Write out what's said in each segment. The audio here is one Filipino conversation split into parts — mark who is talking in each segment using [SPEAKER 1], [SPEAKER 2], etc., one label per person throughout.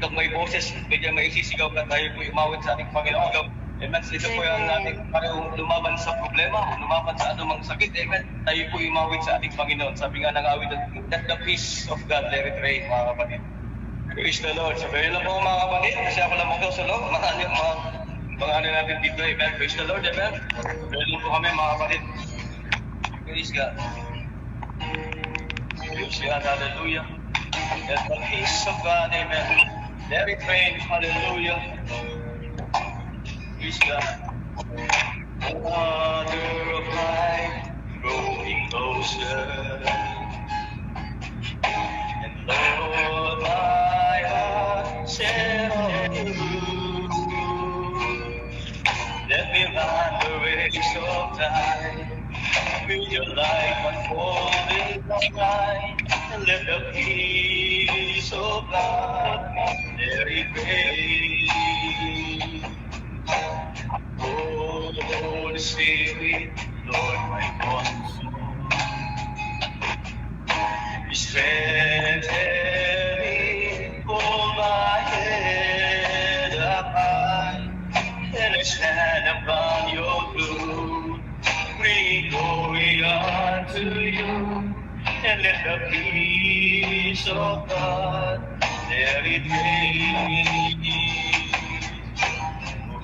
[SPEAKER 1] hanggang may boses, medyo may isisigaw ka, tayo po umawit sa ating Panginoon. Amen. Ito po yung ating parehong lumaban sa problema, lumaban sa anumang sakit. Amen. Tayo po umawit sa ating Panginoon. Sabi nga ng awit, let the peace of God let it reign, mga kapatid. Praise the Lord. Sabihin lang po mga kapatid, kasi ako lang magdaw sa Lord. Mga ano natin dito. Amen. Praise the Lord. Amen. Sabihin lang po kami mga kapatid. Praise God. Praise God. Hallelujah. Let the peace of God. Amen. Let it reign. Hallelujah. Praise God. Water of life growing closer. And Lord, my heart set on you. Let me run the race of time. With your light unfolding light. And let the peace of God let it reign. Oh, Holy Spirit, Lord, my God, strengthen me, hold my head up high, and I stand upon your throne, bring glory unto you, and let the peace of God let it reign.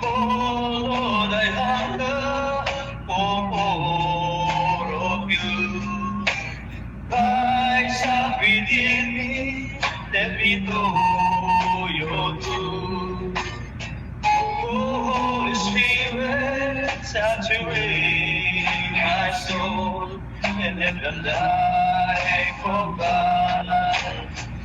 [SPEAKER 1] Oh Lord, I hunger for more of you. Rise up within me, let me know your truth. Oh, Holy Spirit, saturate my soul, and let the life of God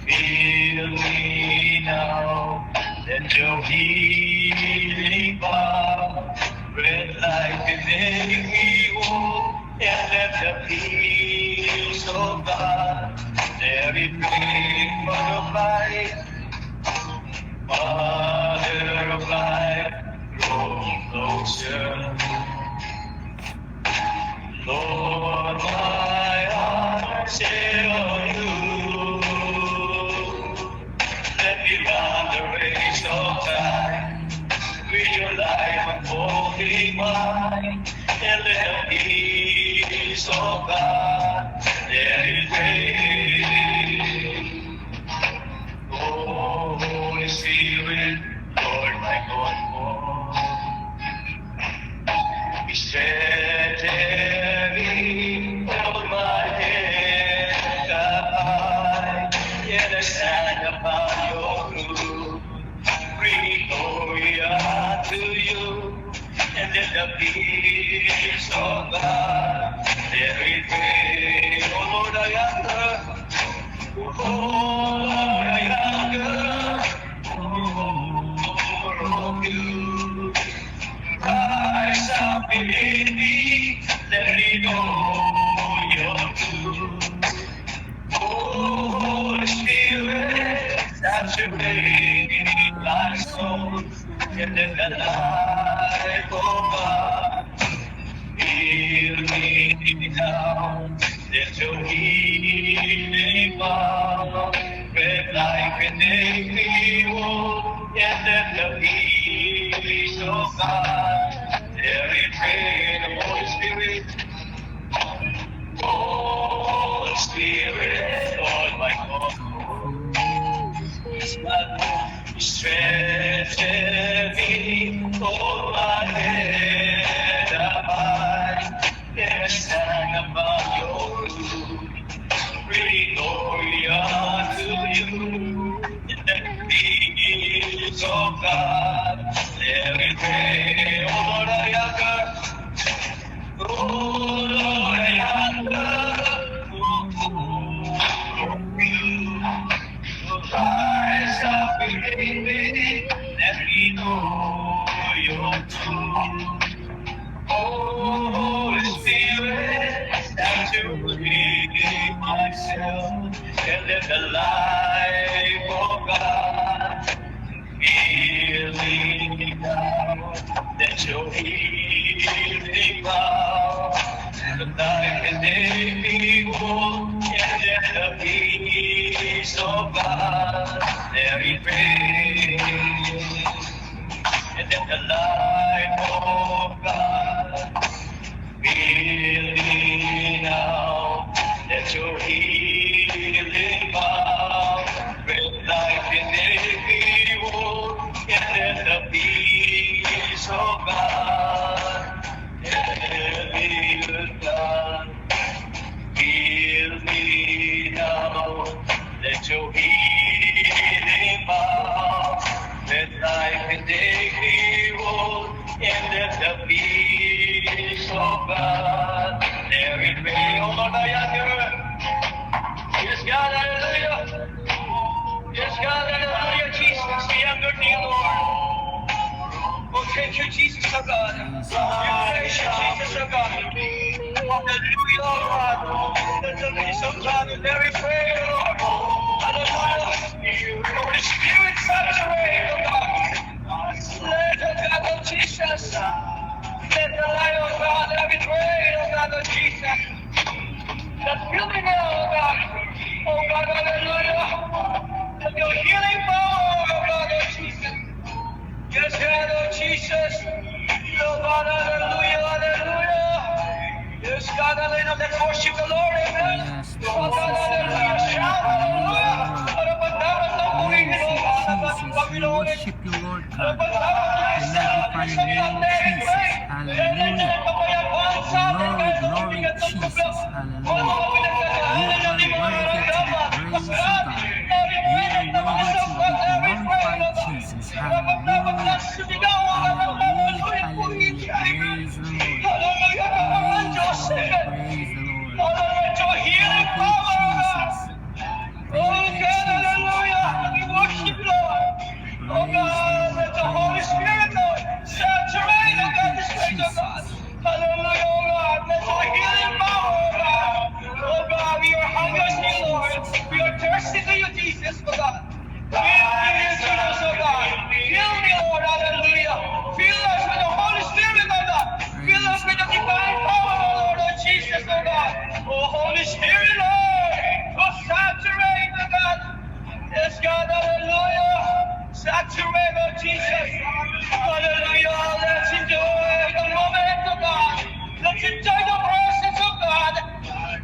[SPEAKER 1] fill me now. Let your healing power spread like an enemy wall, and let the peace of God let it bring Mother of life, growing closer. Lord, my heart set on you. Let me run the race of time with your life unfolding mine, and let the peace of God let it reign. Oh, Holy Spirit, Lord my God, be steady, hold my head high, and I stand upon your throne, bring glory unto you, and let the peace of God let it reign. Oh Lord, I hunger. Oh Lord, I hunger for of you. Rise up within me, let me know your truth. Oh, Holy Spirit, saturate my soul, and let the light of God fill me now. Let your healing power spread like an angry wall, and let the peace of God let it reign. Holy Spirit, Holy Spirit, Lord my God, strengthen me, hold my head up high, and stand above your rule. Bring glory unto you, in the peace of God let it reign. Oh Lord, I hunger. Oh Lord, I hunger for you. Rise up within me, let me know your truth. Oh, Holy Spirit, saturate myself, and let the life of God fill me now. Let your healing power like an enemy wall, and let the peace of God let it reign. the light of God. Fill me now, let your healing power spread life in every wound, and let the peace of God every God. Fill me now, let your healing power spread life in every wound, and let the peace of God every way. Oh Lord, I am here. Yes, God, hallelujah. Yes, God, hallelujah, Jesus. We have your name, Lord. Oh, thank you, Jesus, oh God. We praise you, Jesus, oh God. Hallelujah, oh God. Let the peace of God in every prayer, Lord. Hallelujah. Holy Spirit, saturate, oh God. Let the God of Jesus. Let the light of God every prayer, oh God of Jesus. Let fill me now, oh God. Oh God, hallelujah. Let your healing power, oh God of Jesus. Yes, God, oh Jesus. Oh God, hallelujah, hallelujah. Yes, God, hallelujah. Let's worship the Lord, amen.
[SPEAKER 2] Yes, Jesus,
[SPEAKER 1] Oh God, hallelujah. Shout, hallelujah.
[SPEAKER 2] Jesus, we worship you, Lord God. We magnify your name, Jesus. Hallelujah. Glory, glory, Jesus. Hallelujah. You are worthy to be praised, O God. You are worthy to be glorified, Jesus. Hallelujah. Hallelujah. Hallelujah. Praise the Lord. Praise the Lord. Praise the Lord. Thank you, Jesus. Thank you, Jesus. Hallelujah. Praise the Lord. Praise the Lord. Thank you, Jesus.
[SPEAKER 1] Hallelujah, oh God. Let your healing power, oh God. Oh God, we are hungry
[SPEAKER 2] Thank
[SPEAKER 1] to
[SPEAKER 2] you,
[SPEAKER 1] you, Lord.
[SPEAKER 2] Jesus.
[SPEAKER 1] We are thirsty to you, Jesus, oh God. Fill me, Jesus, oh God. Fill me, Lord, hallelujah. Fill us with the Holy Spirit, oh God. Fill us with the divine power, oh Lord, oh Jesus, oh God. Oh Holy Spirit, Lord. Oh, saturate, oh God. Yes, God, hallelujah. Saturate, oh Jesus. Hallelujah. Let's enjoy the moment, oh God. Let's enjoy the presence of God.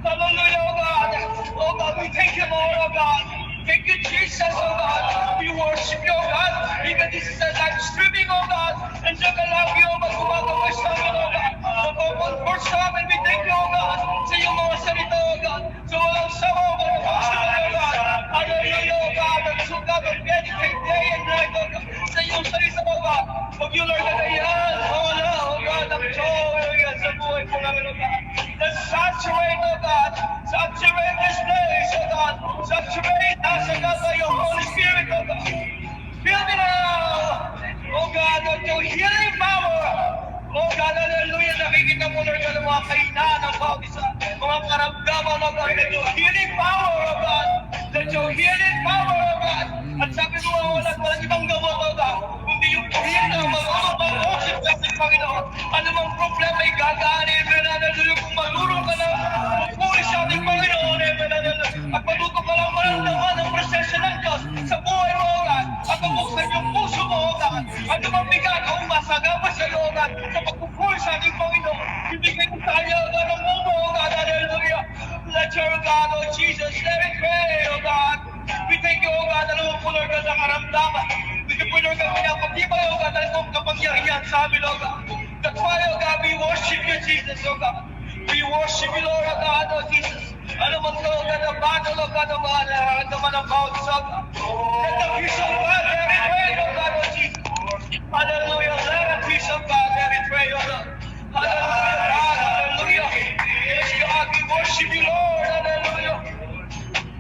[SPEAKER 1] Hallelujah, oh God. Oh God, we thank you, Lord, oh God. Thank you, Jesus, oh God. We worship you, oh God. Even this is a live streaming, oh God. And so allow you, oh God, gumagawa sa amin, oh God. So comfort sa amin, we thank you, oh God. Sa iyong mga salita, oh God. So walang sawa, oh God, oh God. Hallelujah, oh God. Ang sugat of dedicate day and night, oh God. Sa iyong salita, oh God. Huwag yung Lord na yan. Oh no, oh God. Ang joy, oh God, sa buhay po namin, oh God. Let's saturate, oh God. Saturate this place, oh God. Saturate us, oh God, by your Holy Spirit, oh God. Fill me now. Oh God, with your healing power. Oh God, hallelujah. Nakikita mo, Lord, ang mga kahinaan ng bawat isa. Mga karamdaman, oh God. Let your healing power, oh God. Let your healing power, oh God. At sabi mo, walang ibang gamot, oh God. Kundi yung healing ng mag-usip sa ating Panginoon. Ano mang problema ay gagaanin, hallelujah. Kung marunong ka na, magpuri sa ating Panginoon, hallelujah. At matuto ka lang maramdaman ang proseso ng Diyos sa buhay mo, oh God. At mabuksan yung puso mo, oh God. At mabigat o masagapa sa iyo, oh God. Sa pagpupuri sa ating Panginoon. Ibigay mo tayo, oh God, ang mundo, oh God, hallelujah. Let your God, oh Jesus, let it pray, oh God. We thank you, oh God, alam mo po, Lord, sa karamdaman. We thank you, Lord, pinapatibay, oh God, alam mo kapangyarihan sa amin, oh God. That's why, oh God, we worship you, Jesus, oh God. We worship you, Lord, oh God, oh Jesus. Ano man to, oh God, ang battle, oh God, ang mahal, naman ang bawat sa God. Let the peace of God, let it pray, oh God, oh Jesus. Hallelujah, let the peace of God, let it pray, oh God. Hallelujah, God, hallelujah. Yes, God, we worship you, Lord, hallelujah.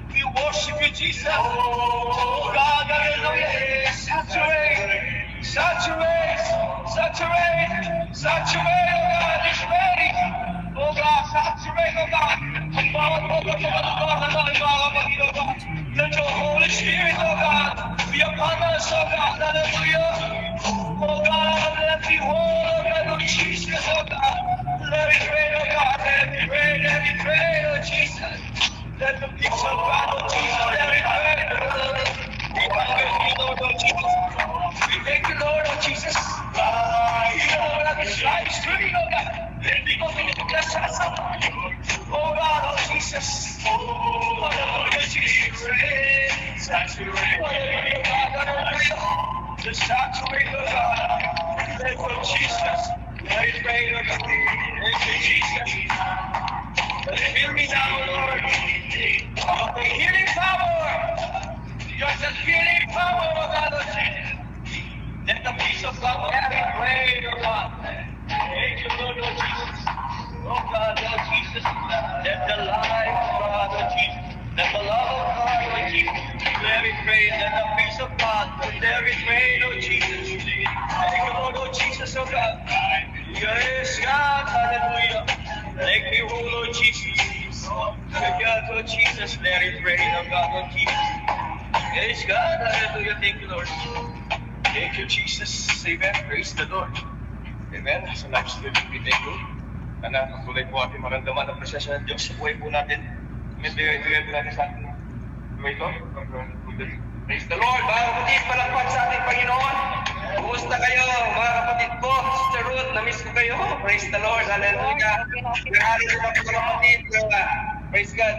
[SPEAKER 1] We worship you, Jesus. Oh God, hallelujah. Saturate, saturate, saturate, saturate, oh God, this place. Oh God, saturate, oh God. Ang bawat bawat sa katutunan ng mga kapatid, oh God. Let your Holy Spirit, oh God, be upon us, oh God, hallelujah. Oh God, let me hold, oh God, oh Jesus, oh God. Let it rain, oh God, let it rain, oh Jesus. Let the peace of God, oh Jesus, let it rain. We thank you, Lord, oh Jesus. We thank you, Lord, oh Jesus. to saturate the God. Thank you, Jesus. Let it rain, Lord. Thank you, Jesus. Fill me now, Lord. Of the healing power. Just the healing power of God. Let the peace of God have it rain, Lord God. Thank you, Lord Jesus. Oh God, Lord Jesus. Let the light of God, Lord Jesus. Let the love of God, Lord Jesus. Let it rain. Let the peace of God. Let it rain, Lord Jesus. Thank you, Lord Jesus, oh God. Yes, God, hallelujah. Thank you, oh Lord Jesus. Thank God, Lord Jesus. Let it rain, oh God, Lord Jesus. Yes, God, hallelujah. Thank you, Lord. Thank you, Jesus. Amen. Praise the Lord. Amen. Sa live streaming, we thank you. Sana patuloy po ating maramdaman ang presensya ng Diyos sa buhay po natin. Amen. Bigay po natin sa ating buhay ito. Praise the Lord. Mga kapatid, palakpak sa ating Panginoon. Kumusta kayo, mga kapatid ko? Sister Ruth, na-miss ko kayo. Praise the Lord. Hallelujah. Grabe sa mga kapatid. Praise God.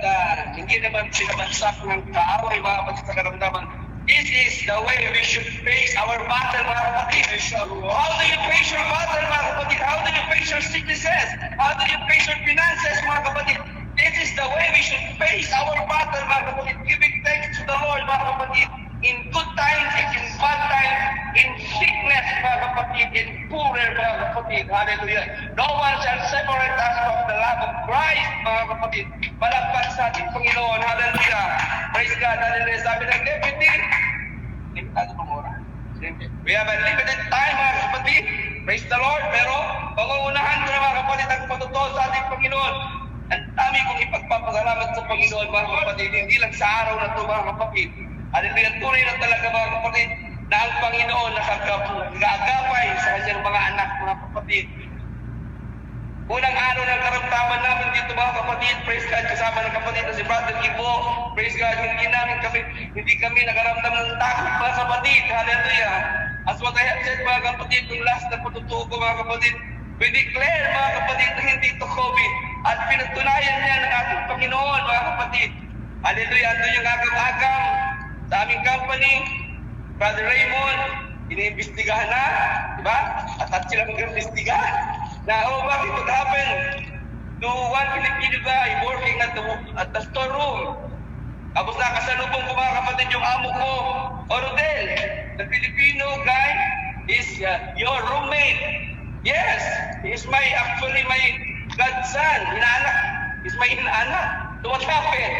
[SPEAKER 1] Hindi naman sinabansak ng kaaway, mga kapatid, sa karamdaman. This is the way we should face our battle, mga kapatid. How do you face your battle, mga kapatid? How do you face your sicknesses? How do you face your finances, mga kapatid? This is the way we should face our battle, mga kapatid. Giving thanks to the Lord, mga kapatid. In good times, in bad times, in sickness, mga kapatid, in poorness, mga kapatid. Hallelujah. No one shall separate us from the love of Christ, mga kapatid. Malakpan sa ating Panginoon. Hallelujah. Praise God. Hallelujah. Sabi ng deputy, limitado pang oras. We have a limited time, mga kapatid. Praise the Lord. Pero, pangungunahan ko na, mga kapatid, ang patutuo sa ating Panginoon. Ang dami kong ipagpapasalamat sa Panginoon, mga kapatid. Hindi lang sa araw na ito, mga kapatid. Hallelujah. Tunay na talaga, mga kapatid, na ang Panginoon nakagagapay sa kanyang mga anak, mga kapatid. Unang araw ng karamdaman namin dito, mga kapatid, praise God, kasama ng kapatid na si Brother Ibo, praise God, hindi kami nakaramdam ng takot, mga kapatid, hallelujah. As what I have said, mga kapatid, yung last na patutuo ko, mga kapatid, we declare, mga kapatid, na hindi ito COVID, at pinatunayan niya ng ating Panginoon, mga kapatid. Hallelujah. Ando yung agam-agam sa aming company, Brother Raymond, iniimbestigahan na, di ba? At sila mag-imbestigahan. Na, bakit what happened to one Filipino guy working at the storeroom? Tapos nakasalubong ko, mga kapatid, yung amo ko, Rodel, the Filipino guy is your roommate. Yes, he is actually my godson, inaanak. He's my inaanak. So what happened?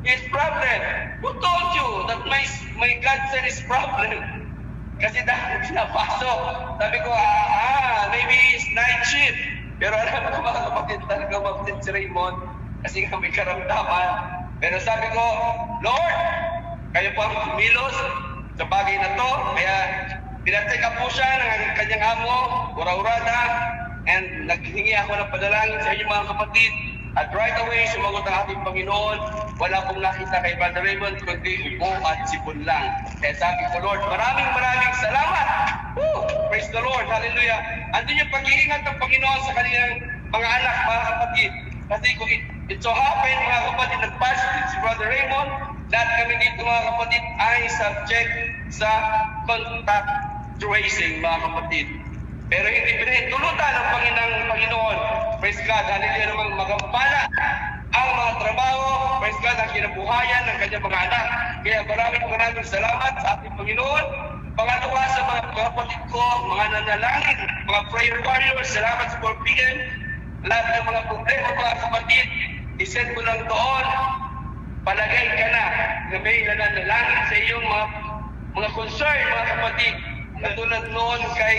[SPEAKER 1] His problem. Who told you that my godson is problem? Kasi dahil pinapasok. Sabi ko, maybe it's night shift. Pero alam ko, mga kapatid, talaga mabsit si Raymond. Kasi kami karamdaman. Pero sabi ko, Lord, kayo po ang kumilos sa bagay na to. Kaya pinacheck up po siya ng kanyang amo, ura-urada. And naghingi ako ng padalangin sa inyo, mga kapatid. At right away, sumagot ang ating Panginoon. Wala pong nakita kay Brother Raymond, kundi upo at sipon lang. Kaya sabi ko, Lord, maraming salamat. Woo! Praise the Lord. Hallelujah. Andun yung pag-iingat ng Panginoon sa kanilang mga anak, mga kapatid. Kasi kung it so happen, mga kapatid, nag-positive si Brother Raymond, lahat kami dito, mga kapatid, ay subject sa contact tracing, mga kapatid. Pero hindi pinahintulutan ng Panginoon. Praise God. Hallelujah naman magampala ang mga trabaho. Praise God, ang kinabuhayan ng kanyang mga anak. Kaya maraming salamat sa ating Panginoon. Pangalawa sa mga kapatid ko, mga nanalangin, mga prayer warriors, salamat sa 4 p.m. Lahat ng mga problema, mga kapatid, isend mo lang doon. Palagay ka na may nanalangin sa iyong mga concern, mga kapatid. Katulad noon kay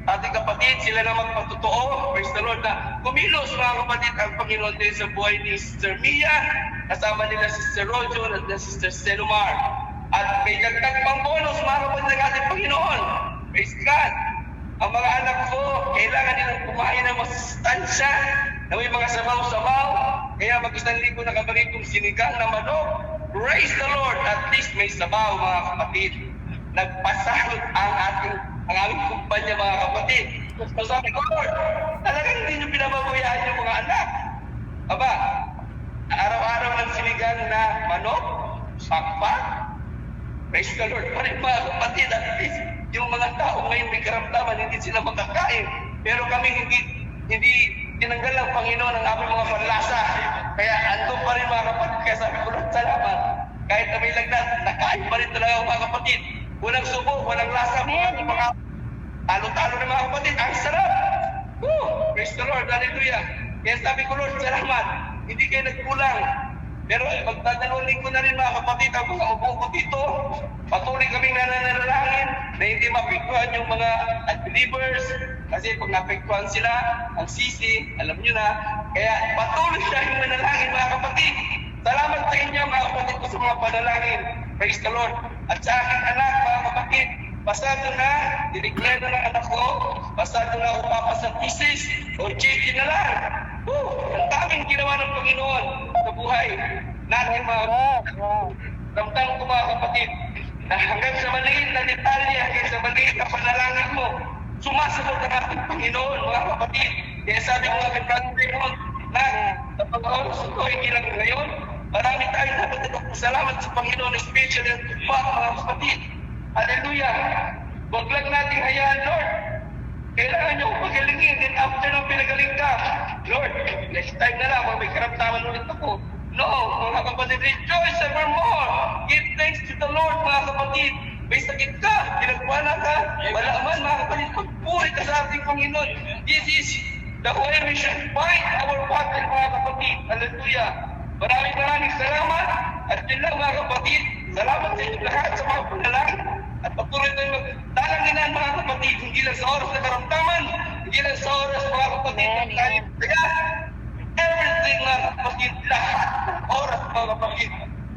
[SPEAKER 1] ating kapatid, sila na magpatotoo, praise the Lord, na kumilos, mga kapatid, ang Panginoon din sa buhay ni Sister Mia, kasama nila Sister Rojo at Sister Selumar. At may dagdag pang bonus, mga kapatid, ng ating Panginoon. Praise God. Ang mga anak ko, kailangan nilang kumain ng masustansya, na may mga sabaw-sabaw, kaya mag-1,000 na kabaritong sinigang na manok. Praise the Lord, at least may sabaw, mga kapatid. Nagpasahod ang aming kumpanya, mga kapatid. So sabi ko, Lord, talagang hindi nyo pinababayaan yung mga anak. Aba, araw-araw ng sinigang na manok, pakpak. Praise the Lord pa rin, mga kapatid. At least yung yung mga tao ngayon may karamdaman, hindi sila makakain. Pero kami hindi tinanggal ng Panginoon ang aming mga panlasa. Kaya andun pa rin mga kapatid. Kaya sabi ko, Lord, salamat. Kahit na may lagnat, nakain pa rin talaga mga kapatid. Walang subo, walang lasa, mga talo-talo na mga kapatid. Ang sarap! Woo! Praise the Lord, hallelujah. Kaya sabi ko, Lord, salamat. Hindi kayo nagkulang. Pero magdadalunin ko na rin mga kapatid, ang mga upo ko dito, patuloy kaming nananalangin na hindi mapiktuhan yung mga unbelievers. Kasi pag napiktuhan sila, ang sisi, alam nyo na. Kaya patuloy tayong manalangin mga kapatid. Salamat sa inyo mga kapatid ko sa mga panalangin. Praise the Lord. At sa aking anak mga kapatid, pasado na, dineclare na ng anak ko, pasado na ako papasa thesis o JT na lang. Ang daming ginawa ng Panginoon sa buhay natin mga ramdam ko mga kapatid na hanggang sa maliit na detalye, hanggang sa maliit na panalangin mo, sumasagot ang ating Panginoon mga kapatid. Kaya sabi ko nga kay Brother Raymond na sa pag-oras ito, hindi lang ngayon, marami tayong dapat salamat sa Panginoon, especially ang mga kapatid. Hallelujah! Huwag lang natin hayaan, Lord. Kailangan nyo pagalingin, then after nung pinagaling ka, Lord, next time na lang, may karamdaman ulit ako. No, mga kapatid, rejoice evermore. Give thanks to the Lord, mga kapatid. May sakit ka, pinagpala ka, wala man, mga kapatid, pagpuri ka sa ating Panginoon. This is the way we should fight our battle, mga kapatid. Hallelujah. Maraming salamat. At yun lang, mga kapatid, salamat sa inyo lahat sa mga panalangin. At patuloy tayong magdalanginan mga kapatid, hindi lang sa oras na karamdaman, hindi lang sa oras mga kapatid ng tayo. Kaya, everything mga kapatid, lahat ng oras mga kapatid,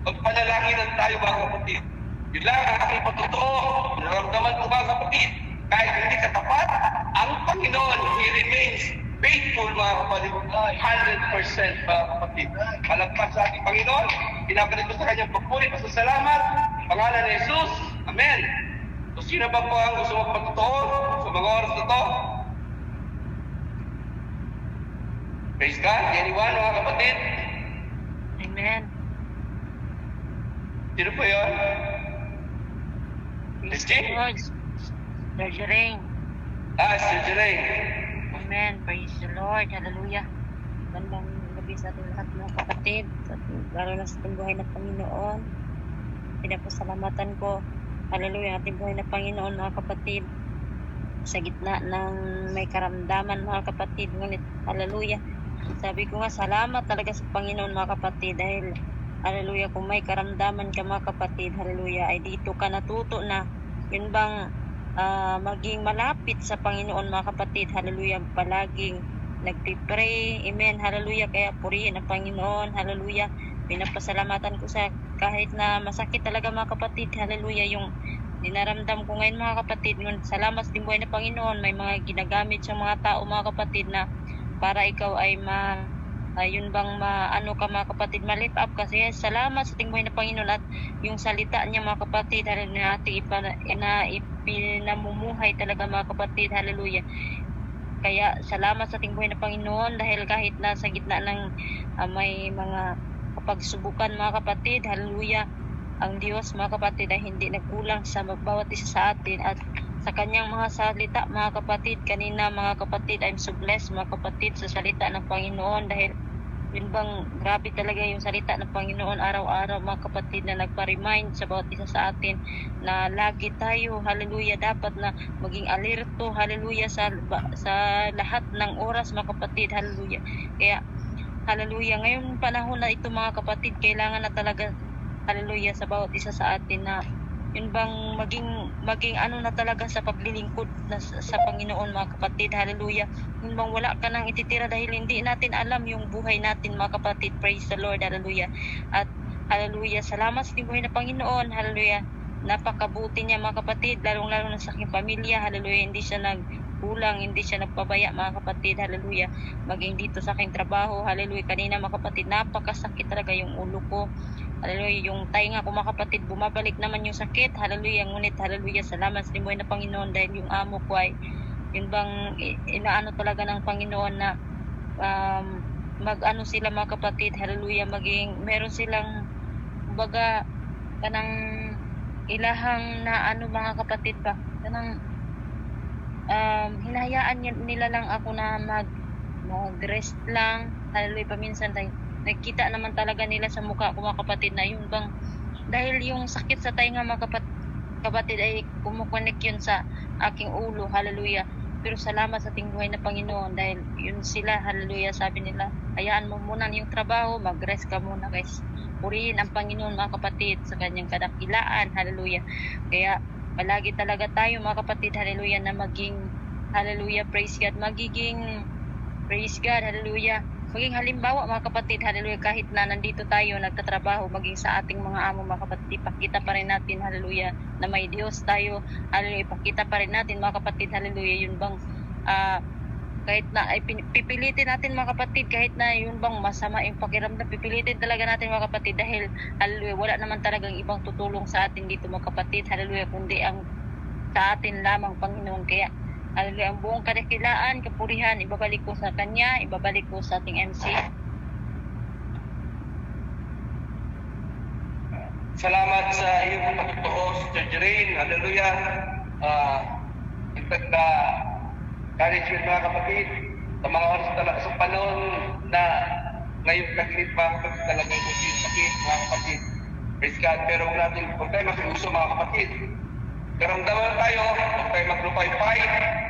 [SPEAKER 1] magpanalangin tayo mga kapatid. Yun lang ang aking patotoo, naramdaman ko mga kapatid, kahit hindi katapat, ang Panginoon, He remains faithful mga kapatid, 100% mga kapatid. Malagpas sa ating Panginoon, pinapalik ko sa kanyang pagpuri, pasasalamat, pangalan ni Jesus, Amen. So sino ba po ang gusto magpagtotoo sa mga oras na to? Praise God. Anyone, mga kapatid?
[SPEAKER 3] Amen.
[SPEAKER 1] Sino po yun?
[SPEAKER 3] Praise
[SPEAKER 1] Christy?
[SPEAKER 3] the Lord. Lord Jering.
[SPEAKER 1] Si Jereng.
[SPEAKER 3] Amen. Praise the Lord. Hallelujah. Magandang gabi sa ating lahat mga kapatid. Lalo na sa ating buhay na Panginoon. Pinapasalamatan ko. Hallelujah. Ating buhay na Panginoon mga kapatid. Sa gitna ng may karamdaman mga kapatid. Ngunit hallelujah. Sabi ko nga salamat talaga sa Panginoon mga kapatid. Dahil hallelujah, kung may karamdaman ka mga kapatid, hallelujah, ay dito ka natuto na yun bang maging malapit sa Panginoon mga kapatid. Hallelujah, palaging nagpipray. Amen, hallelujah. Kaya purihin ang Panginoon, hallelujah. Pinapasalamatan ko sa kahit na masakit talaga mga kapatid, hallelujah, yung dinaramdam ko ngayon mga kapatid. Salamat sa buhay na Panginoon, may mga ginagamit sa mga tao mga kapatid na para ikaw ay yun bang ano ka mga kapatid, ma-lift up kasi. Salamat sa buhay na Panginoon at yung salita niya mga kapatid, hallelujah, natin ipinamumuhay talaga mga kapatid, hallelujah. Kaya salamat sa buhay na Panginoon dahil kahit nasa gitna ng may mga pagsubukan mga kapatid, hallelujah, ang Diyos mga kapatid ay hindi nagkulang sa bawat isa sa atin at sa kanyang mga salita mga kapatid. Kanina mga kapatid, I'm so blessed mga kapatid sa salita ng Panginoon dahil yun bang grabe talaga yung salita ng Panginoon araw-araw mga kapatid na nagpa-remind sa bawat isa sa atin na lagi tayo, hallelujah, dapat na maging alerto, hallelujah, sa lahat ng oras mga kapatid, hallelujah. Kaya hallelujah, ngayong panahon na ito mga kapatid, kailangan na talaga, hallelujah, sa bawat isa sa atin na yun bang maging ano na talaga sa paglilingkod na sa Panginoon mga kapatid, hallelujah. Yun bang wala ka nang ititira dahil hindi natin alam yung buhay natin mga kapatid. Praise the Lord, hallelujah. At hallelujah, salamat sa buhay na Panginoon, hallelujah. Napakabuti niya mga kapatid, lalong-lalo na sa aking pamilya, hallelujah. Hindi siya nagkulang, hindi siya nagpabaya mga kapatid, hallelujah. Maging dito sa aking trabaho, hallelujah. Kanina mga kapatid, napakasakit talaga yung ulo ko, hallelujah. Yung tainga ko mga kapatid, bumabalik naman yung sakit, hallelujah. Ngunit hallelujah, salamat sa buhay na Panginoon dahil yung amo ko ay yun bang inaano talaga ng Panginoon na mag-ano sila mga kapatid, hallelujah, maging meron silang baga kanang ilahang na ano mga kapatid ba, kanang hinahayaan nila lang ako na mag-rest lang. Hallelujah, paminsan tayo nakikita naman talaga nila sa mukha ko mga kapatid na yun bang dahil yung sakit sa tainga mga kapatid ay kumukonek yun sa aking ulo. Hallelujah. Pero salamat sa ating buhay na Panginoon dahil yun sila, hallelujah, sabi nila, hayaan mo muna yung trabaho, mag-rest ka muna guys. Purihin ang Panginoon mga kapatid sa kanyang kadakilaan, hallelujah. Kaya palagi talaga tayo mga kapatid, hallelujah, na maging, hallelujah, praise God, magiging, praise God, hallelujah, maging halimbawa mga kapatid, hallelujah, kahit na nandito tayo nagtatrabaho, maging sa ating mga amo mga kapatid, ipakita pa rin natin, hallelujah, na may Diyos tayo, hallelujah, ipakita pa rin natin mga kapatid, hallelujah, yun bang kahit na ay pipilitin natin mga kapatid, kahit na yun bang masama yung pakiramdam, pipilitin talaga natin mga kapatid dahil hallelujah, wala naman talagang ibang tutulong sa atin dito mga kapatid, hallelujah, kundi ang sa atin lamang Panginoon. Kaya hallelujah, ang buong kadakilaan, kapurihan, ibabalik ko sa Kanya, ibabalik ko sa ating MC.
[SPEAKER 1] Salamat sa iyong pagtotoo, Sister Jereen. Hallelujah. Impact na encouragement mga kapatid. Sa mga oras talaga sa panahon na ngayon kagilit mga kapatid talaga yung sakit mga kapatid. Praise God. Pero huwag tayo makiuso mga kapatid. Karamdaman tayo, huwag tayo maglupay-pay.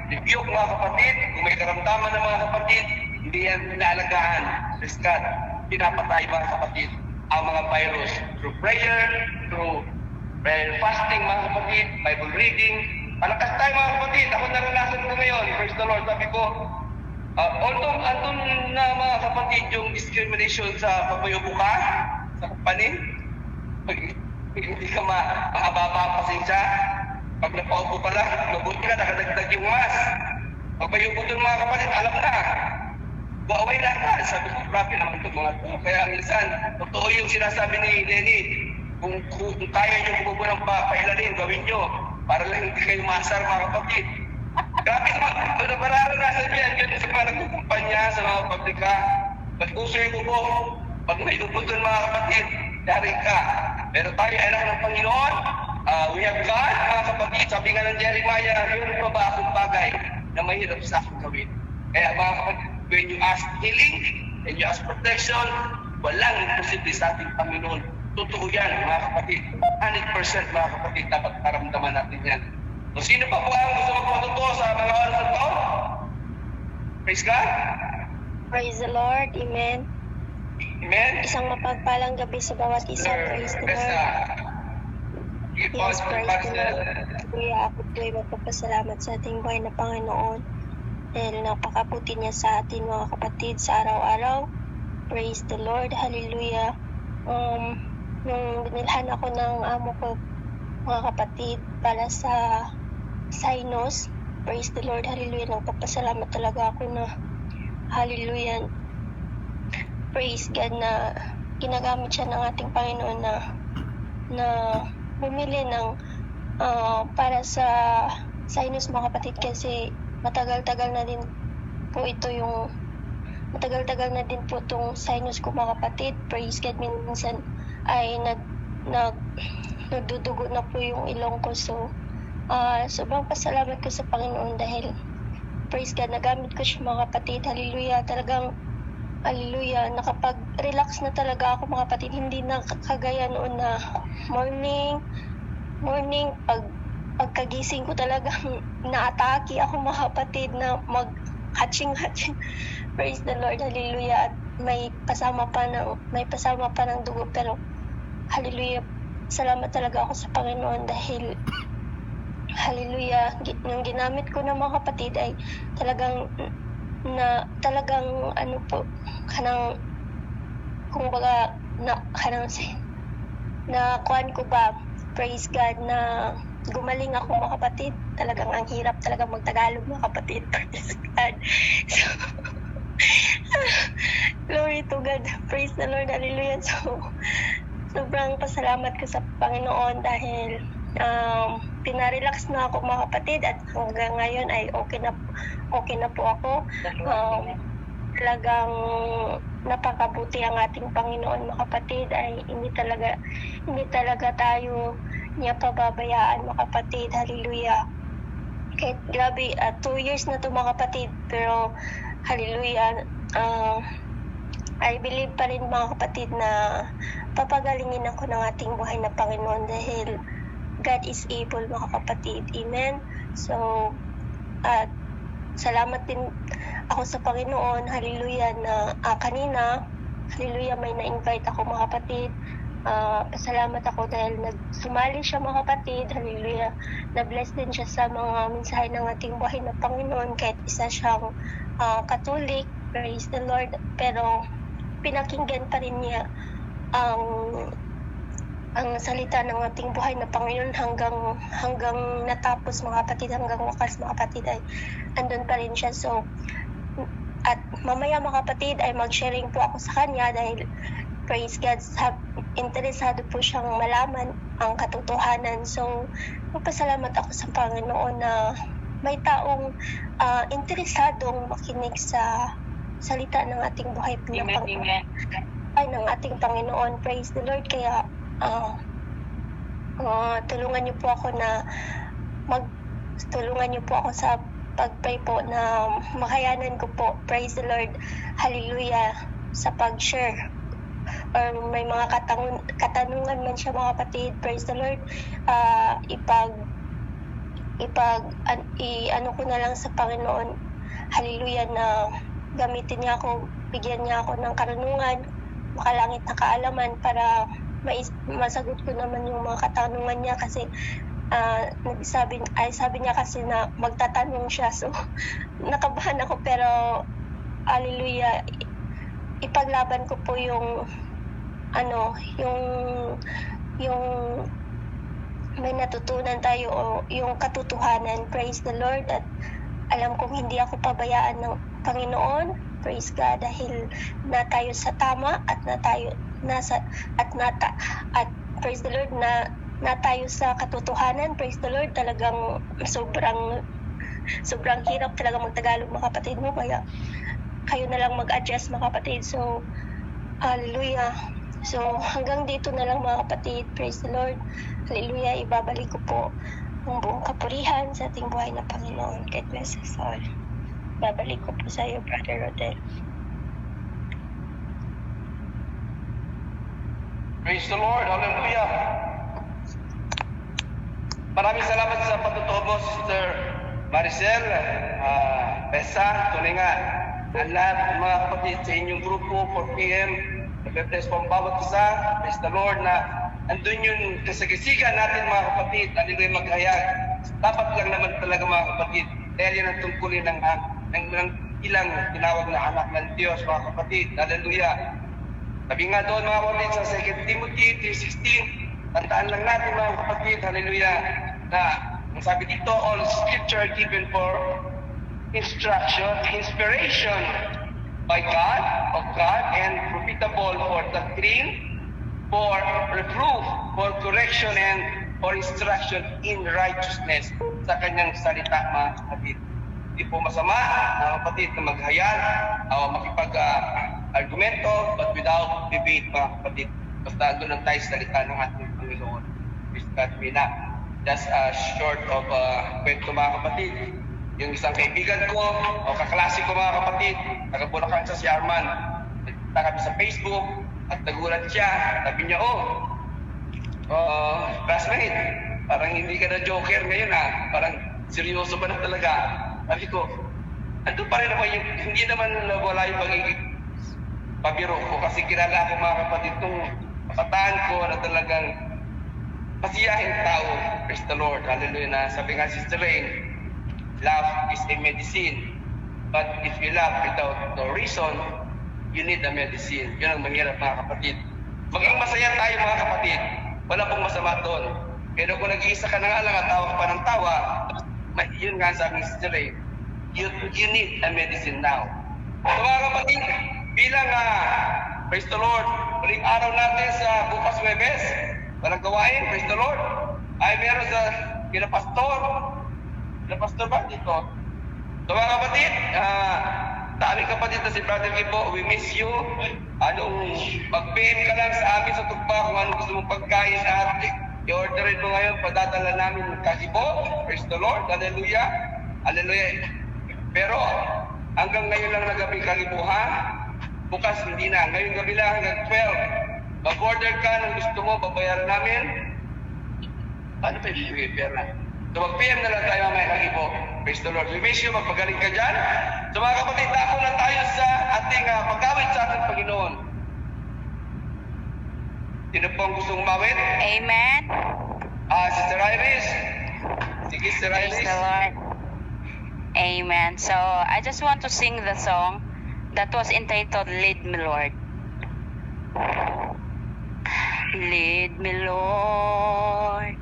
[SPEAKER 1] Rebuke mga kapatid. Kung may karamdaman ng mga kapatid, hindi yan pinaalagaan. Praise God. Pinapatay mga kapatid ang mga virus through prayer, through prayer fasting mga kapatid, Bible reading. Malakas tayo mga kapatid. Ako naranasan ko ngayon. Praise the Lord. Sabi ko, although andun na mga kapatid yung discrimination sa pagbayubo ka, sa kapanin, pag hindi ka makababa pasensya, pag napaupo pa lang, mabuti ka, nakadagdag yung mask. Pag bayubo dun mga kapatid, alam na. Buaway na ka. Sabi ko, grabe naman ito mga ito. Kaya minsan, totoo yung sinasabi ni Lenny, kung kaya nyo bububo ng pailalim, gawin nyo. Para lang hindi kayo maasar mga kapatid. Grabe naman, mararanasan nyo yan. Ganyan sa mga nagkukumpanya, sa mga pabrika. Pag uso yung bubo, pag may upo dun mga kapatid, dari ka. Pero tayo ay anak ng Panginoon. We have God, mga kapatid. Sabi nga ng Jeremiah, yun pa ba akong bagay na mahirap sa akin gawin. Kaya mga kapatid, when you ask healing and you ask protection, walang imposible sa ating Panginoon. Totoo yan, mga kapatid. 100% mga kapatid, dapat karamdaman natin yan. So, sino pa po ang gusto magpatuto sa mga oras na ito? Praise God.
[SPEAKER 4] Praise the Lord. Amen.
[SPEAKER 1] Amen.
[SPEAKER 4] Isang mapagpalang gabi sa bawat isa. Praise the Lord. Yes, praise the Lord. Kuya, ako po ay magpapasalamat sa ating buhay na Panginoon dahil napakabuti niya sa atin mga kapatid sa araw-araw. Praise the Lord. Hallelujah. Nung binilhan ako ng amo ko mga kapatid para sa sinus, praise the Lord. Hallelujah. Nagpapasalamat talaga ako na hallelujah. Praise God na ginagamit siya ng ating Panginoon na bumili ng para sa sinus mga kapatid kasi matagal-tagal na din po itong sinus ko mga kapatid. Praise God, minsan ay nagdudugo na po yung ilong ko. So sobrang pasalamat ko sa Panginoon dahil praise God, nagamit ko siya mga kapatid. Hallelujah. Talagang hallelujah, nakapag-relax na talaga ako mga kapatid. Hindi na kagaya noon na morning pagkagising ko talagang naatake ako mga kapatid na mag-hatching. Praise the Lord, hallelujah. At may pasama pa ng dugo, pero hallelujah, salamat talaga ako sa Panginoon dahil hallelujah, yung ginamit ko ng mga kapatid ay talagang ano po, kanang kumbaga na kuan ko ba, praise God, na gumaling ako mga kapatid. Talagang ang hirap talaga magtagalog mga kapatid. Praise God. So, glory to God. Praise the Lord. Hallelujah. So, sobrang pasalamat ko sa Panginoon dahil pinarelax na ako mga kapatid at hanggang ngayon ay okay na po ako. Talagang napakabuti ang ating Panginoon mga kapatid, ay hindi talaga tayo niya pababayaan mga kapatid. Hallelujah. Kahit grabe, 2 years na to mga kapatid, pero hallelujah, I believe pa rin mga kapatid na papagalingin ako ng ating buhay na Panginoon dahil God is able mga kapatid. Amen. So, at salamat din ako sa Panginoon, hallelujah, na kanina, hallelujah, may na-invite ako mga kapatid. Pasalamat ako dahil sumali siya mga kapatid, hallelujah. Na-bless din siya sa mga mensahe ng ating buhay na Panginoon kahit isa siyang Catholic, praise the Lord, pero pinakinggan pa rin niya ang salita ng ating buhay na Panginoon hanggang natapos mga kapatid, hanggang wakas mga kapatid ay andun pa rin siya. So, at mamaya mga kapatid ay mag-sharing po ako sa kanya dahil praise God, interesado po siyang malaman ang katotohanan. So, magpasalamat ako sa Panginoon na may taong interesadong makinig sa salita ng ating buhay ng ating Panginoon. Praise the Lord. Kaya tulungan niyo po ako sa pag-pray po na makayanan ko po, praise the Lord, hallelujah, sa pag-share or may mga katanungan man siya mga kapatid, praise the Lord, ano ko na lang sa Panginoon, hallelujah, na gamitin niya ako, bigyan niya ako ng karunungan, makalangit na kaalaman para masagot ko naman yung mga katanungan niya kasi sabi niya kasi na magtatanong siya, so nakabahan ako, pero hallelujah, ipaglaban ko po yung may natutunan tayo o yung katotohanan, praise the Lord, at alam kong hindi ako pabayaan ng Panginoon, praise God, dahil na tayo sa tama at praise the Lord na tayo sa katotohanan, praise the Lord. Talagang sobrang hirap talaga magtagalog mga kapatid mo, kaya kayo na lang mag-adjust mga kapatid. So hallelujah. So hanggang dito na lang mga kapatid, praise the Lord, hallelujah. Ibabalik ko po ang buong kapurihan sa ating buhay na Panginoon. God bless us all. Babalik ko po sa iyo, Brother Rodel.
[SPEAKER 1] Praise the Lord. Hallelujah. Maraming salamat sa patutuo mo, Sister Maricel, Besa, tunay nga, ang lahat ng mga kapatid sa inyong grupo, 4 p.m., nag-bless po ang bawat isa. Praise the Lord na andun yung kasagisigan natin mga kapatid, hallelujah, maghayag. Dapat lang naman talaga mga kapatid, dahil yan ang tungkulin ng ilang tinawag na anak ng Diyos mga kapatid, hallelujah. Sabi nga doon mga kapatid sa 2 Timothy 3:16, tandaan lang natin mga kapatid, hallelujah, na ang sabi dito, all scripture given for instruction, inspiration by God, of God, and profitable for doctrine, for reproof, for correction, and for instruction in righteousness. Sa kanyang salita mga kapatid. Hindi po masama mga kapatid na maghayag, makipag-argumento, but without debate mga kapatid. Basta doon lang tayo salita ng ating Panginoon. Praise God, just short of kwento mga kapatid. Yung isang kaibigan ko o kaklase ko mga kapatid, taga-Bulacan sa si Arman. Nagpunta kami sa Facebook at nagulat siya. Sabi niya, classmate, parang hindi ka na joker ngayon ha. Parang seryoso ba na talaga? Sabi ko, ando pa rin naman yung, hindi naman wala yung pagiging pabiro ko kasi kilala ako mga kapatid itong kapataan ko na talagang masiyahin tao. Praise the Lord. Hallelujah na. Sabi nga Sister Rain, love is a medicine. But if you love without no reason, you need a medicine. Yun ang mahirap mga kapatid. Maging masaya tayo mga kapatid. Wala pong masama doon. Pero kung nag-iisa ka na nga lang at tawa ka pa ng tawa, yun nga sabi ni Sister Rain, you need a medicine now. So mga kapatid, bilang praise the Lord, uling araw natin sa bukas Webes, walang gawain, praise the Lord, ay meron sa pastor ba dito? So mga kapatid, aming kapatid na si Brother Gibo, we miss you. Mag-PM ka lang sa amin sa tugma kung anong gusto mong pagkain at I-orderin mo ngayon, padadala namin Kasibo. Praise the Lord. Hallelujah. Hallelujah. Pero, hanggang ngayon lang na gabi Kasibo, ha? Bukas hindi na. Ngayong gabi lang hanggang 12. Mag-order ka ng gusto mo, babayaran namin. Paano pa ibibigay pera? So mag-PM na lang tayo mamaya Kasibo. Praise the Lord. We wish you magpagaling ka dyan. So mga kapatid, dako na tayo sa ating pagkawit sa ating Panginoon. Sino po ang gustong umawit?
[SPEAKER 3] Amen.
[SPEAKER 1] Sister Iris. Sige, Sister
[SPEAKER 3] Praise
[SPEAKER 1] Iris.
[SPEAKER 3] the Lord. Amen. So, I just want to sing the song that was entitled Lead Me, Lord. Lead me, Lord.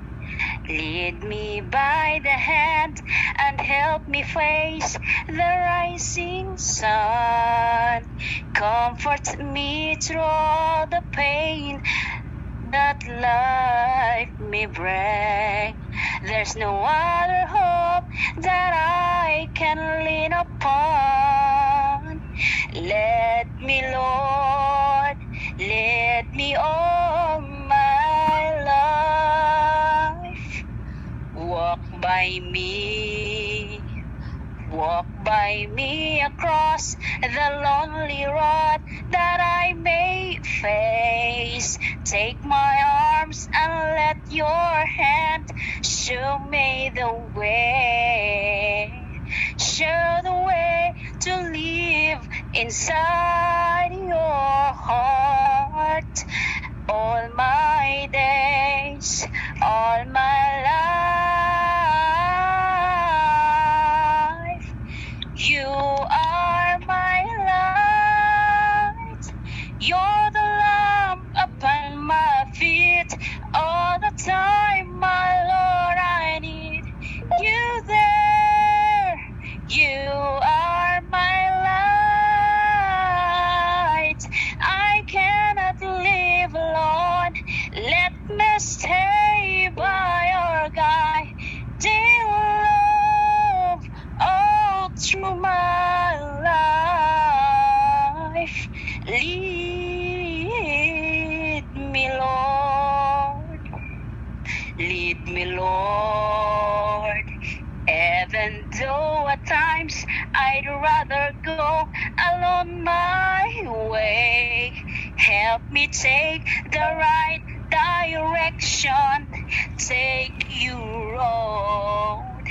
[SPEAKER 3] Lead me by the hand and help me face the rising sun. Comfort me through all the pain that life may bring. There's no other hope that I can lean upon. Let me, Lord, let me all my life. Walk by me across the lonely road that I may face. Take my arms and let your hand show me the way. Show the way to live inside your heart. All my days, all my life, you are my light. You're the lamp upon my feet. All the time, my Lord, I need you there. You are my light. I cannot live alone. Let me stay by your guiding love all through my life. Lead me, Lord. Lead me, Lord. Even though at times I'd rather go alone my way, help me take the right direction, take you road.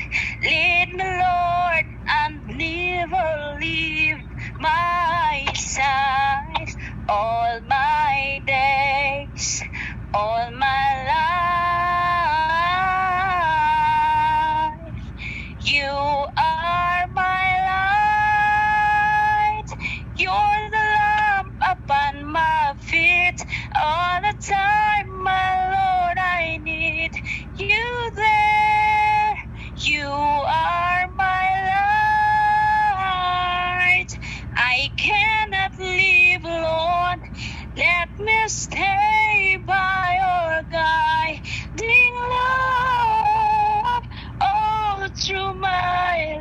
[SPEAKER 3] Lead me, Lord, and never leave my side. All my days, all my life, you are my light. You're the lamp upon my feet. All the time, my Lord, I need you there. You are my light. I cannot live alone. Let me stay by your guiding love all through my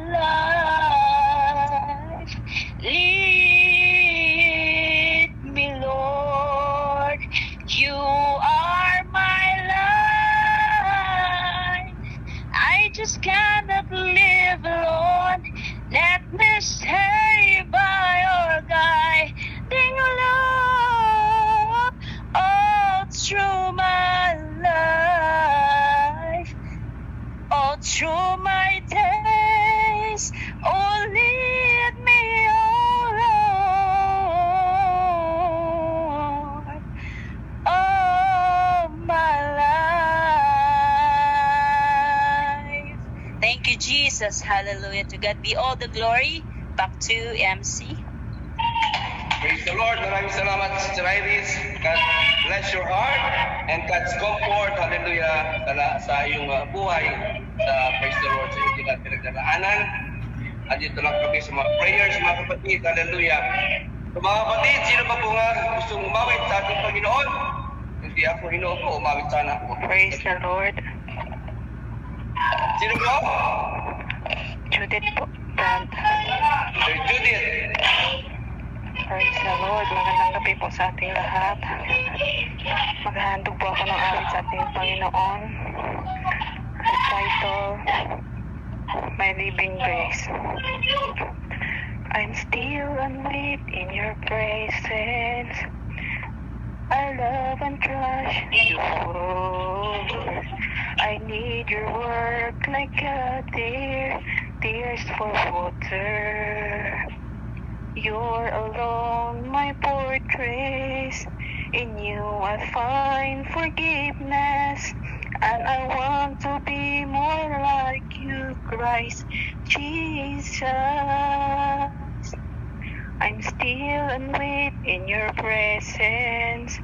[SPEAKER 3] life. Lead me, Lord. You are my light. I just cannot live alone. Let me stay by your guiding love all through my life, all through my days. Oh, lead me, oh Lord, all my life. Thank you, Jesus. Hallelujah. To God be all the glory. Back to MC.
[SPEAKER 1] Praise the Lord. Maraming salamat, Sister Iris. God bless your heart and God's comfort. Hallelujah. Sa iyong buhay. Praise the Lord. Sa iyong pinagdalaanan. Andito lang kami sa mga prayers, mga kapatid. Hallelujah. So, mga kapatid, sino pa po nga gustong umawit sa ating Panginoon? Hindi ako inuupo, umawit sana ako.
[SPEAKER 3] Praise the Lord.
[SPEAKER 1] Sino po?
[SPEAKER 3] Judith po. Dad.
[SPEAKER 1] Sir Judith.
[SPEAKER 3] Praise the Lord. Magandang
[SPEAKER 5] gabi po sa ating lahat. Maghahandog po ako ng awit sa ating Panginoon. Ang title, My Living Grace. I'm still unlit in your presence. I love and trust you. I need your work like a deer, tears for water. You're alone, my fortress. In you I find forgiveness, and I want to be more like you, Christ Jesus. I'm still and wait in your presence.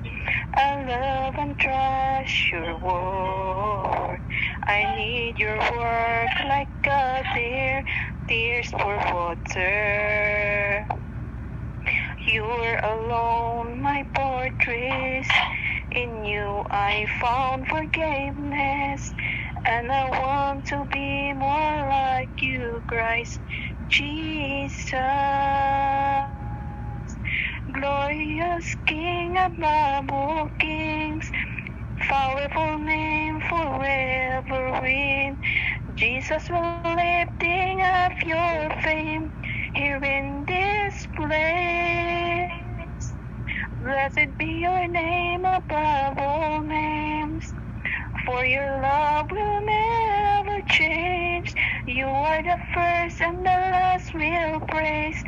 [SPEAKER 5] I love and trust your word. I need your work like a deer, tears for water. You're alone, my fortress. In you I found forgiveness, and I want to be more like you, Christ Jesus. Glorious King above all kings, powerful name forever reign. Jesus, we're lifting up your fame here in this place. Blessed be your name above all names, for your love will never change. You are the first and the last we'll praise,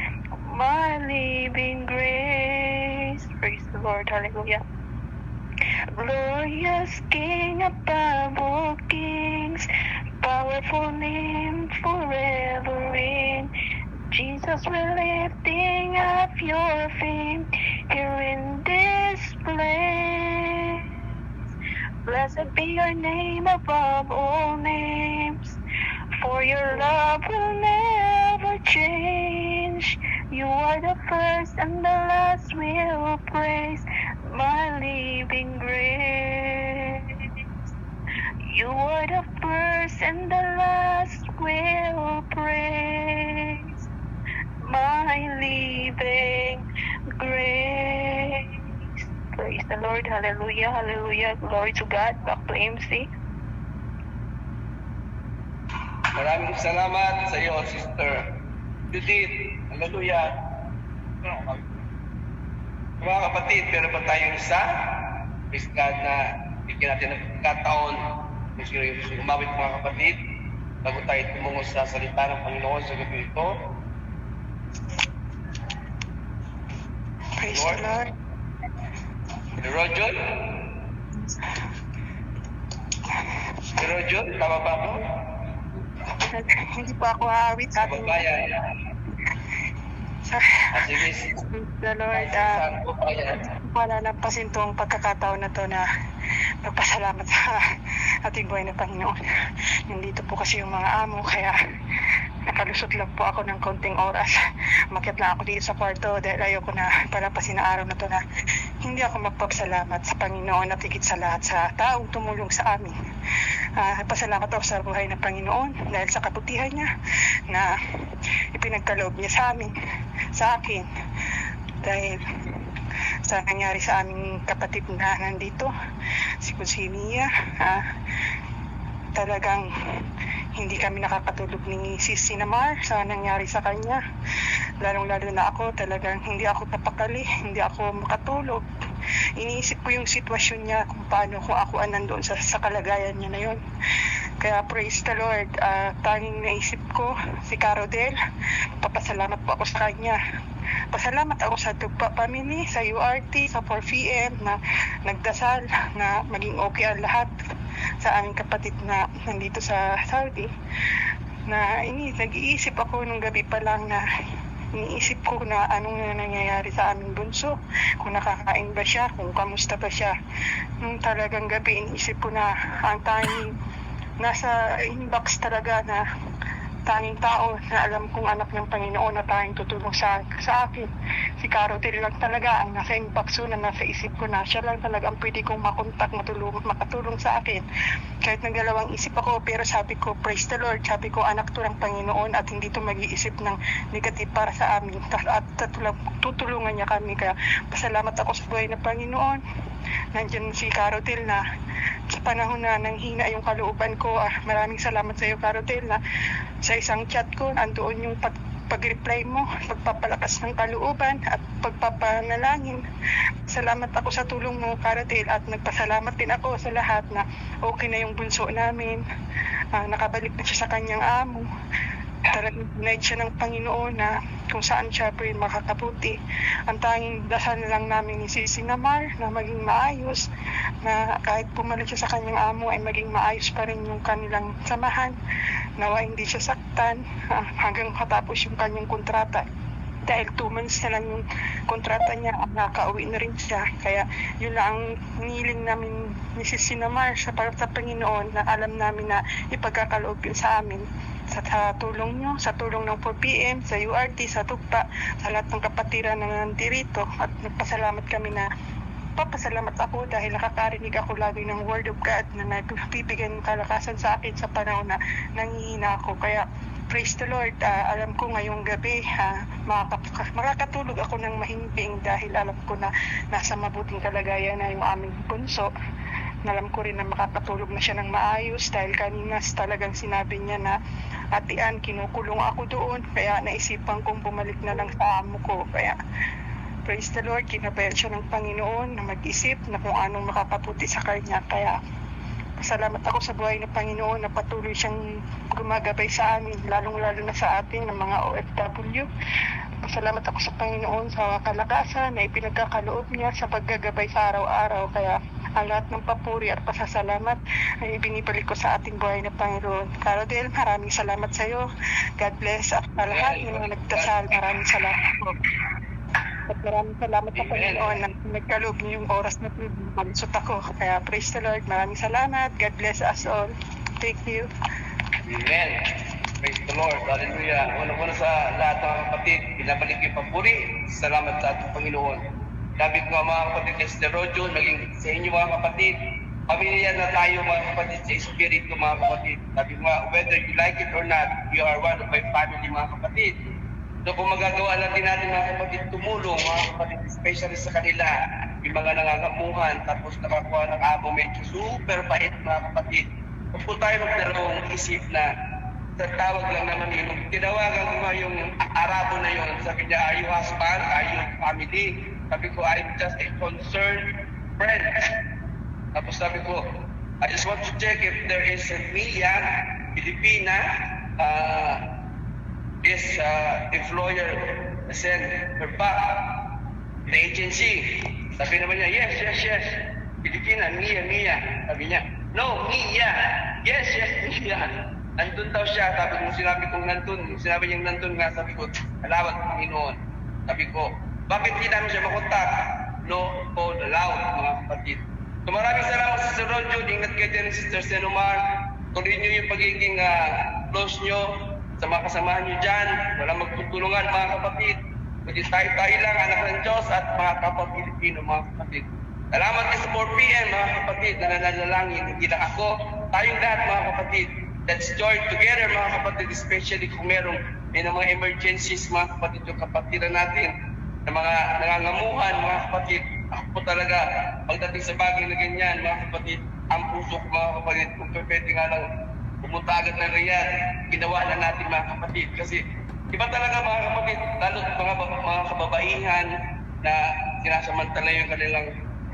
[SPEAKER 5] my living grace. Praise the Lord, hallelujah. Glorious King above all kings, powerful name forever reign. Jesus, we're lifting up your fame here in this place. Blessed be your name above all names, for your love will never change. You are the first and the last we'll praise, my living grace. You are the first and the last we'll praise, my living grace. Praise the Lord. Hallelujah. Hallelujah. Glory to God. Back to MC.
[SPEAKER 1] Maraming salamat sa iyo, Sister Judith. Hallelujah. Mga kapatid, meron pa tayong isa. Praise God na bigyan natin ng pagkataon. Gusto umawit mga kapatid. Bago tayo tumungo sa salita ng Panginoon sa gabi ito.
[SPEAKER 5] Praise the Lord.
[SPEAKER 1] Rojon? Rojon, tama ba ako?
[SPEAKER 5] Hindi po ako aawit sa ating
[SPEAKER 1] Kababayan. Sige,
[SPEAKER 5] the Lord.
[SPEAKER 1] saan po pa yan?
[SPEAKER 5] Palalampasin tong pagkakataon na to na magpasalamat sa ating buhay na Panginoon. Nandito po kasi yung mga amo, kaya nakalusot lang po ako ng konting oras. Umakyat lang ako dito sa kwarto dahil ayoko na palampasin na araw na to na hindi ako magpapasalamat sa Panginoon at higit sa lahat sa taong tumulong sa amin. Pasalamat ako sa buhay ng Panginoon dahil sa kabutihan niya na ipinagkaloob niya sa amin, sa akin, dahil sa nangyari sa aming kapatid na nandito, si Consilia. Talagang hindi kami nakakatulog ni Sis Sinamar sa nangyari sa kanya. Lalong-lalo na ako, talagang hindi ako napakali, hindi ako makatulog. Iniisip ko yung sitwasyon niya, kung paano kung ako nandoon sa kalagayan niya na yun. Kaya praise the Lord, tanging naisip ko si Carodel, papasalamat po ako sa kanya. Pasalamat ako sa Tugpa Family, sa URT, sa 4PM na nagdasal na maging okay ang lahat sa aming kapatid na nandito sa Saudi. Na nag-iisip ako nung gabi pa lang na iniisip ko na anong nangyayari sa aming bunso, kung nakakain ba siya, kung kamusta ba siya. Nung talagang gabi, iniisip ko na ang tanging nasa inbox talaga na tanging tao na alam kong anak ng Panginoon na tanging tutulong sa akin. Si Carotel lang talaga ang nasa inbox na nasa isip ko na siya lang talaga ang pwede kong makontak, makatulong sa akin. Kahit naggalawang isip ako, pero sabi ko, praise the Lord, sabi ko, anak to ng Panginoon at hindi to mag-iisip ng negative para sa amin. At tutulungan niya kami. Kaya pasalamat ako sa buhay ng Panginoon. Nandiyan si Carotel na sa panahon na nanghina yung kalooban ko. Maraming salamat sa iyo, Carotel, na sa isang chat ko, andoon yung pag-reply mo, pagpapalakas ng kalooban at pagpapanalangin. Salamat ako sa tulong mo, Carotel, at nagpasalamat din ako sa lahat na okay na yung bunso namin. Nakabalik na siya sa kanyang amo. Talagang denied siya ng Panginoon na kung saan siya po yung makakabuti. Ang tanging dasal lang namin ni Sisi Namar na maging maayos, na kahit pumalik siya sa kanyang amo ay maging maayos pa rin yung kanilang samahan. Nawa hindi siya saktan hanggang matapos yung kanyang kontrata. Dahil 2 months na lang yung kontrata niya, nakauwi na rin siya. Kaya yun lang ang niling namin ni Sisi Namar sa Panginoon, na alam namin na ipagkakaloob yun sa amin. Sa tulong nyo, sa tulong ng 4PM, sa URT, sa Tugpa, sa lahat ng kapatiran na nandirito. At nagpasalamat kami na papasalamat ako dahil nakakarinig ako lagi ng Word of God na nagbibigay ng kalakasan sa akin sa panahon na nangihina ako. Kaya praise the Lord, alam ko ngayong gabi makakatulog ako ng mahimbing dahil alam ko na nasa mabuting kalagayan na yung aming bunso. Alam ko rin na makakatulog na siya ng maayos dahil kanina talagang sinabi niya na, Ate Ann, kinukulong ako doon, kaya naisipan kong bumalik na lang sa amo ko. Kaya praise the Lord, kinabayan siya ng Panginoon na mag-isip na kung anong makakaputi sa kanya. Kaya salamat ako sa buhay ng Panginoon na patuloy siyang gumagabay sa amin, lalong-lalo na sa atin ng mga OFW. Salamat ako sa Panginoon sa kalakasan na ipinagkakaloob niya sa paggagabay sa araw-araw. Kaya ang lahat ng papuri at pasasalamat ay ibinibalik ko sa ating buhay na Panginoon. Carotel, maraming salamat sa iyo. God bless at sa lahat ng mga nagdasal. Maraming salamat po. At maraming salamat sa Panginoon na nagkaloob niyo yung oras na malusot ako. Kaya praise the Lord. Maraming salamat. God bless us all. Thank you.
[SPEAKER 1] Amen. Praise the Lord. Hallelujah. Una-una sa lahat ng mga kapatid, binabalik yung papuri. Salamat sa ating Panginoon. Sabi ko mga kapatid ni Sister Rojo, naging sa inyo mga kapatid, pamilya na tayo mga kapatid sa Espiritu mga kapatid. Sabi ko whether you like it or not, you are one of my family mga kapatid. So kung magagawa lang din natin mga kapatid, tumulong mga kapatid, especially sa kanila, yung mga nangangamuhan, tapos nakakuha ng amo medyo super bait mga kapatid. Kung po tayo magdarawang isip na sa tawag lang naman yun, tinawagan ko nga yung Arabo na yun, sabi niya, are you husband, are you family? Sabi ko, I'm just a concerned friend. Tapos sabi ko, I just want to check if there is a Mia Filipina is employer send her back the agency. Sabi naman niya, yes. Filipina, Mia. Sabi niya, no, Mia. Yes, Mia. Nandun daw siya. Sabi ko, sinabi niyang nandun nga. Sabi ko, alawat Panginoon. Sabi ko, bakit hindi namin siya makontak? No phone allowed, mga kapatid. So maraming salamat sa Sister Rojo. Ingat kayo dyan, Sister Senomar. Tuloy niyo yung pagiging close niyo sa mga kasamahan niyo dyan. Walang magtutulungan, mga kapatid. Kundi tayo lang, anak ng Diyos at mga kapwa Pilipino, mga kapatid. Salamat kayo sa 4PM, mga kapatid, na nananalangin. Hindi lang ako, tayong lahat, mga kapatid. Let's join together, mga kapatid, especially kung may mga emergencies, mga kapatid, yung kapatiran natin, na mga nangangamuhan, mga kapatid. Ako po talaga, pagdating sa bagay na ganyan, mga kapatid, ang puso ko, mga kapatid, kung pwede nga lang pumunta agad ng Riyadh, ginawa na natin, mga kapatid. Kasi iba talaga, mga kapatid, lalo mga kababaihan na sinasamantala yung kanilang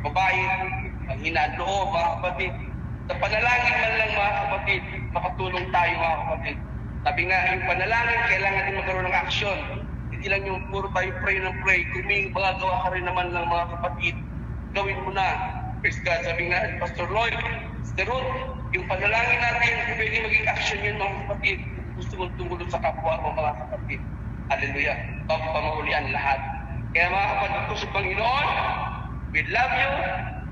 [SPEAKER 1] babae, ang hinaan loob, mga kapatid. Sa panalangin man lang, mga kapatid, makatulong tayo, mga kapatid. Sabi nga, yung panalangin, kailangan din magkaroon ng aksyon. Hindi lang yung puro tayo pray ng pray. Kung may magagawa ka rin naman ng mga kapatid, gawin mo na. Praise God. Sabi nga, Pastor Lloyd, Sister Ruth, yung panalangin natin, pwede maging action yun, mga kapatid. Gusto mong tumulong sa kapwa mo, mga kapatid. Hallelujah. Bago pa mahulian lahat. Kaya mga kapatid ko sa Panginoon, we love you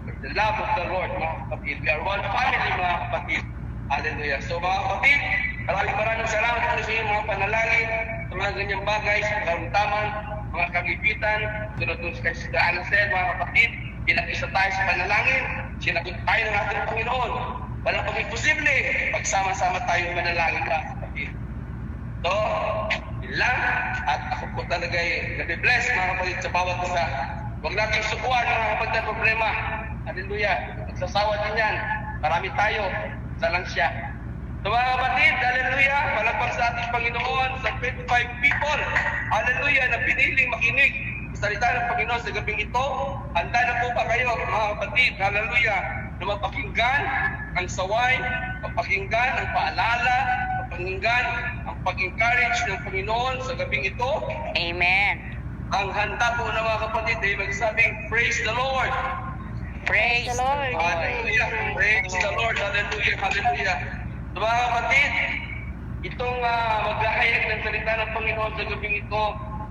[SPEAKER 1] with the love of the Lord, mga kapatid. We are one family, mga kapatid. Hallelujah. So mga kapatid, Maraming salamat po sa inyong mga panalangin, sa mga ganyang bagay, sa karamdaman, mga kagipitan, tulad ng kay Sir Alan Sir, mga kapatid, pinag-isa tayo sa panalangin, sinagot tayo ng ating Panginoon. Walang pang imposible, pagsama-sama tayo manalangin, mga kapatid. So, yun lang, at ako po talaga ay nabibless, mga kapatid, sa bawat isa. Huwag nating sukuan, mga kapatid, na problema. Hallelujah. Nagsasawa din yan. Marami tayo. Isa lang siya. So mga kapatid, hallelujah, palagpag sa ating Panginoon, sa 25 people, hallelujah, na piniling makinig sa salita ng Panginoon sa gabing ito. Handa na po ba kayo, mga kapatid, hallelujah, na mapakinggan ang saway, mapakinggan ang paalala, mapakinggan ang pag-encourage ng Panginoon sa gabing ito?
[SPEAKER 3] Amen.
[SPEAKER 1] Ang handa po ng mga kapatid ay magsabing, praise the Lord.
[SPEAKER 3] Praise the Lord.
[SPEAKER 1] Hallelujah. Praise the Lord. Hallelujah. Hallelujah. So mga kapatid, itong maghahayag ng salita ng Panginoon sa gabing ito,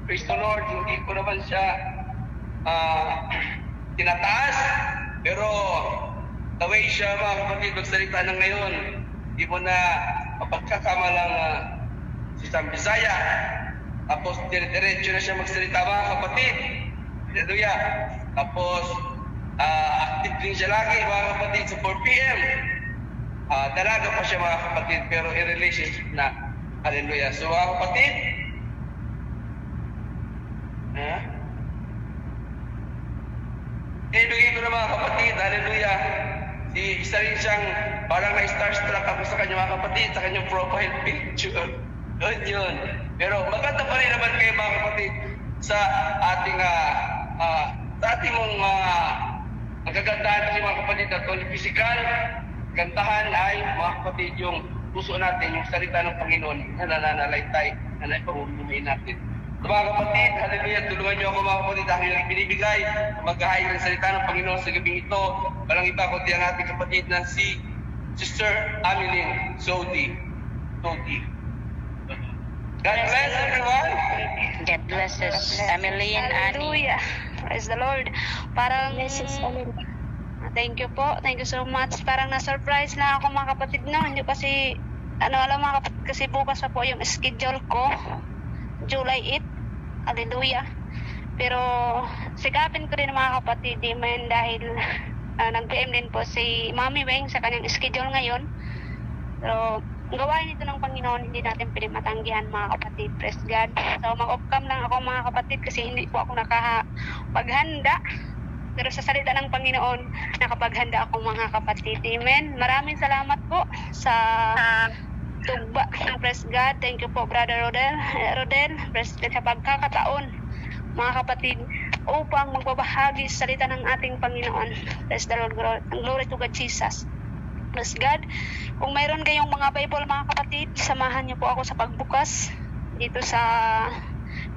[SPEAKER 1] praise the Lord, hindi ko naman siya tinataas, pero the way siya, mga kapatid, magsalita ng ngayon, hindi mo na mapagkakamalang si Sam Bisaya. Tapos dire-diretso na siya magsalita, mga kapatid. Hallelujah. Tapos active din siya lagi, mga kapatid, sa 4 p.m. Dalaga pa siya, mga kapatid, pero in relationship na. Hallelujah. So mga kapatid, ibigay ko na, mga kapatid, hallelujah. Isa rin siyang parang na-starstruck ako sa kanya, mga kapatid, sa kanyang profile picture. Yun. Pero maganda pa rin naman kayo, mga kapatid, sa ating ang kagandahan kasi, mga kapatid, at only physical, gandahan ay, mga kapatid, yung puso natin, yung salita ng Panginoon na nananalaytay, na naipamumuhay natin. So, mga kapatid, hallelujah, tulungan niyo ako, mga kapatid, aking lang binibigay, maghahayag ng salita ng Panginoon sa gabing ito. Walang iba kundi ang ating kapatid na si Sister Ameline Sodi. God bless everyone.
[SPEAKER 3] God bless us. Ameline, Annie.
[SPEAKER 6] Hallelujah. Praise the Lord. Parang,
[SPEAKER 4] Blessings, amen.
[SPEAKER 6] thank you po. Thank you so much. Parang na-surprise lang ako, mga kapatid, no? Hindi kasi, alam mga kapatid, kasi bukas pa po yung schedule ko. July 8. Hallelujah. Pero, sikapin ko rin, mga kapatid, amen, dahil nag-PM din po si Mami Weng sa kanyang schedule ngayon. Pero, ang gawain ito ng Panginoon, hindi natin pinamatanggihan, mga kapatid. Praise God. So, mag-off-cam lang ako, mga kapatid, kasi hindi po ako nakapaghanda. Pero sa salita ng Panginoon, nakapaghanda ako, mga kapatid. Amen. Maraming salamat po sa tugba ng Praise God. Thank you po, Brother Rodel. Praise God sa pagkakataon, mga kapatid, upang magbabahagi sa salita ng ating Panginoon. Praise the Lord. Glory to God, Jesus. Praise God. Kung mayroon kayong mga Bible, mga kapatid, samahan niyo po ako sa pagbukas dito sa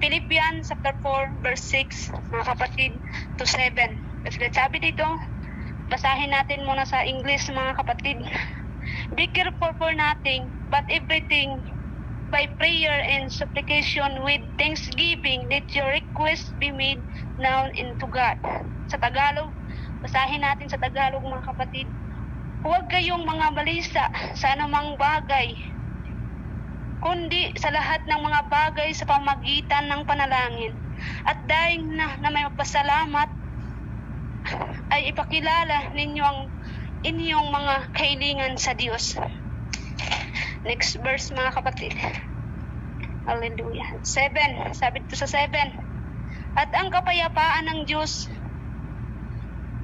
[SPEAKER 6] Philippians chapter 4 verse 6, mga kapatid, to 7. Kasi sabi dito, basahin natin muna sa English, mga kapatid. Be careful for nothing, but everything by prayer and supplication with thanksgiving, let your request be made known unto God. Sa Tagalog, basahin natin sa Tagalog, mga kapatid. Huwag kayong mga balisa sa anumang bagay, kundi sa lahat ng mga bagay sa pamagitan ng panalangin. At dahil na may magpasalamat, ay ipakilala ninyo ang inyong mga kahilingan sa Diyos. Next verse, mga kapatid. Hallelujah. 7. Sabi dito sa 7. At ang kapayapaan ng Diyos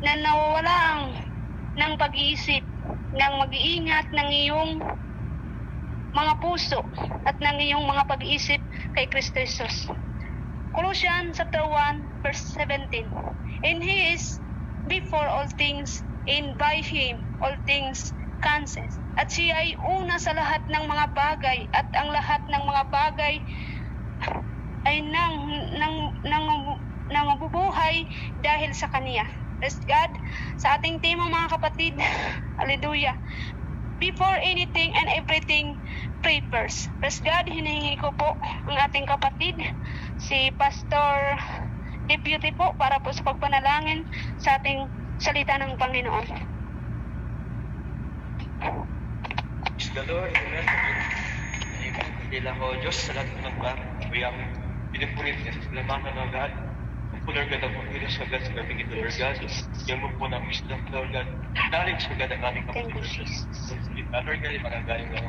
[SPEAKER 6] na nawawalang ng pag-iisip, ng mag-iingat ng iyong mga puso at ng iyong mga pag-iisip kay Kristo Jesus. Colossians chapter 1 verse 17. And He is before all things, and by Him all things consist. At siya ay una sa lahat ng mga bagay, at ang lahat ng mga bagay ay nangabubuhay dahil sa Kaniya. Praise God. Sa ating tema, mga kapatid, hallelujah. Before anything and everything, pray first. Praise God. Hinihingi ko po ang ating kapatid, si Pastor Deputy po, para po sa pagpanalangin sa ating salita ng Panginoon.
[SPEAKER 1] Praise the Lord. Amen. Dakila ko, Diyos, sa lahat ng ba, kuyang pinipulit niya sa salamanan ng God. Lord God, ang pagkilos sa God sa gabing ito, Lord God. Yan mo po ng wisdom, Lord God. Knowledge, Lord God, ang aming kapatid. Lord God, yung mga galing ng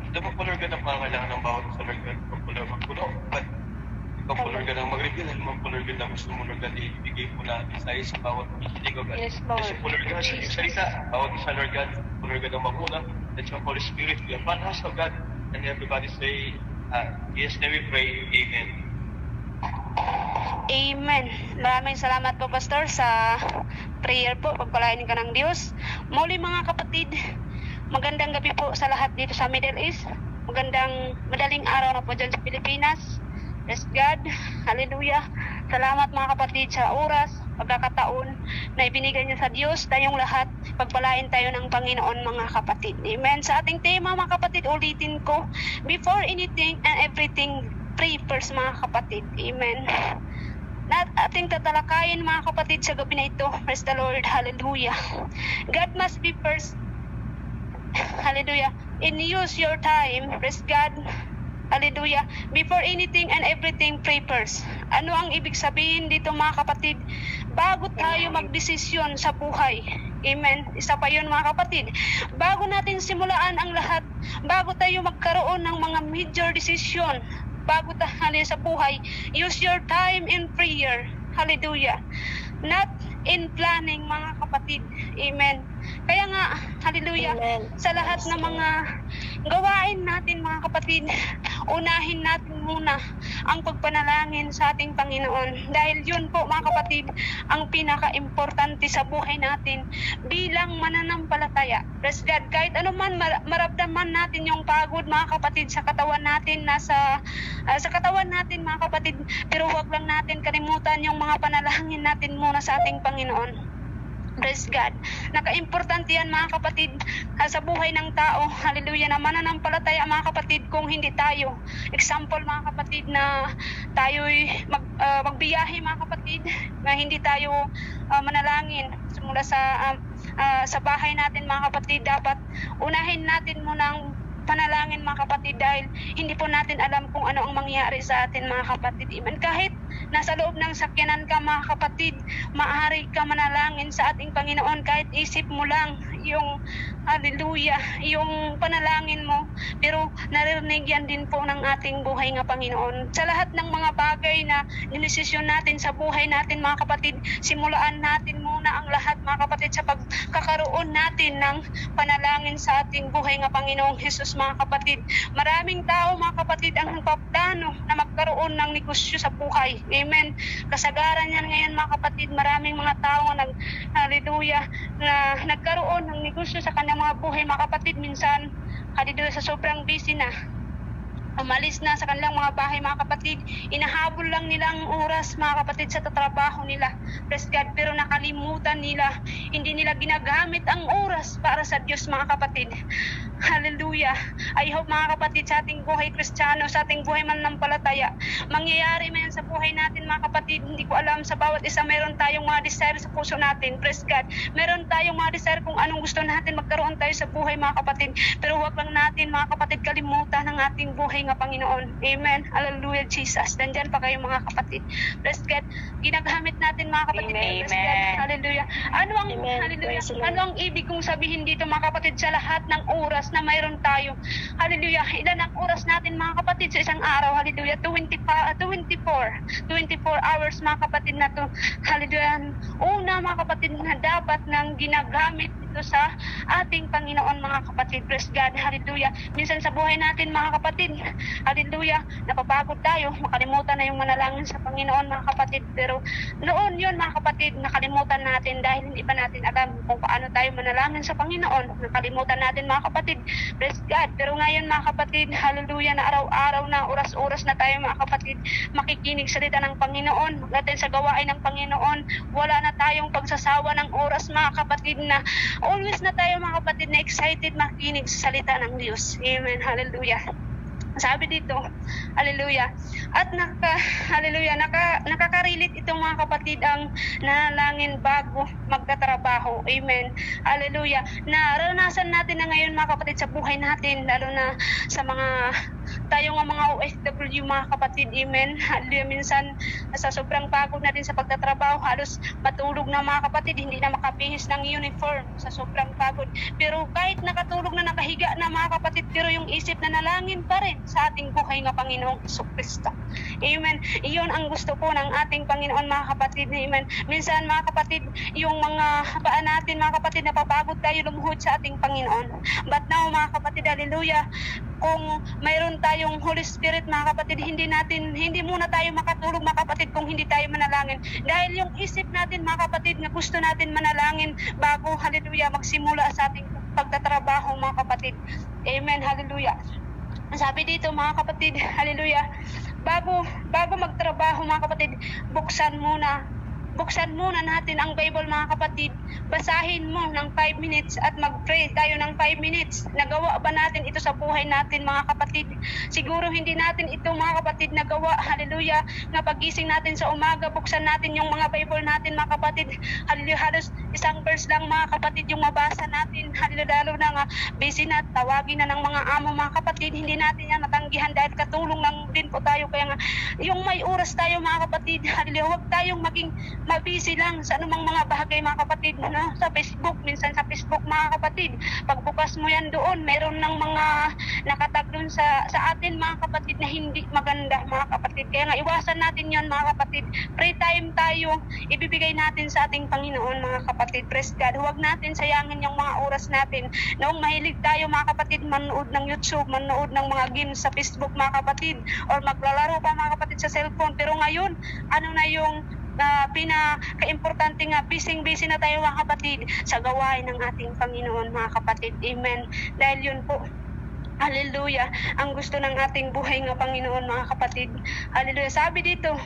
[SPEAKER 1] ito po, Lord God, ang pangangailangan ng bawat sa Lord God. Ikaw po, Lord, magpuno. Ikaw po, Lord God, ang mag-reveal. Ikaw po, Lord God, ang gusto mo, Lord God, ibigay po natin sa isa bawat kikinig, Lord God.
[SPEAKER 6] Yes, Lord.
[SPEAKER 1] Kasi po, Lord God, yung salita, bawat isa, Lord God, po, Lord God, ang magmula. Let your Holy Spirit be upon us, Lord God. And everybody say, yes, then we pray, Amen.
[SPEAKER 6] Amen. Maraming salamat po, Pastor, sa prayer po. Pagpalain ka ng Diyos. Muli mga kapatid, magandang gabi po sa lahat dito sa Middle East. Magandang madaling araw na po dyan sa Pilipinas. Bless God. Hallelujah. Salamat mga kapatid sa oras, pagkakataon na ibinigay niya sa Diyos. Tayong lahat, pagpalain tayo ng Panginoon mga kapatid. Amen. Sa ating tema mga kapatid, ulitin ko, before anything and everything, pray first mga kapatid. Amen. Na ating tatalakayin mga kapatid sa gabi na ito. Praise the Lord. Hallelujah. God must be first. Hallelujah. And use your time. Praise God. Hallelujah. Before anything and everything, pray first. Ano ang ibig sabihin dito mga kapatid? Bago tayo magdesisyon sa buhay. Amen. Isa pa yun mga kapatid. Bago natin simulaan ang lahat, bago tayo magkaroon ng mga major decision, bago tayo sa buhay, use your time in prayer. Hallelujah. Not in planning mga kapatid. Amen. Kaya nga, hallelujah,
[SPEAKER 4] Amen.
[SPEAKER 6] sa lahat ng mga gawain natin mga kapatid, unahin natin muna ang pagpanalangin sa ating Panginoon. Dahil yun po mga kapatid, ang pinaka-importante sa buhay natin bilang mananampalataya. Praise God, kahit anuman maramdaman natin yung pagod mga kapatid sa katawan natin, sa katawan natin mga kapatid, pero huwag lang natin kalimutan yung mga panalangin natin muna sa ating Panginoon. Praise God. Naka-importante yan mga kapatid sa buhay ng tao. Hallelujah. Na mananampalataya mga kapatid kung hindi tayo. Example mga kapatid na tayo'y magbiyahe mga kapatid, na hindi tayo manalangin mula sa bahay natin mga kapatid. Dapat unahin natin munang panalangin mga kapatid dahil hindi po natin alam kung ano ang mangyari sa atin mga kapatid. Amen. Kahit nasa loob ng sakyanan ka mga kapatid, maaari ka manalangin sa ating Panginoon kahit isip mo lang yung hallelujah, yung panalangin mo, pero naririnig yan din po ng ating buhay nga Panginoon. Sa lahat ng mga bagay na dinesisyon natin sa buhay natin mga kapatid, simulaan natin muna ang lahat mga kapatid sa pagkakaroon natin ng panalangin sa ating buhay nga Panginoong Jesus mga kapatid. Maraming tao mga kapatid ang nagpaplano na magkaroon ng negosyo sa buhay. Amen. Kasagaran yan ngayon mga kapatid, maraming mga tao na hallelujah, na nagkaroon ng negosyo sa kanyang mga buhay mga kapatid. Minsan hallelujah, sa sobrang busy na, umalis na sa kanilang mga bahay mga kapatid, inahabol lang nila ang oras mga kapatid sa tatrabaho nila. Praise God, pero nakalimutan nila, hindi nila ginagamit ang oras para sa Diyos mga kapatid. Hallelujah. I hope mga kapatid sa ating buhay Kristiyano, sa ating buhay mananampalataya, mangyayari man yan sa buhay natin mga kapatid. Hindi ko alam, sa bawat isa meron tayong mga desire sa puso natin. Praise God. Meron tayong mga desire kung anong gusto natin magkaroon tayo sa buhay mga kapatid. Pero huwag lang natin mga kapatid kalimutan ang ating buhay nga Panginoon. Amen. Hallelujah Jesus. Nandyan pa kayo mga kapatid. Praise God. Ginagamit natin mga kapatid.
[SPEAKER 3] Amen.
[SPEAKER 6] Praise God. Hallelujah.
[SPEAKER 4] Amen.
[SPEAKER 6] Hallelujah.
[SPEAKER 4] Praise the Lord.
[SPEAKER 6] Ano ang ibig kong sabihin dito mga kapatid sa lahat ng oras na mayroon tayo? Hallelujah. Ilan ang oras natin mga kapatid sa isang araw? Hallelujah. 24 hours mga kapatid na to. Hallelujah. Una mga kapatid na dapat nang ginagamit ito sa ating Panginoon mga kapatid. Praise God. Hallelujah. Minsan sa buhay natin mga kapatid, hallelujah, napapagod tayo, makalimutan na yung manalangin sa Panginoon mga kapatid. Pero noon yun mga kapatid, nakalimutan natin dahil hindi pa natin alam kung paano tayo manalangin sa Panginoon. Nakalimutan natin mga kapatid. Praise God. Pero ngayon mga kapatid, hallelujah, na araw-araw na, oras-oras na tayo mga kapatid makikinig salita ng Panginoon, natin sa gawain ng Panginoon. Wala na tayong pagsasawa ng oras mga kapatid, na always na tayo mga kapatid na excited makikinig sa salita ng Diyos. Amen. Hallelujah. Sabi dito, hallelujah, at nakaka-relate itong mga kapatid ang nanalangin bago magtatrabaho. Amen. Hallelujah. Naranasan natin na ngayon mga kapatid sa buhay natin, lalo na sa mga tayo nga mga OFW mga kapatid, amen. Hallelujah, minsan sa sobrang pagod natin sa pagtatrabaho, halos matulog na mga kapatid, hindi na makapihis ng uniform sa sobrang pagod. Pero kahit nakatulog na, nakahiga na mga kapatid, pero yung isip na nalangin pa rin sa ating buhay nga Panginoong Kristo. Amen. Iyon ang gusto po ng ating Panginoon mga kapatid, amen. Minsan mga kapatid, yung mga paa natin mga kapatid, napapagod tayo lumuhod sa ating Panginoon. But now mga kapatid, hallelujah, kung mayroon tayong Holy Spirit mga kapatid, hindi muna tayo makatulog mga kapatid kung hindi tayo manalangin. Dahil yung isip natin mga kapatid na gusto natin manalangin bago, hallelujah, magsimula sa ating pagtatrabaho mga kapatid. Amen, hallelujah. Sabi dito mga kapatid, hallelujah, bago magtrabaho mga kapatid, buksan muna natin ang Bible mga kapatid. Basahin mo ng 5 minutes at mag-pray tayo ng 5 minutes. Nagawa ba natin ito sa buhay natin mga kapatid? Siguro hindi natin ito mga kapatid nagawa. Hallelujah. Na pagising natin sa umaga, buksan natin yung mga Bible natin mga kapatid. Hallelujah. Halos isang verse lang mga kapatid yung mabasa natin. Hallelujah. Lalo na nga busy na, tawagin na ng mga amo mga kapatid. Hindi natin yan matanggihan dahil katulong lang din po tayo. Kaya nga yung may oras tayo mga kapatid, hallelujah, huwag tayong maging mabisi lang sa anumang mga bagay mga kapatid, no? Sa Facebook, minsan sa Facebook mga kapatid, pagbukas mo yan doon, meron ng mga nakatag doon sa atin mga kapatid na hindi maganda mga kapatid. Kaya nga iwasan natin yan mga kapatid. Pray time tayo, ibibigay natin sa ating Panginoon mga kapatid. Praise God. Huwag natin sayangin yung mga oras natin. Noong mahilig tayo mga kapatid manood ng YouTube, manood ng mga games sa Facebook mga kapatid, or maglalaro pa mga kapatid sa cellphone. Pero ngayon, ano na yung pinaka-importante nga, busy na tayo mga kapatid sa gawain ng ating Panginoon mga kapatid. Amen. Dahil yun po, hallelujah, ang gusto ng ating buhay nga Panginoon mga kapatid. Hallelujah. Sabi dito,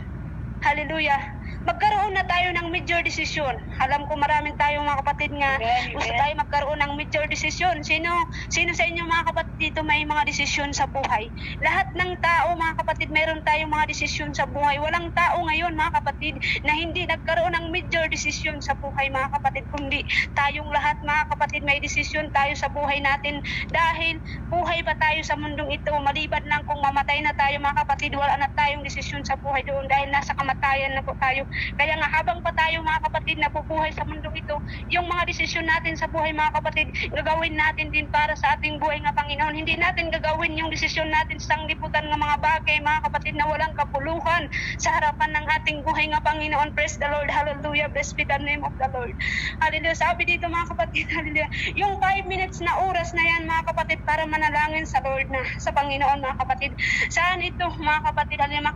[SPEAKER 6] hallelujah, magkaroon na tayo ng major decision. Alam ko maraming tayong mga kapatid nga gusto tayo magkaroon ng major decision. Sino sa inyo mga kapatid dito may mga desisyon sa buhay? Lahat ng tao mga kapatid, meron tayong mga desisyon sa buhay. Walang tao ngayon mga kapatid na hindi nagkaroon ng major decision sa buhay mga kapatid, kundi tayong lahat mga kapatid may desisyon tayo sa buhay natin. Dahil buhay pa tayo sa mundong ito, maliban lang kung mamatay na tayo mga kapatid, wala na tayong desisyon sa buhay doon dahil nasa kamatayan na po tayo. Kaya nga habang pa tayo mga kapatid nabubuhay sa mundong ito, yung mga desisyon natin sa buhay mga kapatid, gagawin natin din para sa ating buhay nga Panginoon. Hindi natin gagawin yung desisyon natin sa sanglibutan ng mga bagay mga kapatid na walang kapuluhan sa harapan ng ating buhay nga Panginoon. Praise the Lord, hallelujah, blessed be the name of the Lord. Hallelujah. Sabi dito mga kapatid, hallelujah, yung 5 minutes na oras na yan mga kapatid para manalangin sa Lord na sa Panginoon mga kapatid. Saan ito mga kapatid? Hallelujah,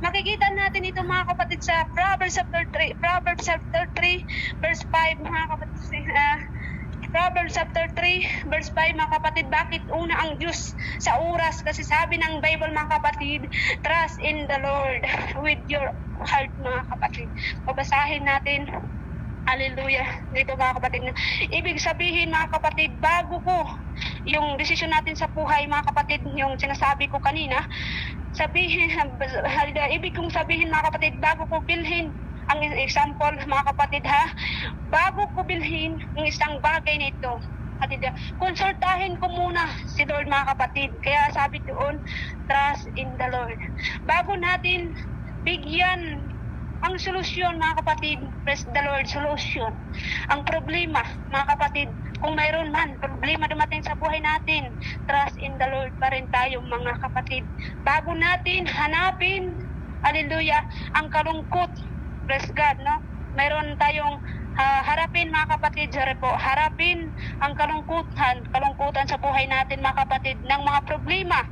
[SPEAKER 6] makikita natin ito mga kapatid sa Proverbs chapter 3 verse 5 mga kapatid. Proverbs chapter 3 verse 5 mga kapatid. Bakit una ang Diyos sa oras? Kasi sabi ng Bible mga kapatid, trust in the Lord with your heart mga kapatid. Babasahin natin, hallelujah, dito mga kapatid. Ibig sabihin mga kapatid, bago ko yung desisyon natin sa buhay mga kapatid, yung sinasabi ko kanina, ibig kong sabihin mga kapatid, bago ko bilhin ang example mga kapatid bago ko bilhin ang isang bagay na ito, konsultahin ko muna si Lord mga kapatid. Kaya sabi doon, trust in the Lord. Bago natin bigyan ang solusyon mga kapatid, praise the Lord, solusyon. Ang problema mga kapatid, kung mayroon man problema dumating sa buhay natin, trust in the Lord pa rin tayo mga kapatid. Bago natin hanapin, hallelujah, ang kalungkot, praise God, no? Mayroon tayong harapin mga kapatid, harapin ang kalungkutan sa buhay natin mga kapatid, ng mga problema.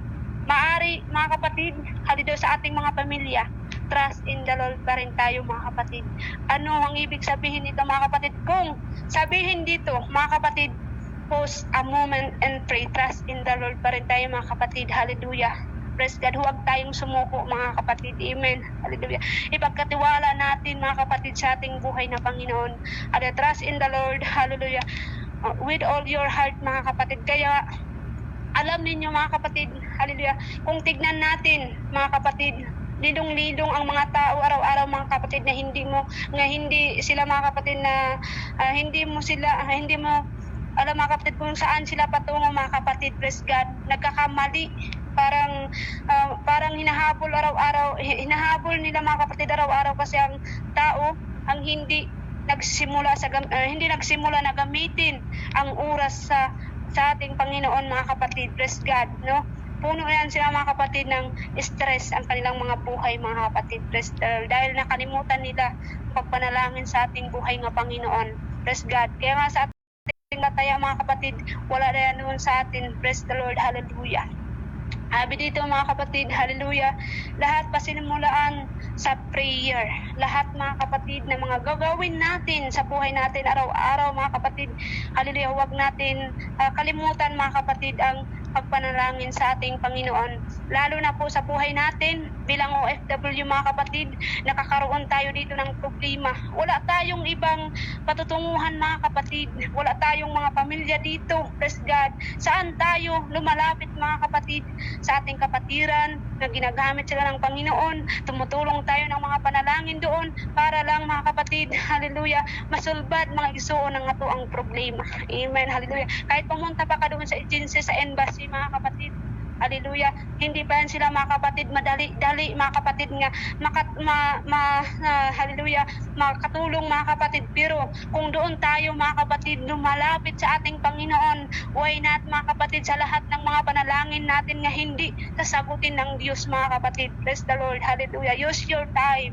[SPEAKER 6] Maari mga kapatid, hallelujah, sa ating mga pamilya, trust in the Lord pa rin tayo mga kapatid. Ano ang ibig sabihin nito mga kapatid? Kung sabihin dito mga kapatid, pause a moment and pray, trust in the Lord pa rin tayo mga kapatid. Hallelujah, praise God. Huwag tayong sumuko mga kapatid. Amen, hallelujah. Ipagkatiwala natin mga kapatid sa ating buhay na Panginoon. Hallelujah, trust in the Lord, hallelujah, with all your heart mga kapatid. Kaya alam ninyo mga kapatid, hallelujah, kung tignan natin mga kapatid, lidong-lidong ang mga tao araw-araw mga kapatid na hindi sila mga kapatid na hindi mo alam mga kapatid kung saan sila patungo mga kapatid. Praise God. Nagkakamali pa parang hinahabol nila mga kapatid araw-araw kasi ang tao ang hindi nagsimula na gamitin ang oras sa ating Panginoon mga kapatid. Praise God, no? Puno yan sila mga kapatid ng stress ang kanilang mga buhay mga kapatid. Dahil nakalimutan nila pagpanalangin sa ating buhay ng Panginoon. Praise God. Kaya nga sa ating bataya mga kapatid, wala na yan noon sa atin. Praise the Lord. Hallelujah. Sabi dito mga kapatid, hallelujah, lahat pasinimulaan sa prayer. Lahat mga kapatid na mga gagawin natin sa buhay natin araw-araw mga kapatid, hallelujah, huwag natin kalimutan mga kapatid ang pagpanalangin sa ating Panginoon. Lalo na po sa buhay natin bilang OFW mga kapatid, nakakaroon tayo dito ng problema. Wala tayong ibang patutunguhan mga kapatid. Wala tayong mga pamilya dito. Praise God. Saan tayo lumalapit mga kapatid? Sa ating kapatiran na ginagamit sila ng Panginoon. Tumutulong tayo ng mga panalangin doon para lang mga kapatid, hallelujah, masulbad mga isuon ng ato ang problema. Amen. Hallelujah. Kahit pumunta pa ka doon sa agency, sa embassy mga kapatid, hallelujah, hindi pa yan sila mga kapatid madali-dali mga kapatid nga hallelujah, makatulong mga kapatid. Pero kung doon tayo mga kapatid lumalapit sa ating Panginoon, why not mga kapatid, sa lahat ng mga panalangin natin nga hindi sasagutin ng Diyos mga kapatid. Bless the Lord. Hallelujah. Use your time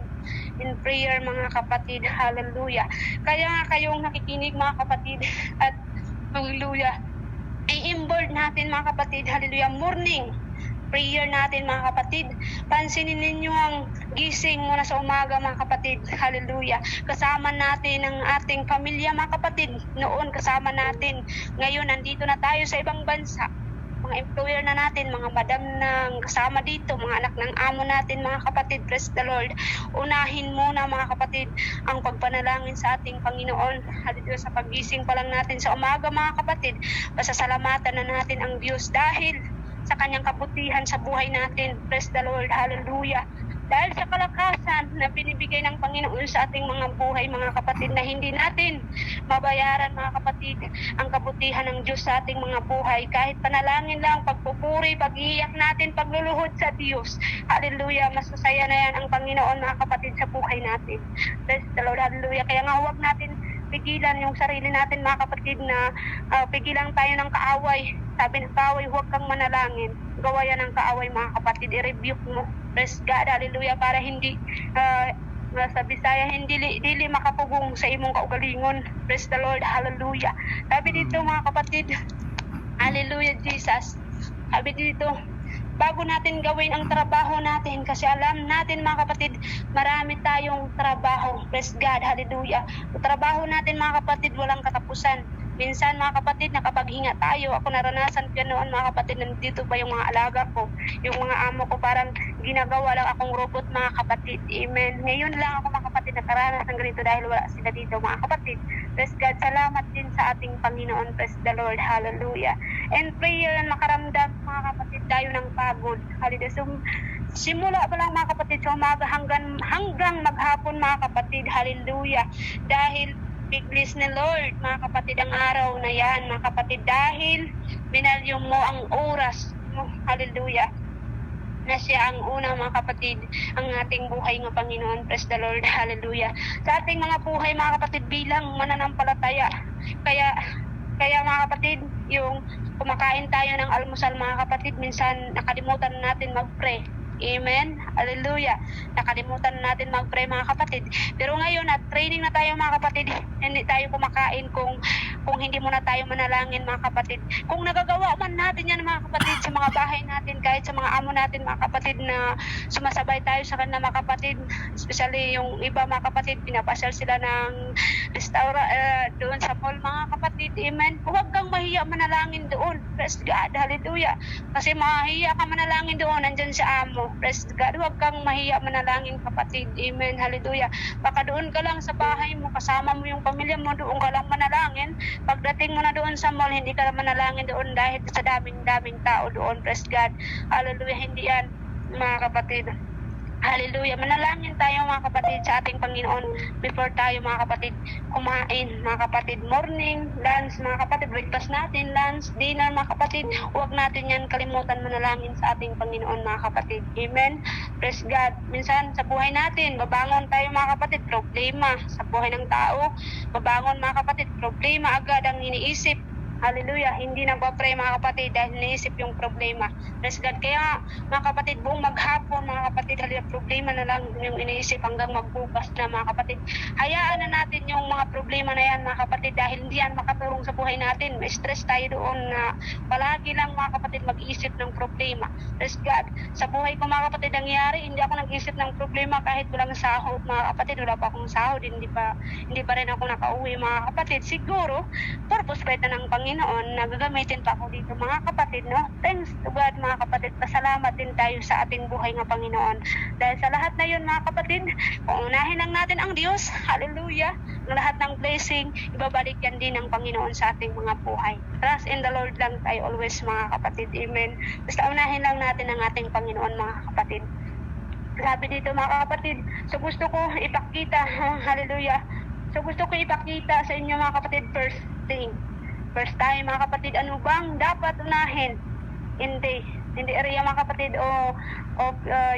[SPEAKER 6] in prayer mga kapatid. Hallelujah. Kaya nga kayong nakikinig mga kapatid at hallelujah, i-imboard natin mga kapatid, hallelujah, morning prayer natin mga kapatid. Pansinin ninyo ang gising muna sa umaga mga kapatid, hallelujah. Kasama natin ang ating pamilya mga kapatid. Noon kasama natin, ngayon nandito na tayo sa ibang bansa. Mga employer na natin, mga madam na kasama dito, mga anak ng amo natin mga kapatid. Praise the Lord. Unahin muna mga kapatid ang pagpanalangin sa ating Panginoon. Hallelujah. Sa pagising pa lang natin sa umaga mga kapatid, pasasalamatan na natin ang Diyos dahil sa kanyang kabutihan sa buhay natin. Praise the Lord. Hallelujah. Dahil sa kalakasan na binibigay ng Panginoon sa ating mga buhay mga kapatid, na hindi natin mabayaran mga kapatid ang kabutihan ng Diyos sa ating mga buhay. Kahit panalangin lang, pagpupuri, pag-iiyak natin, pagluluhod sa Diyos. Hallelujah. Masasaya na yan ang Panginoon mga kapatid sa buhay natin. Praise the Lord. Hallelujah. Kaya nga huwag natin pigilan yung sarili natin mga kapatid na pigilan tayo ng kaaway. Sabi ng kaaway, huwag kang manalangin. Gawa yan ng kaaway mga kapatid. I-rebuke mo. Praise God. Hallelujah. Para hindi sa Bisaya, dili makapugong sa imong kaugalingon. Praise the Lord. Hallelujah. Sabi dito mga kapatid, hallelujah Jesus. Sabi dito, bago natin gawin ang trabaho natin, kasi alam natin mga kapatid, marami tayong trabaho. Praise God, hallelujah. Ang trabaho natin mga kapatid, walang katapusan. Minsan mga kapatid, nakapaghinga tayo. Ako naranasan ko noon mga kapatid, nandito pa yung mga alaga ko, yung mga amo ko, parang ginagawa lang akong robot mga kapatid. Amen. Ngayon lang ako mga kapatid nakaranas ng ganito dahil wala sila dito mga kapatid. Praise God, salamat din sa ating Panginoon. Praise the Lord, hallelujah. And prayer na makaramdam mga kapatid tayo ng pagod. Hallelujah. So, simula pa lang mga kapatid sa umaga hanggang maghapon mga kapatid, hallelujah. Dahil biglis ni Lord mga kapatid ang araw na yan mga kapatid, dahil binalyo mo ang oras mo, hallelujah, na siya ang una mga kapatid ang ating buhay ng Panginoon. Praise the Lord, hallelujah. Sa ating mga buhay mga kapatid bilang mananampalataya, kaya mga kapatid, yung kumakain tayo ng almusal mga kapatid, minsan nakalimutan natin mag-pray. Amen. Hallelujah. Nakalimutan natin mag-pray mga kapatid. Pero ngayon at training na tayo mga kapatid, hindi tayo kumakain kung hindi muna tayo manalangin mga kapatid. Kung nagagawa man natin yan mga kapatid sa mga bahay natin, kahit sa mga amo natin mga kapatid na sumasabay tayo sa kanila mga kapatid, especially yung iba mga kapatid, pinapasyal sila ng doon sa mall mga kapatid. Amen. Huwag kang mahiya manalangin doon. Praise God. Hallelujah. Kasi mahiya ka manalangin doon, nandyan si amo. Praise God. Huwag kang mahiya manalangin kapatid. Amen. Hallelujah. Baka doon ka lang sa bahay mo, kasama mo yung pamilya mo, doon ka lang manalangin. Pagdating mo na doon sa mall, hindi ka lang manalangin doon dahil sa daming tao doon. Praise God. Hallelujah. Hindi yan mga kapatid. Hallelujah. Manalangin tayo mga kapatid sa ating Panginoon before tayo mga kapatid kumain. Mga kapatid, morning, lunch, mga kapatid, breakfast natin, lunch, dinner, mga kapatid. Huwag natin yan kalimutan manalangin sa ating Panginoon mga kapatid. Amen. Praise God. Minsan sa buhay natin, babangon tayo mga kapatid, problema. Sa buhay ng tao, babangon mga kapatid, problema agad ang iniisip. Hallelujah. Hindi nagpa-pray mga kapatid dahil naisip yung problema. Praise God. Kaya mga kapatid, buong maghapon mga kapatid, halila problema na lang yung iniisip hanggang magbukas na mga kapatid. Hayaan na natin yung mga problema na yan mga kapatid dahil hindi yan makatulong sa buhay natin. May stress tayo doon na palagi lang mga kapatid mag-iisip ng problema. Praise God. Sa buhay ko mga kapatid nangyari, hindi ako nag-isip ng problema kahit walang sahod mga kapatid. Wala pa akong sahod, hindi pa rin ako nakauwi mga kapatid. Siguro, purpose pa ito ng Panginoon na gagamitin pa ako dito mga kapatid, no? Thanks to God mga kapatid, pasalamat din tayo sa ating buhay ng Panginoon. Dahil sa lahat na yun mga kapatid, paunahin lang natin ang Diyos, hallelujah, ang lahat ng blessing, ibabalik yan din ng Panginoon sa ating mga buhay. Trust in the Lord lang tayo always mga kapatid, amen. Basta unahin lang natin ang ating Panginoon mga kapatid. Grabe dito mga kapatid, so gusto ko ipakita, hallelujah, so gusto ko ipakita sa inyo mga kapatid, First time mga kapatid, ano bang dapat unahin? Hindi area mga kapatid of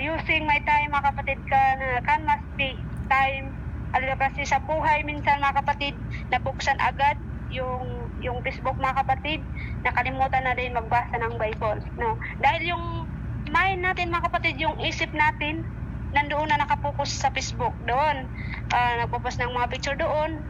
[SPEAKER 6] using my time mga kapatid can must be time. Alila kasi sa buhay minsan mga kapatid nabuksan agad yung Facebook mga kapatid, nakalimutan na din magbasa ng Bible, no? Dahil yung mind natin mga kapatid, yung isip natin nandoon na nakapokus sa Facebook doon. Nagpo-post ng mga picture doon,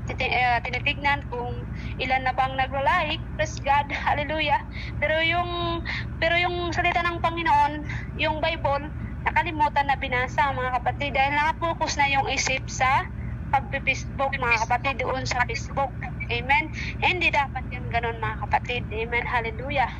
[SPEAKER 6] tinitignan kung ilan na bang naglo-like. Praise God, hallelujah. Pero yung salita ng Panginoon, yung Bible, nakalimutan na binasa mga kapatid dahil nakapokus na yung isip sa pag-Facebook mga kapatid doon sa Facebook. Amen. Hindi dapat yan ganun mga kapatid. Amen, hallelujah.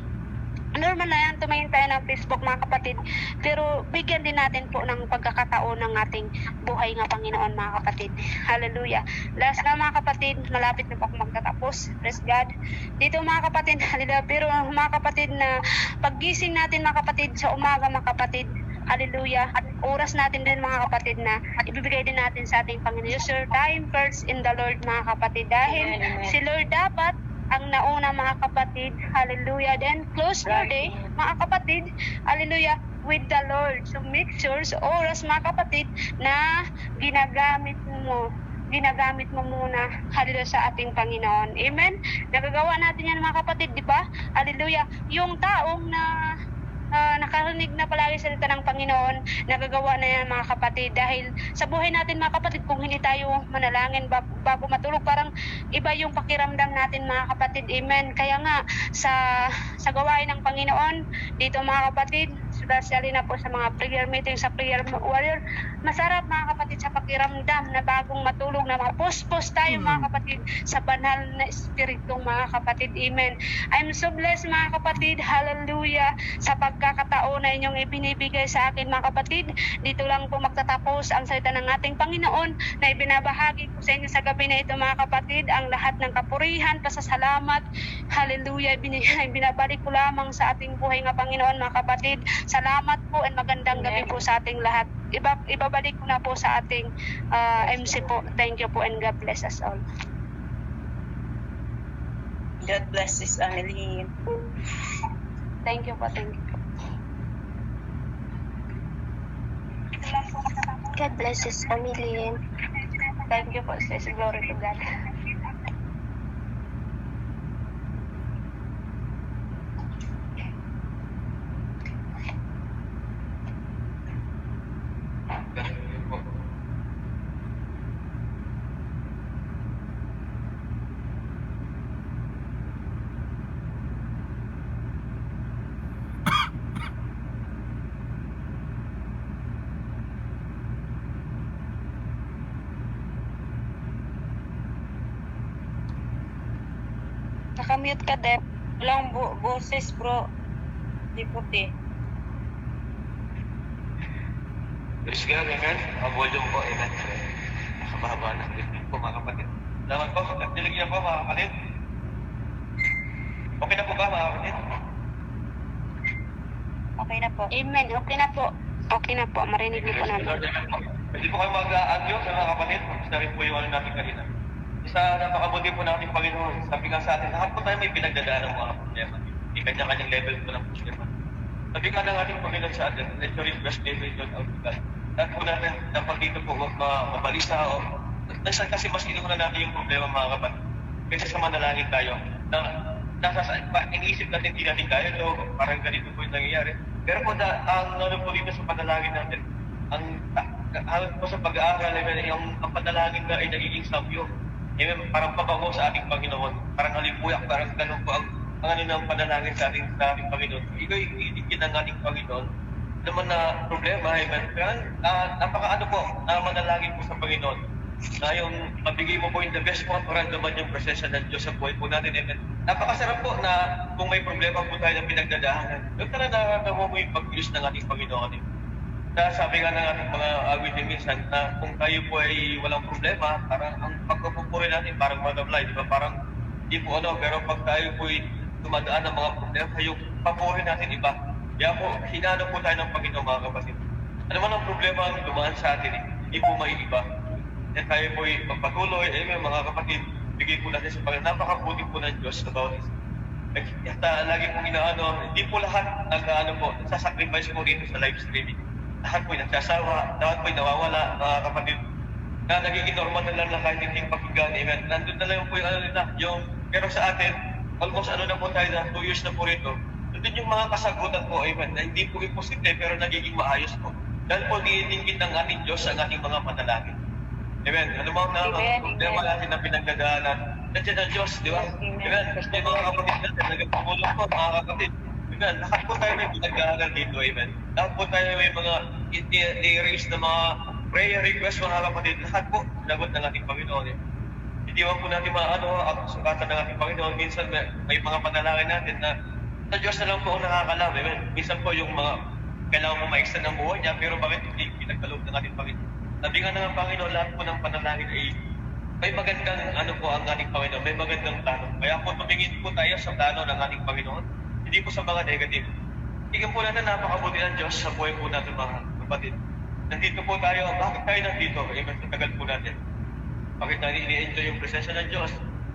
[SPEAKER 6] Normal na yan, tumingin tayo ng Facebook mga kapatid, pero bigyan din natin po ng pagkakataon ng ating buhay nga Panginoon mga kapatid. Hallelujah. Last na mga kapatid, malapit na po ako magtatapos. Praise God. Dito mga kapatid, hallelujah, pero mga kapatid na paggising natin mga kapatid sa umaga mga kapatid, hallelujah, at oras natin din mga kapatid na ibibigay din natin sa ating Panginoon. Use your time first in the Lord mga kapatid, dahil si Lord dapat ang nauna mga kapatid, hallelujah. Then close your day mga kapatid, hallelujah, with the Lord. So make sure sa oras mga kapatid na ginagamit mo muna, hallelujah, sa ating Panginoon. Amen. Nagagawa natin yan mga kapatid, di ba? Hallelujah. Yung taong na nakarinig na palagi sa salita ng Panginoon, nagagawa na yan mga kapatid. Dahil sa buhay natin mga kapatid, kung hindi tayo manalangin bago matulog, parang iba yung pakiramdam natin mga kapatid. Amen. Kaya nga sa gawain ng Panginoon dito mga kapatid, especially na po sa mga prayer meeting, sa prayer warrior, masarap mga kapatid sa pakiramdam na bagong matulog na mapos-pos tayo mga kapatid sa banal na espiritu mga kapatid. Amen. I'm so blessed mga kapatid, hallelujah, sa pagkakataon na inyong ibinibigay sa akin mga kapatid. Dito lang po magtatapos ang salita ng ating Panginoon na ibinabahagi ko sa inyo sa gabi na ito mga kapatid. Ang lahat ng kapurihan, pasasalamat, hallelujah, binabalik ko lamang sa ating buhay nga Panginoon mga kapatid. Salamat po and magandang gabi po sa ating lahat. Ibabalik ko na po sa ating MC po. Thank you po and God bless us all.
[SPEAKER 7] God bless Sis Annalyn.
[SPEAKER 6] Thank you po, thank you.
[SPEAKER 4] God bless Sis Annalyn.
[SPEAKER 6] Thank you po, sis. Glory to God.
[SPEAKER 7] Nakamute ka, Dep. Walang boses, bro. Di puti.
[SPEAKER 1] Praise God, amen. Ang volume po, amen. Nakababa na po mga kapatid. Salamat po, pagdilig niyo po mga kapatid. Okay na po ba mga kapatid?
[SPEAKER 7] Okay na po.
[SPEAKER 6] Amen. Okay na po. Okay na po, marinig niyo po namin.
[SPEAKER 1] Hindi po kayo mag-aagyo sa mga kapatid. Isa rin po yung ano natin kanina. Isa napakabuti po natin Panginoon. Sabi nga sa atin, lahat po tayo may pinagdadaan ng mga problema. May kanya-kanyang level po ng problema. Sabi nga ng ating Panginoon sa atin, let your request be made known unto God. Lahat po natin, dapat dito po mabalisa o kasi mas inuuna natin yung problema mga kapatid. Kasi sa manalangin tayo, iniisip natin hindi natin kaya, so parang ganito po yung nangyayari. Pero po, ang ano po dito sa panalangin natin, ang po sa pag-aaral, ang panalangin na ay nagiging sabyo. Parang pabango sa ating Panginoon, parang halipuyak, parang ganun po ang ano ng panalangin sa ating Panginoon. Ikaw iigit ng ating Panginoon naman na problema, pero napaka-ano po, na manalangin po sa Panginoon na yung mabigay mo po yung the best po para naman yung presensya ng Diyos sa buhay po natin. Amen. Napakasarap po na kung may problema po tayo na pinagdadahanan, yung tara nararamdaman mo yung pag-ilos ng ating Panginoon. Na sabi nga ng ating mga awit minsan na kung tayo po ay walang problema, parang ang pagpupuri natin parang madamlay, di ba? Parang di po ano, pero pag tayo po ay tumadaan ng mga problema, yung papuri natin iba. Kaya po, hinanap po tayo ng Panginoon mga kapatid. Ano man ang problema ang dumaan sa atin, hindi po may iba. At tayo po ay magpatuloy, mga kapatid, bigay po natin sa Panginoon. Napakabuti po ng Diyos about it. At lagi pong inaano, hindi po lahat nagsasacrifice po dito sa live streaming. Lahat po ay nagsasawa, lahat po ay nawawala, mga kapatid. Na nagiging normal na lang na kahit hindi pakinggan. Amen. Nandun na lang po yung ano nila. Pero sa atin, almost na po tayo na 2 years na po rito. Nandun yung mga kasagutan po, amen, na hindi po imposible pero nagiging maayos po. Dahil po dinigit ng ating Diyos ang ating mga panalangin. Amen. Ano bang na mga problema natin na pinagdadaanan? Nandiyan ang Diyos, di ba? Amen. Kasi mga kapatid natin, nagpapulong po, mga kapatid. Amen. Lahat po tayo may pinagdaanan dito, amen. Lahat po tayo may mga i-raise na mga prayer request, mga kapatid. Lahat po, sinagot ng ating Panginoon. Hindi man po natin ang sukatan ng ating Panginoon. Minsan may mga panalangin natin na sa Diyos na lang po ang nakakalam, amen. Minsan po yung mga kailangan mo ma-extend ng buhay niya, pero bakit hindi pinagkaloob ng ating Panginoon? Sabi nga ng Panginoon, lahat po ng panalangin ay may magandang po ang ating Panginoon, may magandang plano. Kaya po tumingin po tayo sa plano ng ating Panginoon, hindi po sa mga negative. Tingnan po natin napakabuti ng Diyos sa buhay po natin mga kapatid. Nandito po tayo, bakit tayo nandito? Amen, sa tagal po natin. Bakit tayo ini-enjoy yung presensya ng Diyos?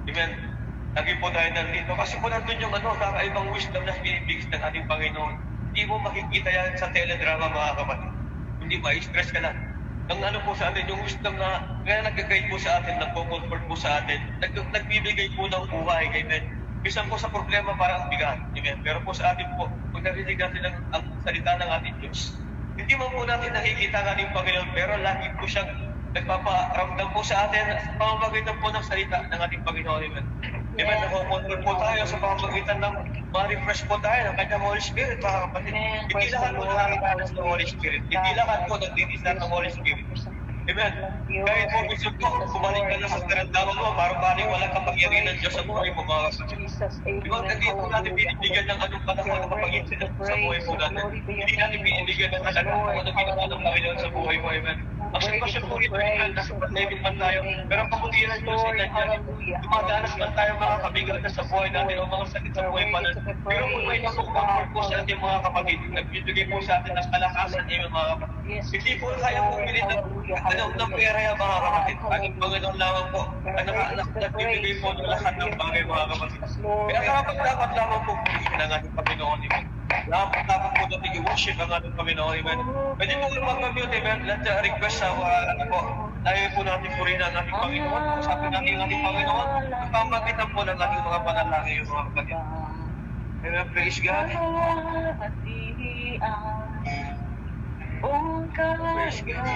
[SPEAKER 1] Amen. Lagi po tayo nandito kasi po nandun yung kakaibang wisdom na binibigis ng ating Panginoon. Hindi mo makikita yan sa teledrama mga kapatid. Hindi ma-stress ka lang. Ang po sa atin, yung wisdom na kaya nag-guide po sa atin, nagpo-comfort po sa atin, nagbibigay po ng buhay, amen. Bisan po sa problema parang bigat, amen. Pero po sa atin po, pag narinig natin ang salita ng ating Diyos, hindi man po natin nakikita ng ating Panginoon, pero lagi po siyang nagpaparamdam po sa atin sa pamamagitan po ng salita ng ating Panginoon, amen. Amen, nag-comfort po tayo sa pamamagitan ng ma-refresh po tayo ng kanyang Holy Spirit, mga kapatid. Hindi lahat po nakakatanas ng Holy Spirit. Hindi lahat po nagdidisar ng Holy Spirit. Amen. Kahit po gusto po, bumalik ka na sa karandaman mo, parang walang kapangyarihan ng Diyos sa buhay mo, mga kapatid. Diba, hindi po natin binibigyan ng anong panahon na mapag-insin sa buhay po natin. Hindi natin binibigyan ng talagang kung anong ginawa ng Panginoon sa buhay mo, amen. Ang sitwasyon po ito ay nasa pandemic man tayo, pero ang kabutihan ng Diyos ay nandiyan. Dumadanas man tayo mga kabigatan sa buhay natin o mga sakit sa buhay pa natin. Pero kung may nag-comfort po sa ating mga kapatid, nagbibigay po sa atin ng kalakasan niyo mga kapatid. Hindi po kaya pumili ng pera yan mga kapatid. Ating Panginoon lamang po, nagbibigay po ng lahat ng bagay mga kapatid. Kaya dapat lamang po pumili ng ating Panginoon. Dapat po natin i-worship ang ating Panginoon. Amen. Pwede po yung mag-mute, amen. Let's request sa tayo po natin purihin ang ating Panginoon. Sabi natin ang ating Panginoon, pamagitan po ng ating mga panalangin yung mga kapatid. Amen. Praise God. Praise God.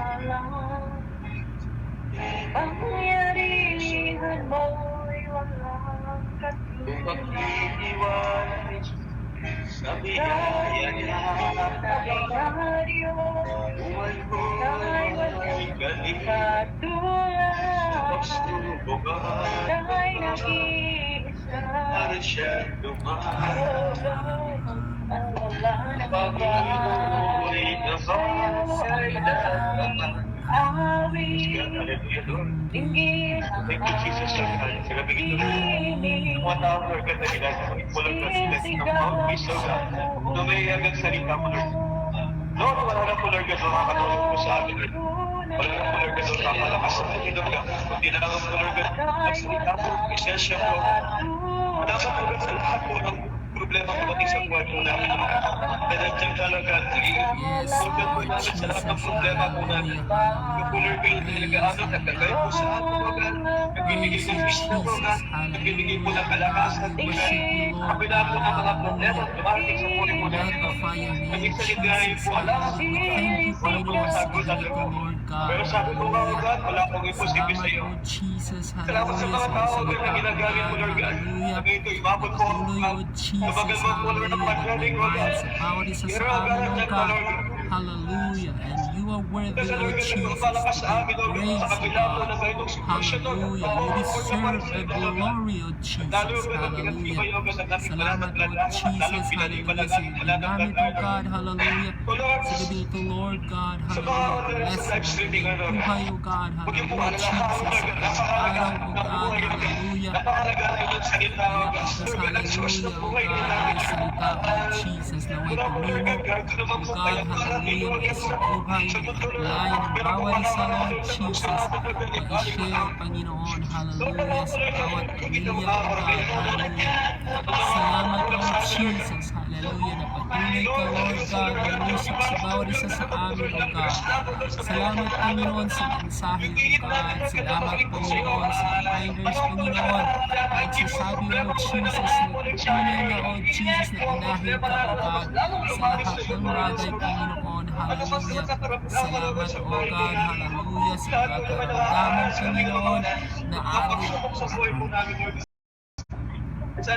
[SPEAKER 7] Pangyarihan mo'y walang
[SPEAKER 1] Pag-iiwan sa biyaya niya, buhay ko ay galing sa pagsubukan. Para siya dumaan, pag-iuwi na ba sa'y dapat. Thank you, Jesus. Sila bigyan ito. 1 hour ka na ginagawa. Ipulang na sila sa mouthpiece of God. Ito may agad salita mo, Lord. Lord, wala na po Lord God, makakatulong po sa amin. Wala na po Lord God, makakalakas sa amin Lord God. Kundi na lang po Lord God, magsalita po, isensya po. Wala ka po Lord sa lahat po ng problema ko pati sa buhay po namin. Nandiyan ka Lord God,
[SPEAKER 2] Yes,
[SPEAKER 1] Lord God po
[SPEAKER 2] Lord
[SPEAKER 1] namin sa lahat ng
[SPEAKER 2] Jesus.
[SPEAKER 1] problema po namin. Yung po Lord God, talaga nagkagay po sa atin Lord God. Nagbibigay
[SPEAKER 2] Praise
[SPEAKER 1] ng
[SPEAKER 2] you,
[SPEAKER 1] peace na po God.
[SPEAKER 2] Jesus.
[SPEAKER 1] Nagbibigay po ng
[SPEAKER 2] Hallelujah.
[SPEAKER 1] kalakasan
[SPEAKER 2] God, we
[SPEAKER 1] po
[SPEAKER 2] worship you,
[SPEAKER 1] God.
[SPEAKER 2] Lord
[SPEAKER 1] Kabila po
[SPEAKER 2] God.
[SPEAKER 1] ng mga problema,
[SPEAKER 2] Hallelujah.
[SPEAKER 1] dumarating sa buhay po namin.
[SPEAKER 2] Magnify your name,
[SPEAKER 1] Naging saligahay
[SPEAKER 2] Jesus.
[SPEAKER 1] po alam.
[SPEAKER 2] Hallelujah. We thank you, Panginoon, sa gabi ko, Lord God.
[SPEAKER 1] Pero sabi ko nga
[SPEAKER 2] Hallelujah.
[SPEAKER 1] God, wala akong imposible sa
[SPEAKER 2] Salamat,
[SPEAKER 1] iyo.
[SPEAKER 2] Lord Jesus.
[SPEAKER 1] Salamat sa
[SPEAKER 2] Hallelujah.
[SPEAKER 1] mga
[SPEAKER 2] Sa
[SPEAKER 1] tao
[SPEAKER 2] salita
[SPEAKER 1] na
[SPEAKER 2] ko,
[SPEAKER 1] ginagamit mo,
[SPEAKER 2] God.
[SPEAKER 1] Lord God.
[SPEAKER 2] Hallelujah.
[SPEAKER 1] Sabi ito, ibabot ko ako,
[SPEAKER 2] Patuloy,
[SPEAKER 1] God.
[SPEAKER 2] Lord Jesus.
[SPEAKER 1] Tumagal mo po, Lord, ang
[SPEAKER 2] Hallelujah.
[SPEAKER 1] pagdating,
[SPEAKER 2] That
[SPEAKER 1] Lord
[SPEAKER 2] may
[SPEAKER 1] God.
[SPEAKER 2] minds sa bawat isa
[SPEAKER 1] Pero
[SPEAKER 2] sa
[SPEAKER 1] ang
[SPEAKER 2] amin,
[SPEAKER 1] galang
[SPEAKER 2] oh
[SPEAKER 1] yan pa,
[SPEAKER 2] God.
[SPEAKER 1] Lord.
[SPEAKER 2] Hallelujah. And you are worthy,
[SPEAKER 1] Kasi, Lord
[SPEAKER 2] Lord
[SPEAKER 1] God,
[SPEAKER 2] Jesus,
[SPEAKER 1] nagpapalakas
[SPEAKER 2] to
[SPEAKER 1] sa amin,
[SPEAKER 2] be
[SPEAKER 1] Lord God, sa
[SPEAKER 2] praised, oh
[SPEAKER 1] kabila po
[SPEAKER 2] God.
[SPEAKER 1] ng ganitong sitwasyon, Lord.
[SPEAKER 2] Hallelujah. You deserve the glory, oh Jesus.
[SPEAKER 1] Lalo ko na
[SPEAKER 2] Hallelujah.
[SPEAKER 1] pinagtibay ako sa daming
[SPEAKER 2] Salamat,
[SPEAKER 1] balat
[SPEAKER 2] Lord
[SPEAKER 1] at lalaki. Lalo
[SPEAKER 2] Jesus.
[SPEAKER 1] pinalipan
[SPEAKER 2] Hallelujah.
[SPEAKER 1] ng
[SPEAKER 2] Sa
[SPEAKER 1] aming
[SPEAKER 2] iyong
[SPEAKER 1] balat at
[SPEAKER 2] ginamit, oh God. Hallelujah.
[SPEAKER 1] O Lord,
[SPEAKER 2] Sa gabi ito, Lord God.
[SPEAKER 1] sa mga
[SPEAKER 2] Hallelujah.
[SPEAKER 1] online
[SPEAKER 2] Bless
[SPEAKER 1] sa
[SPEAKER 2] mo
[SPEAKER 1] live
[SPEAKER 2] ang
[SPEAKER 1] streaming,
[SPEAKER 2] kanyang
[SPEAKER 1] Lord.
[SPEAKER 2] buhay, oh God.
[SPEAKER 1] Huwag niyo po
[SPEAKER 2] Hallelujah,
[SPEAKER 1] alalahanin,
[SPEAKER 2] Jesus.
[SPEAKER 1] Lord God.
[SPEAKER 2] Sa
[SPEAKER 1] Napakalaga
[SPEAKER 2] araw, oh
[SPEAKER 1] ng
[SPEAKER 2] God.
[SPEAKER 1] buhay, Lord God.
[SPEAKER 2] Hallelujah.
[SPEAKER 1] Napakalaga ng iyong salita, Lord God.
[SPEAKER 2] Jesus,
[SPEAKER 1] Lord God, ang source ng
[SPEAKER 2] hallelujah, oh
[SPEAKER 1] buhay
[SPEAKER 2] God,
[SPEAKER 1] namin.
[SPEAKER 2] ang salita mo, Jesus, na may
[SPEAKER 1] Wala po, Lord
[SPEAKER 2] tumimo,
[SPEAKER 1] God, kahit ano man
[SPEAKER 2] oh
[SPEAKER 1] po
[SPEAKER 2] God,
[SPEAKER 1] kayang parating,
[SPEAKER 2] hallelujah,
[SPEAKER 1] Lord
[SPEAKER 2] na
[SPEAKER 1] God,
[SPEAKER 2] sa buhay,
[SPEAKER 1] sa mundo, Lord
[SPEAKER 2] lain
[SPEAKER 1] God.
[SPEAKER 2] ng
[SPEAKER 1] Pero kung
[SPEAKER 2] bawat
[SPEAKER 1] wala
[SPEAKER 2] isa,
[SPEAKER 1] ka,
[SPEAKER 2] Lord
[SPEAKER 1] Lord God,
[SPEAKER 2] Jesus,
[SPEAKER 1] salamat, Lord God,
[SPEAKER 2] na
[SPEAKER 1] ibalik mo
[SPEAKER 2] i-share,
[SPEAKER 1] na.
[SPEAKER 2] Panginoon,
[SPEAKER 1] Lord God,
[SPEAKER 2] hallelujah,
[SPEAKER 1] ako,
[SPEAKER 2] sa
[SPEAKER 1] Lord God,
[SPEAKER 2] bawat
[SPEAKER 1] hindi ka
[SPEAKER 2] pamilya, oh God,
[SPEAKER 1] makakarating, Lord God.
[SPEAKER 2] hallelujah. Salamat, Lord Jesus, hallelujah, na patuloy ka, Lord God, na umusap sa bawat isa sa amin, oh God. Salamat, Panginoon, sa mensahe, oh God. Salamat, Panginoon, sa reminders, Panginoon, na nagsasabi, Lord Jesus, na tunay na, oh Jesus, na inahin ka, oh God, sa lahat ng bagay, Panginoon, hallelujah. Salamat, oh God, hallelujah, sa mga karamdaman, Panginoon, na aming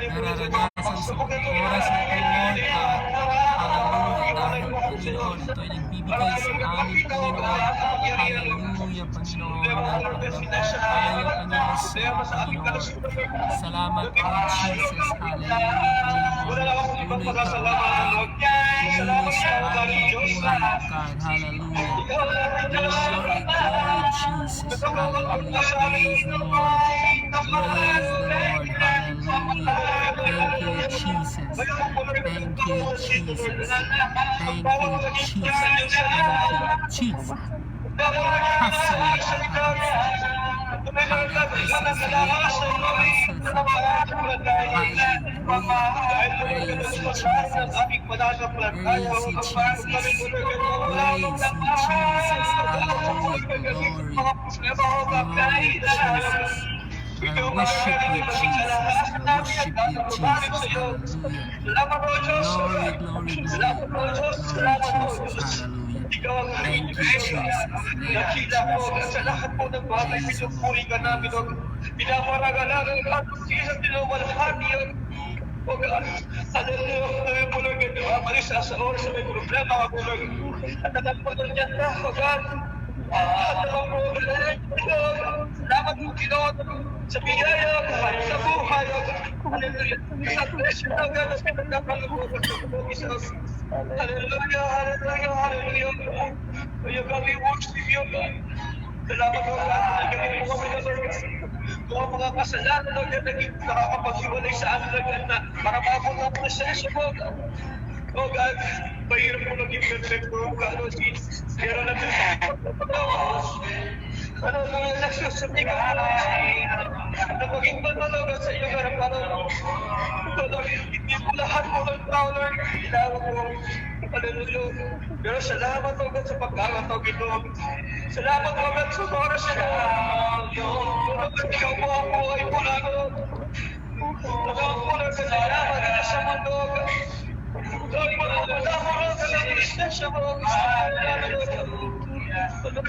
[SPEAKER 2] nararanasan sa mga oras na ito, Lord God. Hallelujah, dahil, Panginoon, ito ay nagbibigay sa amin, Panginoon. Hallelujah, Panginoon, ng pagpapalaya, Panginoon, sa iyo, Panginoon. Salamat, Lord Jesus. Hallelujah, Panginoon. Patuloy ka, O God. Tumimo sa aming buhay, O God. Hallelujah. Glory, glory, Jesus. Hallelujah. Praise the Lord. Praise the Lord. Hallelujah. Thank you, Jesus. Thank you, Jesus. Thank you, Jesus. Thank you, Jesus. Hallelujah. Praise you, Jesus. Praise you, Jesus. Praise you, Jesus. Hallelujah. Glory. Glory, Jesus. I worship you, Jesus. I worship you, Jesus. Hallelujah. Glory, glory, glory, glory, Jesus. Hallelujah. Thank you, Jesus. Thank you, Jesus.
[SPEAKER 1] Sa lahat po ng bagay,
[SPEAKER 2] Praise the
[SPEAKER 1] pinupuri
[SPEAKER 2] Lord.
[SPEAKER 1] ka namin,
[SPEAKER 2] Praise the
[SPEAKER 1] Lord.
[SPEAKER 2] Lord.
[SPEAKER 1] Pinaparagalagan ka, Jesus, tinawalhati yun. O God, hallelujah, hallelujah po, Lord, marisa sa oras na may problema ako, Lord. At nagpapagod dyan na, o God. At nagpapagod, salamat po, Pinoon, sa biyaya, sa buhay, o God. Hallelujah. Sa presyo na, God, sa nagkakalubugan sa pag-isang. Hallelujah, hallelujah, hallelujah. O God, we worship you, God. Salamat po, God. Nagkakalubugan po kami na, Lord. Kung mga kasalanan, Lord, na naging nakakapaghiwalay sa amin, Lord, na para maabot ang presensya mo, God. Oh God, mahirap mo naging perfect mo, God, Lord Jesus. Pero ano yung nagsusunod ka, na maging matalaga sa iyo, God, para Lord, hindi mo lahat mo ng tao, Lord, kailangan mo. Hallelujah. Pero salamat, oh God, sa pagkakataw, Ginoo. Salamat, oh God, sa oras na ikaw mo ang buhay mo lang, Lord. Nakakulang sa salamat na sa mundo, God. Lord, wala mo lang sa presensya mo, Lord.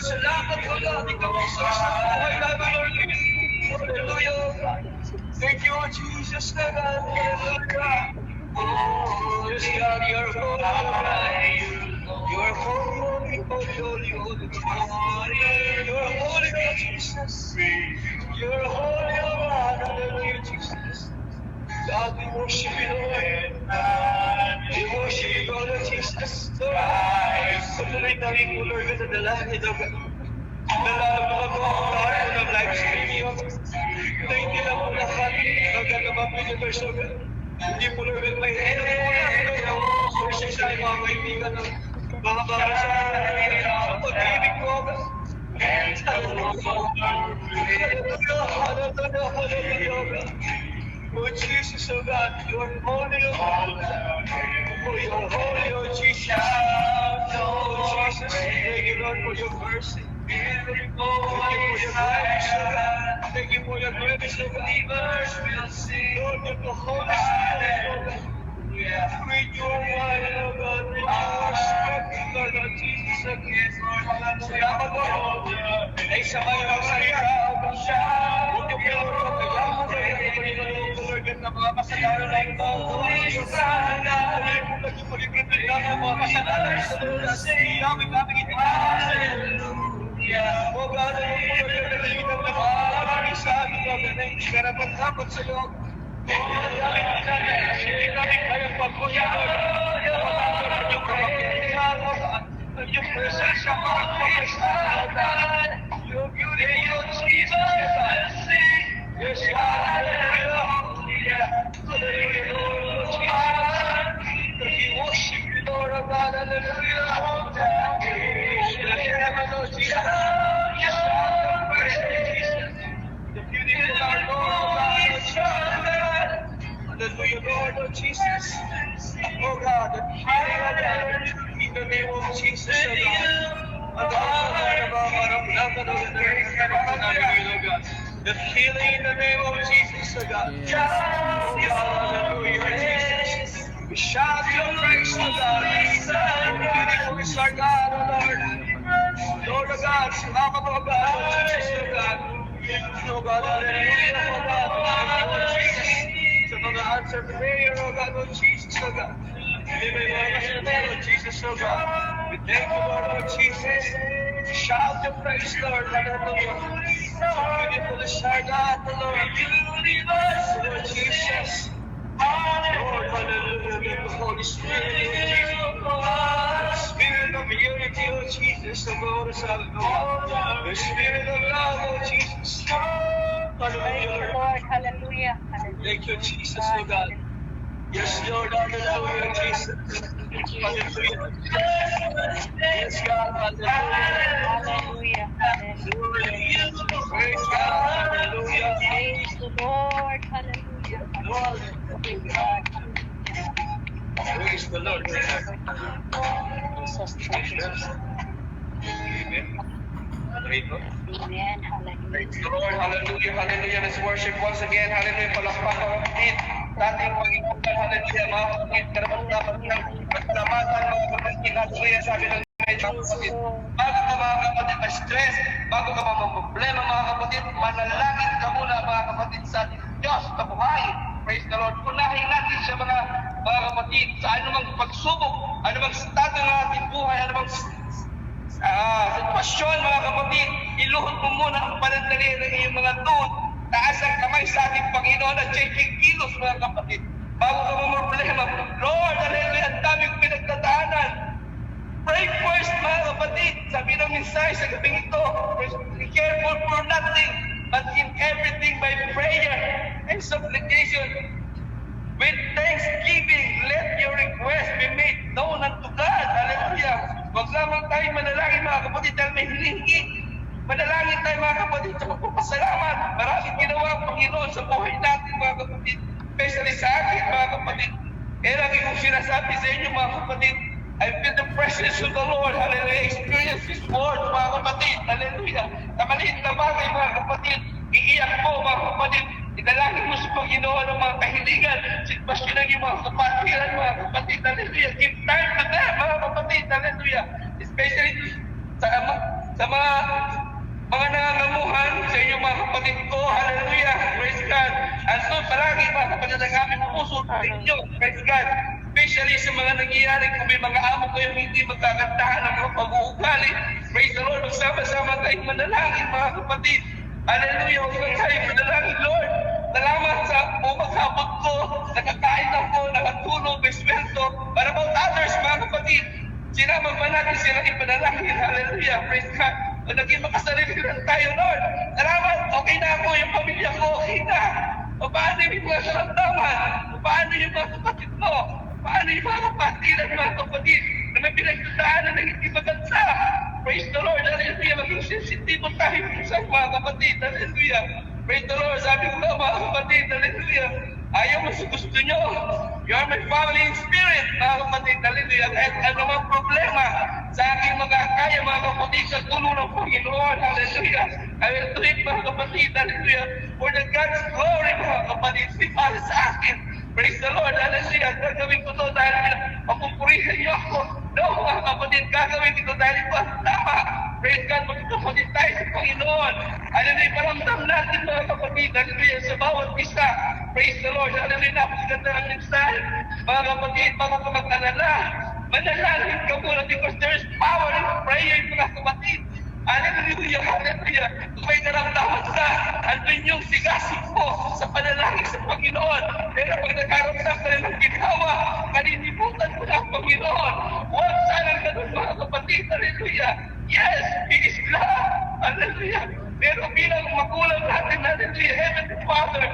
[SPEAKER 1] Salamat, oh God, ikaw ang source ng buhay namin, Lord. Hallelujah. Thank you, Jesus, na God. Hallelujah. Oh, yes, God, you're holy. You're holy, holy, holy, holy. You're holy, God, Jesus. You're holy, oh God. Hallelujah, Jesus. God, we worship you, Lord. We worship you, Lord Jesus. Patuloy namin po, Lord, sa dalangin, oh God. Nalala mo ako ang lahat po ng live streaming. Na hindi lang po lahat ng ganamang universe, oh God. Hindi po, Lord, may help po lang, Lord. Worship sa mga kaibigan, Mga bagay sa pag-ibig mo. Oh Jesus, oh God, you are holy, oh God. Oh, you are holy, oh Jesus. Oh Jesus, thank you, Lord, for your mercy. Thank you for your grace, oh God. Thank you for your grace, oh God. Lord, you're the Holy Spirit, oh God. Great you are one, oh God. Great you are strength, Lord, oh Jesus, oh God. Salamat, Lord. Ay sabay ang salita, oh God. Huwag niyo pinagpapagawa, Lord, ng mga kasalanan ng ito. Sana, huwag niyo pag-ibrintay ng mga kasalanan sa Lord. Kami itinahas. Oh God, ano po nagkakaligid ng maraming sa amin, Lord, na hindi karapat-dapat sa iyo. Hindi namin kayang pagkuya, Lord. Kapatid ang iyong kapagyarihan, Lord. Ang iyong presensya, mga kapatid. Your beauty, your Jesus. Yes, God. Hallelujah. Hallelujah, Lord Jesus. We worship you, Lord, oh God. Hallelujah. Lord Jesus. The beauty of our Lord, oh God, oh Jesus. Hallelujah, Lord, oh Jesus. Oh God, the healing of God, in the name of Jesus, oh God. The healing in the name of Jesus, oh God.
[SPEAKER 2] Yes,
[SPEAKER 1] Oh God, hallelujah, Jesus. We shout your praise, oh God. Oh, beautiful is our God, oh Lord. Lord of God, salamat, oh God, oh Jesus, oh God. Oh God, hallelujah, oh God, oh Jesus. Sa mga answer prayer, oh God, oh Jesus, oh God. Hindi may mga kasunod, oh Jesus, oh God. We thank you, Lord, oh Jesus. Shout your praise, Lord, hallelujah. Beautiful is our God, oh Lord. Lord Jesus. Lord, hallelujah, with the Holy Spirit, oh Jesus. Spirit of unity, oh Jesus, oh God, the Spirit of love, oh Jesus. Hallelujah,
[SPEAKER 6] Lord, hallelujah.
[SPEAKER 1] thank you, Jesus, oh God. Yes, Lord, hallelujah, Jesus. Hallelujah. Yes, God, hallelujah.
[SPEAKER 6] Hallelujah.
[SPEAKER 1] Praise God, hallelujah.
[SPEAKER 6] Praise the Lord, hallelujah.
[SPEAKER 1] Lord, praise the Lord.
[SPEAKER 6] Jesus, Jesus.
[SPEAKER 1] Amen. Amen.
[SPEAKER 6] Amen, hallelujah.
[SPEAKER 1] Praise the Lord. Hallelujah. Hallelujah. Let's worship once again. Hallelujah. Palakpak ang kapatid. Dating Panginoon. Hallelujah. Mga kapatid. Karapat dapat ng paglamatan mga kapatid. Hallelujah. Sabi ng mga kapatid. Bago ka mga kapatid ma-stress, bago ka problema mga kapatid, manalangin ka muna mga kapatid sa ating Diyos na buhay. Praise the Lord. Unahin natin siya mga kapatid sa anumang pagsubok, anumang estado ng ating buhay, anumang sitwasyon mga kapatid, iluhod mo muna ang panandali ng iyong mga tuhod, taas ang kamay sa ating Panginoon at siya'y kikilos mga kapatid. Bago ka mo problema, Lord, hallelujah, ang daming pinagdadaanan. Pray first mga kapatid. Sabi ng mensahe sa gabing ito, be careful for nothing, but in everything by prayer and supplication. With thanksgiving, let your request be made known unto God. Hallelujah. Huwag lamang tayo manalangin mga kapatid dahil may hilingi. Manalangin tayo mga kapatid sa pagpapasalamat. Maraming ginawa ang Panginoon sa buhay natin mga kapatid. Especially sa akin mga kapatid. Kaya lagi kong sinasabi sa inyo mga kapatid, I feel the presence of the Lord. Hallelujah. Experience His word mga kapatid. Hallelujah. Kamaliit na bagay mga kapatid. Iiyak mo mga kapatid. Idalangin mo sa Panginoon ang mga kahilingan, sitwasyon ng iyong mga kapatiran, mga kapatid, hallelujah. Give time to them, mga kapatid, hallelujah. Especially sa mga nangangamuhan sa inyong mga kapatid ko, hallelujah, praise God. And so, palagi mga kapatid, ang aming puso sa inyo, praise God. Especially sa mga nangyayari kung may mga amo ko yung hindi magkakantahan ng mga pag-uugali. Praise the Lord, magsama-sama tayong manalangin, mga kapatid. Hallelujah, huwag lang tayo manalangin, Lord. Salamat sa umaghapon ko, nakakain ako, nakatulog, may sweldo. Para about others, mga kapatid, sinama pa natin silang ipanalangin. Hallelujah, praise God. Kung naging makasarili lang tayo, Lord. Salamat, okay na ako, yung pamilya ko, okay na. O paano yung mga karamdaman? O paano yung mga kapatid mo? Paano yung mga kapatiran, mga kapatid? na may pinagdadaanan na hindi maganda. Praise the Lord, hallelujah. Maging sensitibo tayo sa mga kapatid, hallelujah. Praise the Lord, sabi ko nga mga kapatid, hallelujah. Ayaw mo sa gusto nyo. You are my family in spirit, mga kapatid, hallelujah. Kahit ano mga problema sa aking magkakaya, mga kapatid, sa tulong ng Panginoon, hallelujah. I will do it, mga kapatid, hallelujah. For the God's glory, mga kapatid, di para sa akin. Praise the Lord, hallelujah. Gagawin ko to dahil mapupurihan niyo ako. No, mga kapatid, gagawin ko dahil ito ang tama. Praise God, magkakapatid tayo sa Panginoon. Hallelujah, paramdam natin, mga kapatid, hallelujah, sa bawat isa. Praise the Lord, hallelujah, napakaganda ng mensahe. Mga kapatid, mga kamag-alala, manalangin ka muna because there is power in prayer, mga kapatid. Hallelujah, hallelujah. Kung may naramdaman ka, andun yung sigasig mo sa panalangin sa Panginoon. Pero pag nagkaramdam ka ng ginawa, kalinimutan mo na ang Panginoon. Huwag sanang ganun, mga kapatid. Hallelujah. Yes, He is love. Hallelujah. Pero bilang magulang natin, hallelujah, Heavenly Father,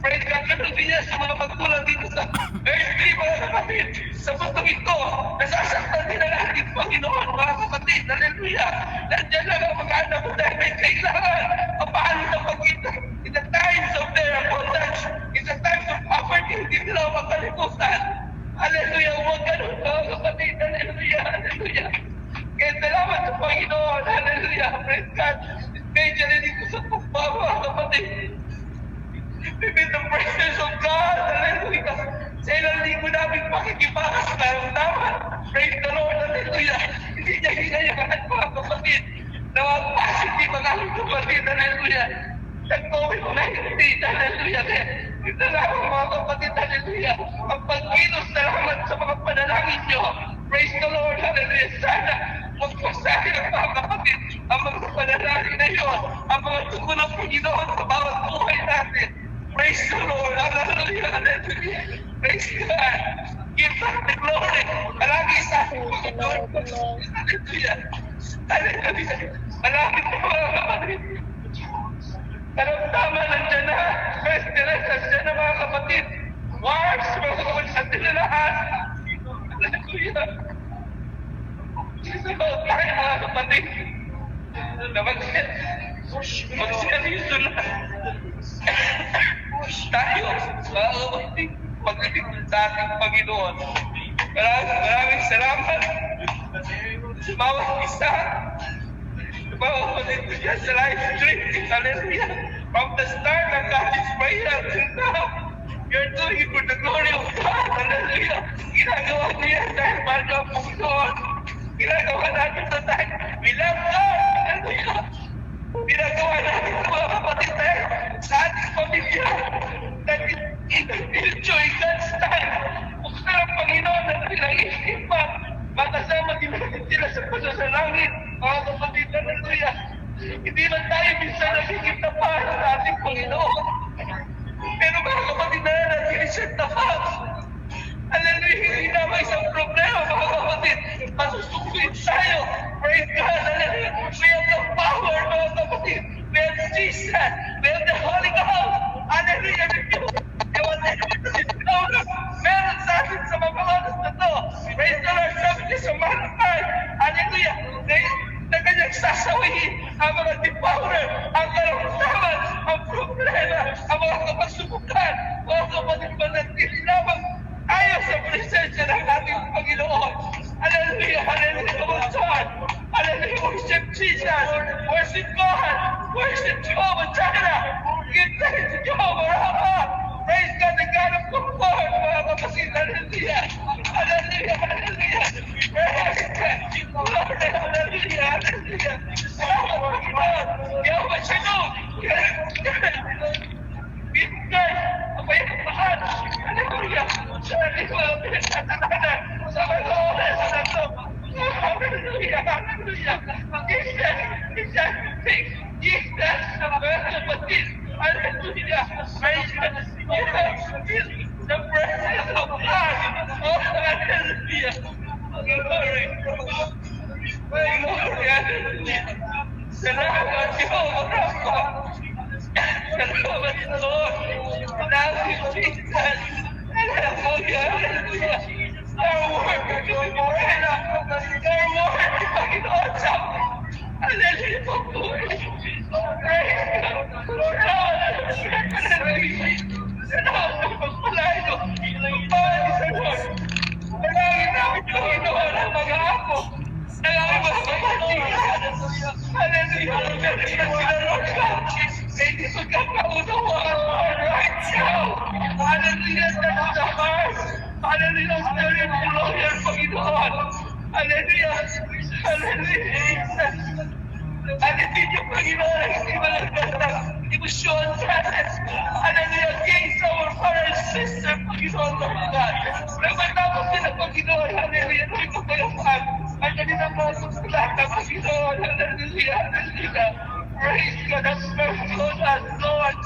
[SPEAKER 1] praise God, ganun din niya sa mga magulang dito sa earthly, mga kapatid. Sa mundo ito, nasasaktan din na natin, Panginoon, mga kapatid. Hallelujah. Nandiyan lang ang mga anak mo dahil may kailangan. Paano na pagkita? In the times of their abundance, in the times of poverty, hindi nila makalimutan. Hallelujah. Huwag ganun, mga kapatid. Hallelujah. Hallelujah. Kaya salamat sa Panginoon. Hallelujah. Praise God. Especially dito sa tukpa, mga kapatid. With the presence of God. Hallelujah. Sa ilang linggo namin pakikibakas na naman. Praise the Lord. Hallelujah. Hindi niya hinayaan, mga kapatid. Na mga positive ang aming kapatid. Hallelujah. Nag-COVID-19. Hallelujah. Ito lang mga kapatid. Hallelujah. Ang pagkilos na naman sa mga panalangin nyo. Praise the Lord. Hallelujah. Sana magpasahin ang mga kapatid. Ang mga panalangin na yun. Ang mga tugon ng Panginoon sa bawat buhay natin. Praise the Lord. Hallelujah. Hallelujah. Praise God. Give back the glory. Palagi sa ating Panginoon. Hallelujah. Hallelujah. Palagi po mga kapatid. Karamdaman nandiyan na. Pestilences nandiyan na mga kapatid. Wars, mga kapatid, nandiyan na lahat. Hallelujah. Isa ba tayo mga kapatid? Na mag-seryoso na. Tayo, mga kapatid, pag-ibig sa ating Panginoon. Maraming salamat sa bawat isa. Sa bawat kapatid ko dyan sa live stream. Hallelujah. From the start ng college prayer till now, you're doing it for the glory of God. Hallelujah. Ginagawa niya dahil bago ang Panginoon. Ginagawa natin ito dahil we love God. Hallelujah. Ginagawa natin ito mga kapatid dahil sa ating pamilya. That enjoy God's time. Buksan ang Panginoon na nilang isipan. Makasama din natin sila sa pasasalangin. Mga kapatid, hallelujah. Hindi man tayo minsan nagiging tapat sa ating Panginoon. Pero mga kapatid na nag-iisip tapat. Hallelujah, hindi naman isang problema, mga kapatid. Masusukuin tayo. Praise God, hallelujah. We have the power, mga kapatid. We have Jesus. We have the Holy Ghost. Hallelujah. Meron sa atin sa mga oras na to. Praise the Lord, sabi niya sa Malachi. Hallelujah. Na kanyang sasawihin ang mga devourer, ang karamdaman, ang problema, ang mga kapasubukan. Mga kapatid, manatili lamang ayaw sa presensya ng ating Panginoon. Hallelujah, hallelujah, Lord God. Hallelujah, worship Jesus. Worship God. Worship Jehovah Jireh. Give thanks to Jehovah Rapha. Praise God, the God of comfort, mga kapatid. Hallelujah. Hallelujah, hallelujah. Praise God. Lord, hallelujah, hallelujah. Jehovah Shalom. Give thanks. Kapayapaan. Hallelujah. Hallelujah. Sa mga oras na to. Hallelujah, hallelujah. Jesus, Jesus, mga kapatid. Hallelujah. Praise God. The presence of God. Oh, hallelujah. Glory. Glory, hallelujah. Salamat, Jehovah Rapha. Salamat, Lord. Salamat, Jesus. Hallelujah, hallelujah. Our Lord, Panginoon Morena, Pastor Lord, Panginoon sa Hallelujah po po. Praise God. Salamat po pagpalain mo. Pagpalain sa Lord. Dalangin namin Panginoon ang mga apo. Dalangin mga kapatid. Hallelujah. Hallelujah. Lord God. Hindi pagkakaunawaan right now. Hallelujah. That's the heart. Hallelujah. Spirit of Lord, Panginoon. Hallelujah. Hallelujah. Hallelujah, Panginoon. Hindi malagdas ng emosyon sa atin. Hallelujah. Against our brother and sister, Panginoon, Lord God. Nagmatapos sila, Panginoon. Hallelujah. Hindi ko kayapaan. Ang kanilang mga susulata, Panginoon. Hallelujah. Hallelujah. Praise God. Have mercy on us, Lord.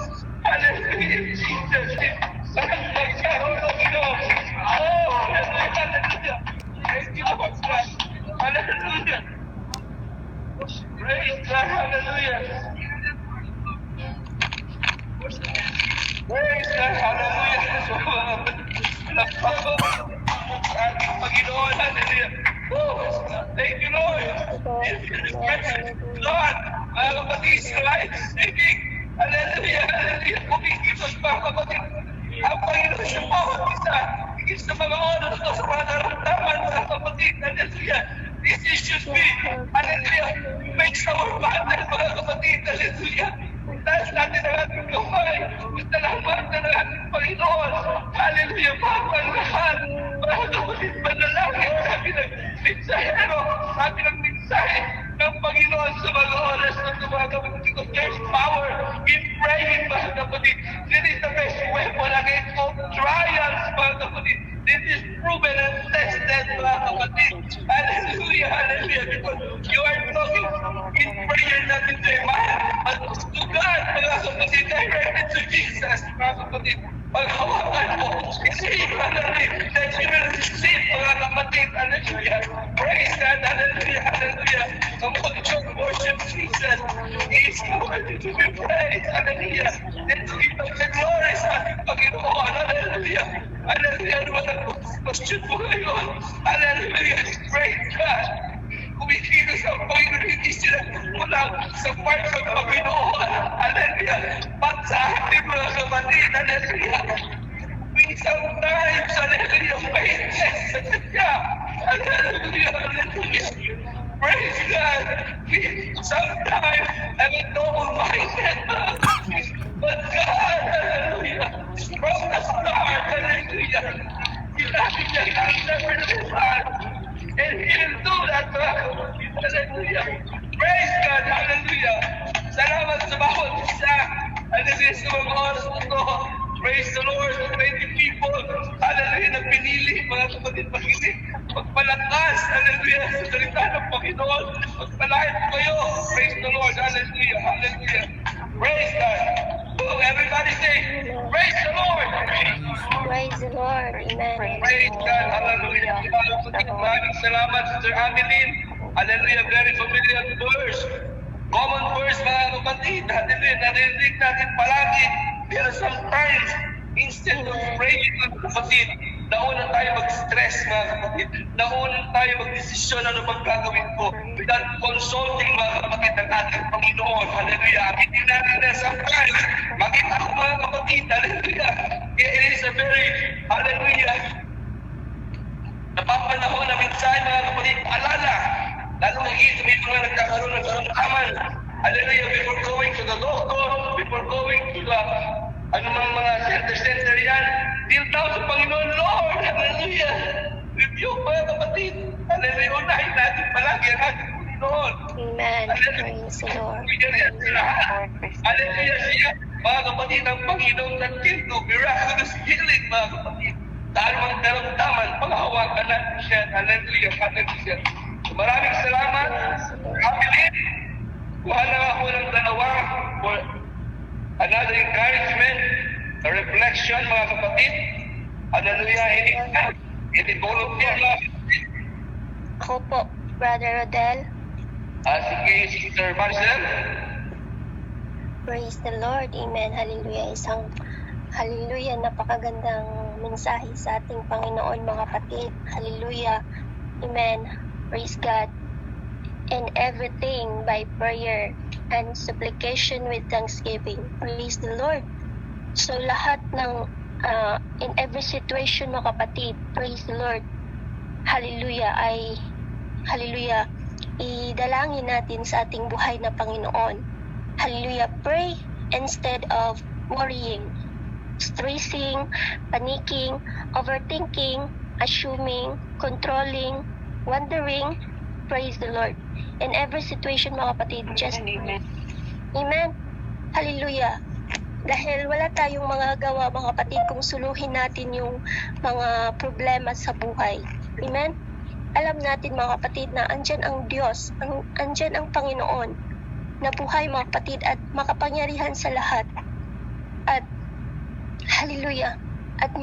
[SPEAKER 1] Hallelujah, Jesus. Parang magkaroon, Panginoon. Oh, hallelujah. Hallelujah. Thank you, Lord God. Hallelujah. Praise God, hallelujah. Praise God, hallelujah. So, ating Panginoon, hallelujah. Thank you, Lord. Lord, mga kapatid, sila ay singing. Hallelujah, hallelujah. Kumikipag mga kapatid. Ang Panginoon sa bawat isa. Higit sa mga oras o sa mga naramdaman, mga kapatid. Hallelujah. This should be, hallelujah, makes our battle, mga kapatid, hallelujah. Taas natin ang ating kamay, salamat na ng ating Panginoon, hallelujah, Papa, lahat, mga kapatid, manalangin, sabi ng mensahe, sabi ng mensahe ng Panginoon sa mga oras na ito, mga kapatid, because there's power in praying, mga kapatid. This is the best weapon against all trials, mga kapatid. This is proven and tested, mga kapatid. Hallelujah, hallelujah. Because you are talking in prayer not in their mind, but to God, mga kapatid, directed to Jesus, mga kapatid. Paghawakan mo, receive, hallelujah, that you will receive, mga kapatid, hallelujah. Praise God, hallelujah, hallelujah. Come on, church, worship Jesus. He is worthy to be praised, hallelujah. Let's give us the glory sa ating Panginoon, hallelujah. Hallelujah, walang question po ngayon. Hallelujah, praise God. Kumikilos ang Panginoon, hindi sila kulang sa part ng Panginoon. Hallelujah. Pag sa ating mga kapatid, hallelujah. We sometimes, hallelujah, faithless sa Kanya. Hallelujah, hallelujah. Praise God. We sometimes have a double-minded, but God, hallelujah, from the start, hallelujah, sinabi niya, I'll never depart. And He'll do that, hallelujah. Praise God, hallelujah. Salamat sa bawat isa. Hallelujah, sa mga oras na ito. Praise the Lord, 20 people, hallelujah, na pinili, mga kapatid, makinig, magpalakas, hallelujah, sa salita ng Panginoon, magpalahit kayo, praise the Lord, hallelujah, hallelujah, praise God. Oh, everybody say, praise the Lord.
[SPEAKER 4] Praise the Lord. Amen.
[SPEAKER 1] Praise God, hallelujah. Maraming salamat, Sister Ameline. Hallelujah, very familiar verse. Common verse, mga kapatid. Hallelujah, narinig natin palagi. Pero sometimes, instead of praying, mga kapatid, nauna tayo mag-stress, mga kapatid. Nauna tayo mag-desisyon ano bang gagawin ko. Without consulting, mga kapatid, ang ating Panginoon. Hallelujah. Hindi natin na sometimes, makita ko, mga kapatid. Hallelujah. It is a very, hallelujah, napapanahon na minsan, mga kapatid, alala. Lalo nagiging may mga nagkakaroon ng karamdaman. Hallelujah, before going to the doctor, before going to the anumang mga center yan, deal down sa Panginoon, Lord, hallelujah. Review, mga kapatid. Hallelujah, unahin natin palagi ang ating Panginoon.
[SPEAKER 4] Amen. Praise the Lord.
[SPEAKER 1] Hallelujah siya, mga kapatid, ang Panginoon that can do miraculous healing, mga kapatid. Dahil mga daramdaman, paghahawakan natin siya. Hallelujah, hallelujah. Maraming salamat. Amen. Kuha lang ako ng dalawa for another encouragement, a reflection, mga kapatid. Hallelujah. Hindi volunteer, mga kapatid.
[SPEAKER 4] Ako po, Brother Rodel.
[SPEAKER 1] Sige, Sister Marcel.
[SPEAKER 4] Praise the Lord. Amen. Hallelujah. Isang hallelujah, napakagandang mensahe sa ating Panginoon mga kapatid. Hallelujah. Amen. Praise God. In everything by prayer and supplication with thanksgiving. Praise the Lord. So lahat ng in every situation mga kapatid, praise the Lord. Hallelujah hallelujah, idalangin natin sa ating buhay na Panginoon. Hallelujah. Pray instead of worrying, stressing, panicking, overthinking, assuming, controlling, wondering. Praise the Lord. In every situation mga kapatid, just pray. Amen. Hallelujah. Dahil wala tayong mga gawa mga kapatid kung suluhin natin yung mga problema sa buhay. Amen. Alam natin mga kapatid na andyan ang Diyos, andyan ang Panginoon na buhay mga kapatid at makapangyarihan sa lahat. At hallelujah. At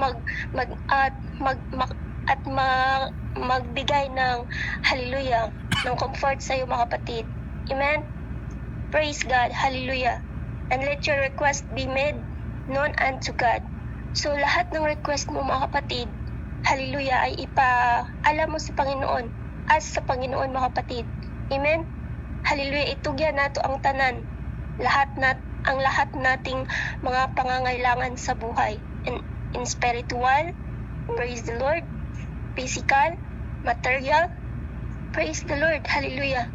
[SPEAKER 4] magbigay ng hallelujah, ng comfort sa iyo mga kapatid. Amen. Praise God. Hallelujah. And let your request be made known unto God. So lahat ng request mo mga kapatid, hallelujah, ay ipaalam mo sa Panginoon, as sa Panginoon mga kapatid. Amen. Hallelujah. Itugyan nato ang tanan, ang lahat nating mga pangangailangan sa buhay. In spiritual, praise the Lord, physical, material, praise the Lord. Hallelujah.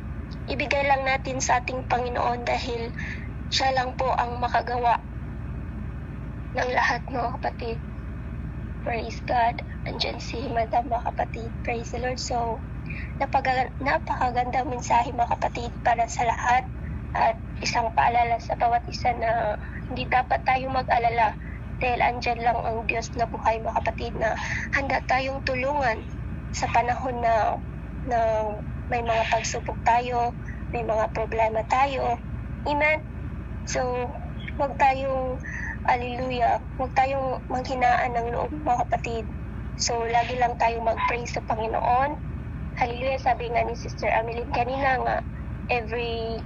[SPEAKER 4] Ibigay lang natin sa ating Panginoon dahil siya lang po ang makagawa ng lahat mga kapatid. Praise God. Andyan si Madam mga kapatid. Praise the Lord. So, napakagandang mensahe mga kapatid para sa lahat at isang paalala sa bawat isa na hindi dapat tayong mag-alala dahil andyan lang ang Diyos na buhay mga kapatid na handa tayong tulungan sa panahon na may mga pagsubok tayo, may mga problema tayo. Amen. So, huwag tayong, hallelujah, huwag tayong manghinaan ng loob mga kapatid. So, lagi lang tayong mag-pray sa Panginoon. Hallelujah, sabi nga ni Sister Ameline kanina nga, every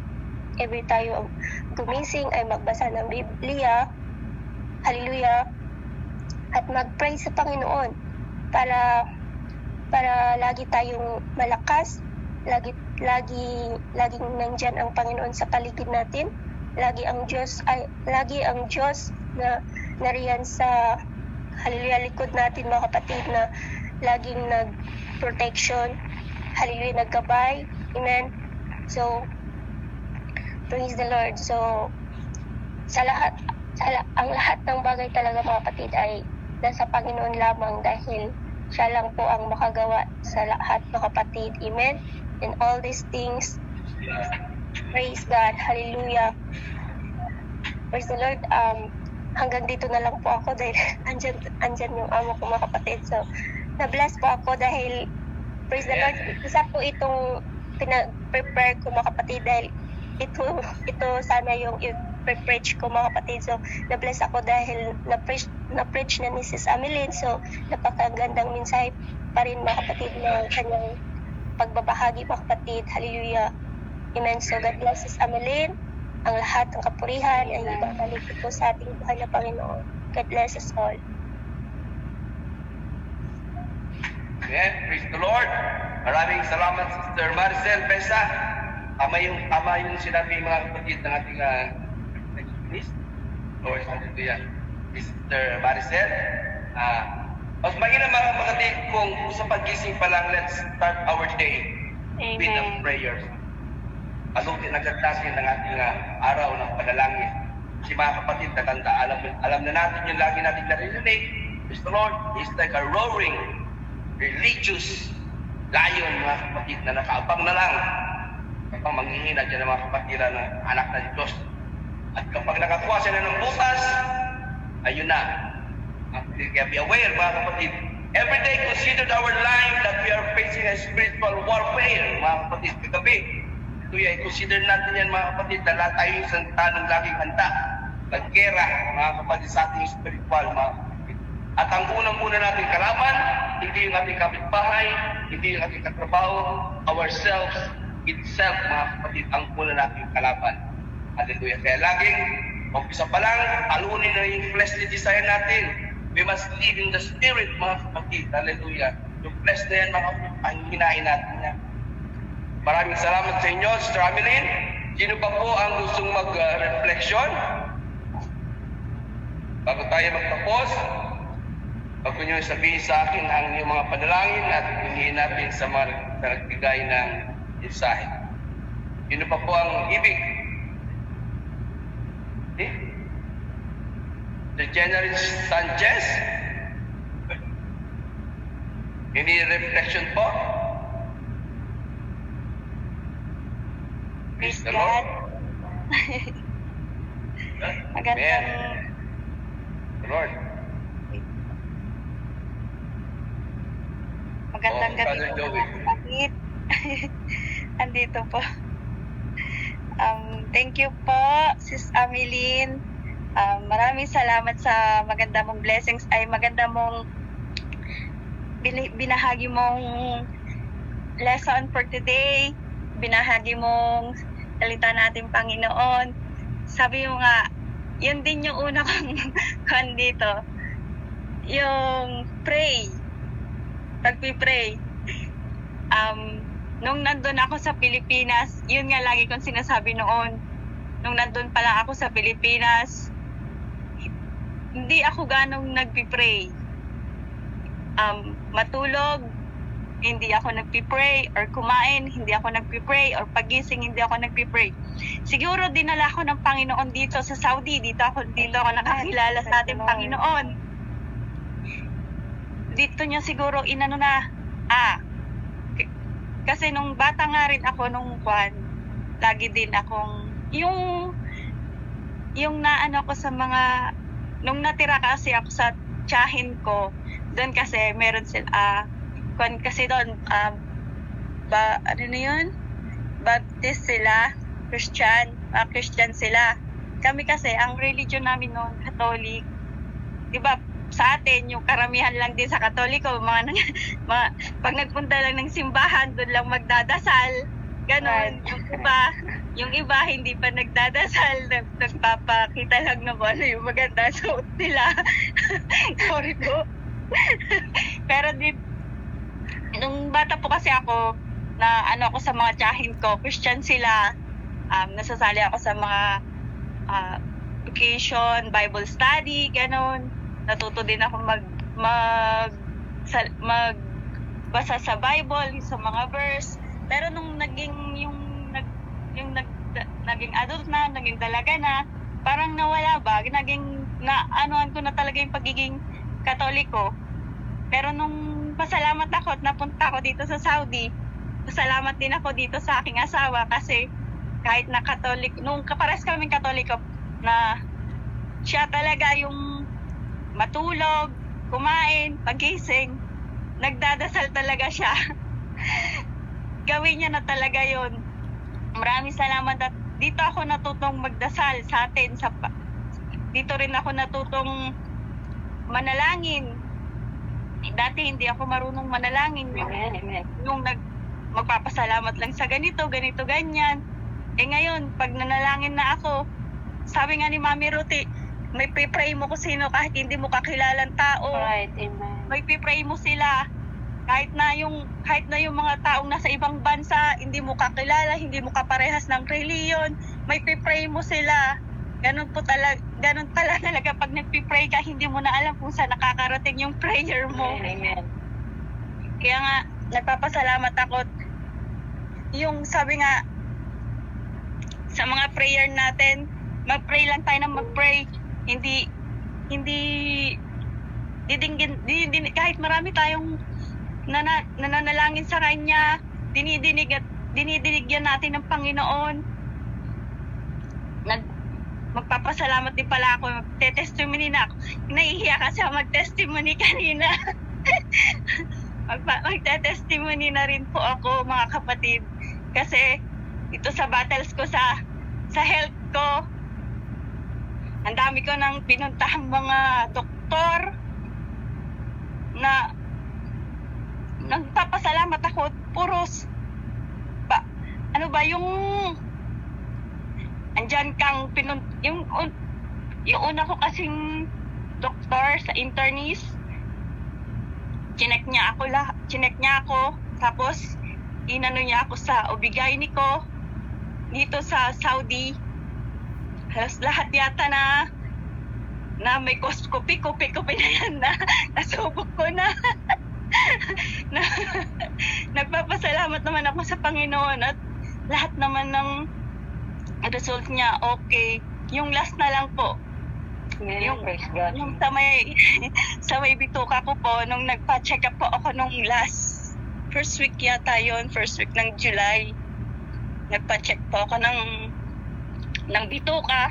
[SPEAKER 4] tayo gumising ay magbasa ng Biblia. Hallelujah. At mag-pray sa Panginoon para lagi tayong malakas, laging nandyan ang Panginoon sa paligid natin. Lagi ang Diyos na nariyan sa hallelujah likod natin mga kapatid na laging nag-protection, hallelujah naggabay. Amen. So praise the Lord. So ang lahat ng bagay talaga mga kapatid ay nasa Panginoon lamang dahil siya lang po ang makagawa sa lahat mga kapatid. Amen. In all these things, praise God. Hallelujah. Praise the Lord. Hanggang dito na lang po ako dahil andyan yung amo ko mga kapatid. So, na-bless po ako dahil praise the Lord. Isa po itong pinag-prepare ko mga kapatid dahil ito sana yung i-preach ko mga kapatid. So, na-bless ako dahil na-preach na ni Sis Ameline. So, napakagandang mensahe pa rin mga kapatid ng kanyang pagbabahagi mga kapatid. Hallelujah. Amen. So, God bless Sis Ameline. Ang lahat ng kapurihan ay ibabalik po sa ating buhay na Panginoon. God bless us all.
[SPEAKER 1] Amen. Praise the Lord. Maraming salamat Sister Maricel Pesa. Tama yung sinabi mga kapatid ng ating next Lord, hallelujah. Sister Maricel. Mas mainam mga kapatid kung sa paggising pa lang, let's start our day with the prayers. Alutin agad natin ng ating araw ng panalangin. Kasi mga kapatid, alam na natin yung lagi natin narinig. Mr. Lord is like a roaring, religious lion, mga kapatid, na nakaabang na lang kapag manghihina dyan ng mga kapatid na anak ng Diyos. At kapag nakakuha sila ng butas, ayun na. Kaya be aware, mga kapatid. Every day, consider our life that we are facing a spiritual warfare, mga kapatid. Kagabi, ito consider natin yan mga kapatid, dala tayo yung santanang laging handa. Nagkera mga kapatid sa ating spiritual mga kapatid. At ang unang-una natin kalaban, hindi yung ating kapitbahay, hindi yung ating katrabaho, ourselves, itself mga kapatid, ang una natin kalaban. Hallelujah. Kaya laging, umpisa pa lang, alunin na yung fleshly desire natin. We must live in the Spirit, mga kapatid. Hallelujah. Yung flesh na yan, ang hinahin natin niya. Maraming salamat sa inyo, Sister Ameline. Sino pa po ang gustong mag-reflection? Bago tayo magtapos, pag nyo sabihin sa akin ang inyong mga panalangin at hingin natin sa mga nagbigay ng mensahe. Sino pa po ang ibig? The General Sanchez? Any reflection po? Praise the Lord.
[SPEAKER 7] Magandang
[SPEAKER 1] Lord.
[SPEAKER 7] magandang
[SPEAKER 1] Oh,
[SPEAKER 7] gabi
[SPEAKER 1] Father
[SPEAKER 7] po
[SPEAKER 1] Joey.
[SPEAKER 7] mga kapatid. Andito po. Thank you po, Sis Ameline. Maraming salamat sa maganda mong blessings, ay maganda mong binahagi mong lesson for today. Binahagi mong salita natin, Panginoon. Sabi mo nga, yun din yung una kong kan dito. Yung pray. Pag-pray. Nung nandun ako sa Pilipinas, yun nga lagi kong sinasabi noon. Nung nandun pa lang ako sa Pilipinas, hindi ako ganong nagpipray. Matulog, hindi ako nagpipray, or kumain, hindi ako nagpipray, or pagising, hindi ako nagpipray. Siguro dinala ako ng Panginoon dito sa Saudi, dito ako nakakilala sa ating Panginoon. Dito niya siguro inano na, kasi nung bata nga rin ako nung lagi din akong, yung naano ko sa mga, nung natira kasi ako sa tiyahin ko, doon kasi meron sila, kasi doon, ano na yun? Baptist sila, Christian sila. Kami kasi, ang religion namin noon, Catholic. Diba, sa atin, yung karamihan lang din sa Katoliko, pag nagpunta lang ng simbahan, doon lang magdadasal. Ganon. Yung iba, hindi pa nagdadasal, nagpapakita lang na ano yung maganda suot nila. Sorry po. Pero nung bata po kasi ako, na ako sa mga tiyahin ko, Christian sila, nasasali ako sa mga vacation, Bible study, ganon. Natuto din ako magbasa sa Bible, sa mga verse. Pero nung naging adult na, naging dalaga na, parang nawala ba, anuan ko na talaga yung pagiging Katoliko. Pero nung pasalamat ako at napunta ako dito sa Saudi, pasalamat din ako dito sa aking asawa kasi kahit na Katolik, nung kapares kaming Katoliko, na siya talaga yung matulog, kumain, pagising, nagdadasal talaga siya. Gawin niya na talaga yon. Maraming salamat at dito ako natutong magdasal sa atin. Dito rin ako natutong manalangin. Dati hindi ako marunong manalangin. Yung magpapasalamat lang sa ganito, ganyan. Ngayon, pag nanalangin na ako, sabi nga ni Mami Ruti, may pipray mo kung sino kahit hindi mo kakilalang tao.
[SPEAKER 3] Right, amen.
[SPEAKER 7] May pipray mo sila. Kahit na yung mga taong nasa ibang bansa, hindi mo kakilala, hindi mo kaparehas ng reliyon, may pipray mo sila. Ganun pala talaga pag nagpipray ka, hindi mo na alam kung saan nakakarating yung prayer mo.
[SPEAKER 3] Amen.
[SPEAKER 7] Kaya nga, nagpapasalamat ako. Yung sabi nga, sa mga prayer natin, mag-pray lang tayo na mag-pray. Hindi kahit marami tayong nananalangin sa Kanya, dinidinig yan natin ng Panginoon. Magpapasalamat din pala ako, magte-testimony na ako. Nahihiya kasi ako mag-testimony kanina. Magte-testimony na rin po ako, mga kapatid. Kasi ito sa battles ko sa health ko, ang dami ko nang pinuntahang mga doktor na nagpapasalamat ako. Puros yung andyan kang yung una ko kasing doktor, sa internist. Chinek niya ako, tapos inano niya ako sa OB-GYN ko dito sa Saudi. Halos lahat yata na may kopi na yan na nasubok ko na. na nagpapasalamat naman ako sa Panginoon at lahat naman ng result niya okay. Yung last na lang po, yung sa may sa may bituka ko po nung nagpa-check up po ako nung first week yata yon, first week ng July. Nagpa-check po ako ng bituka.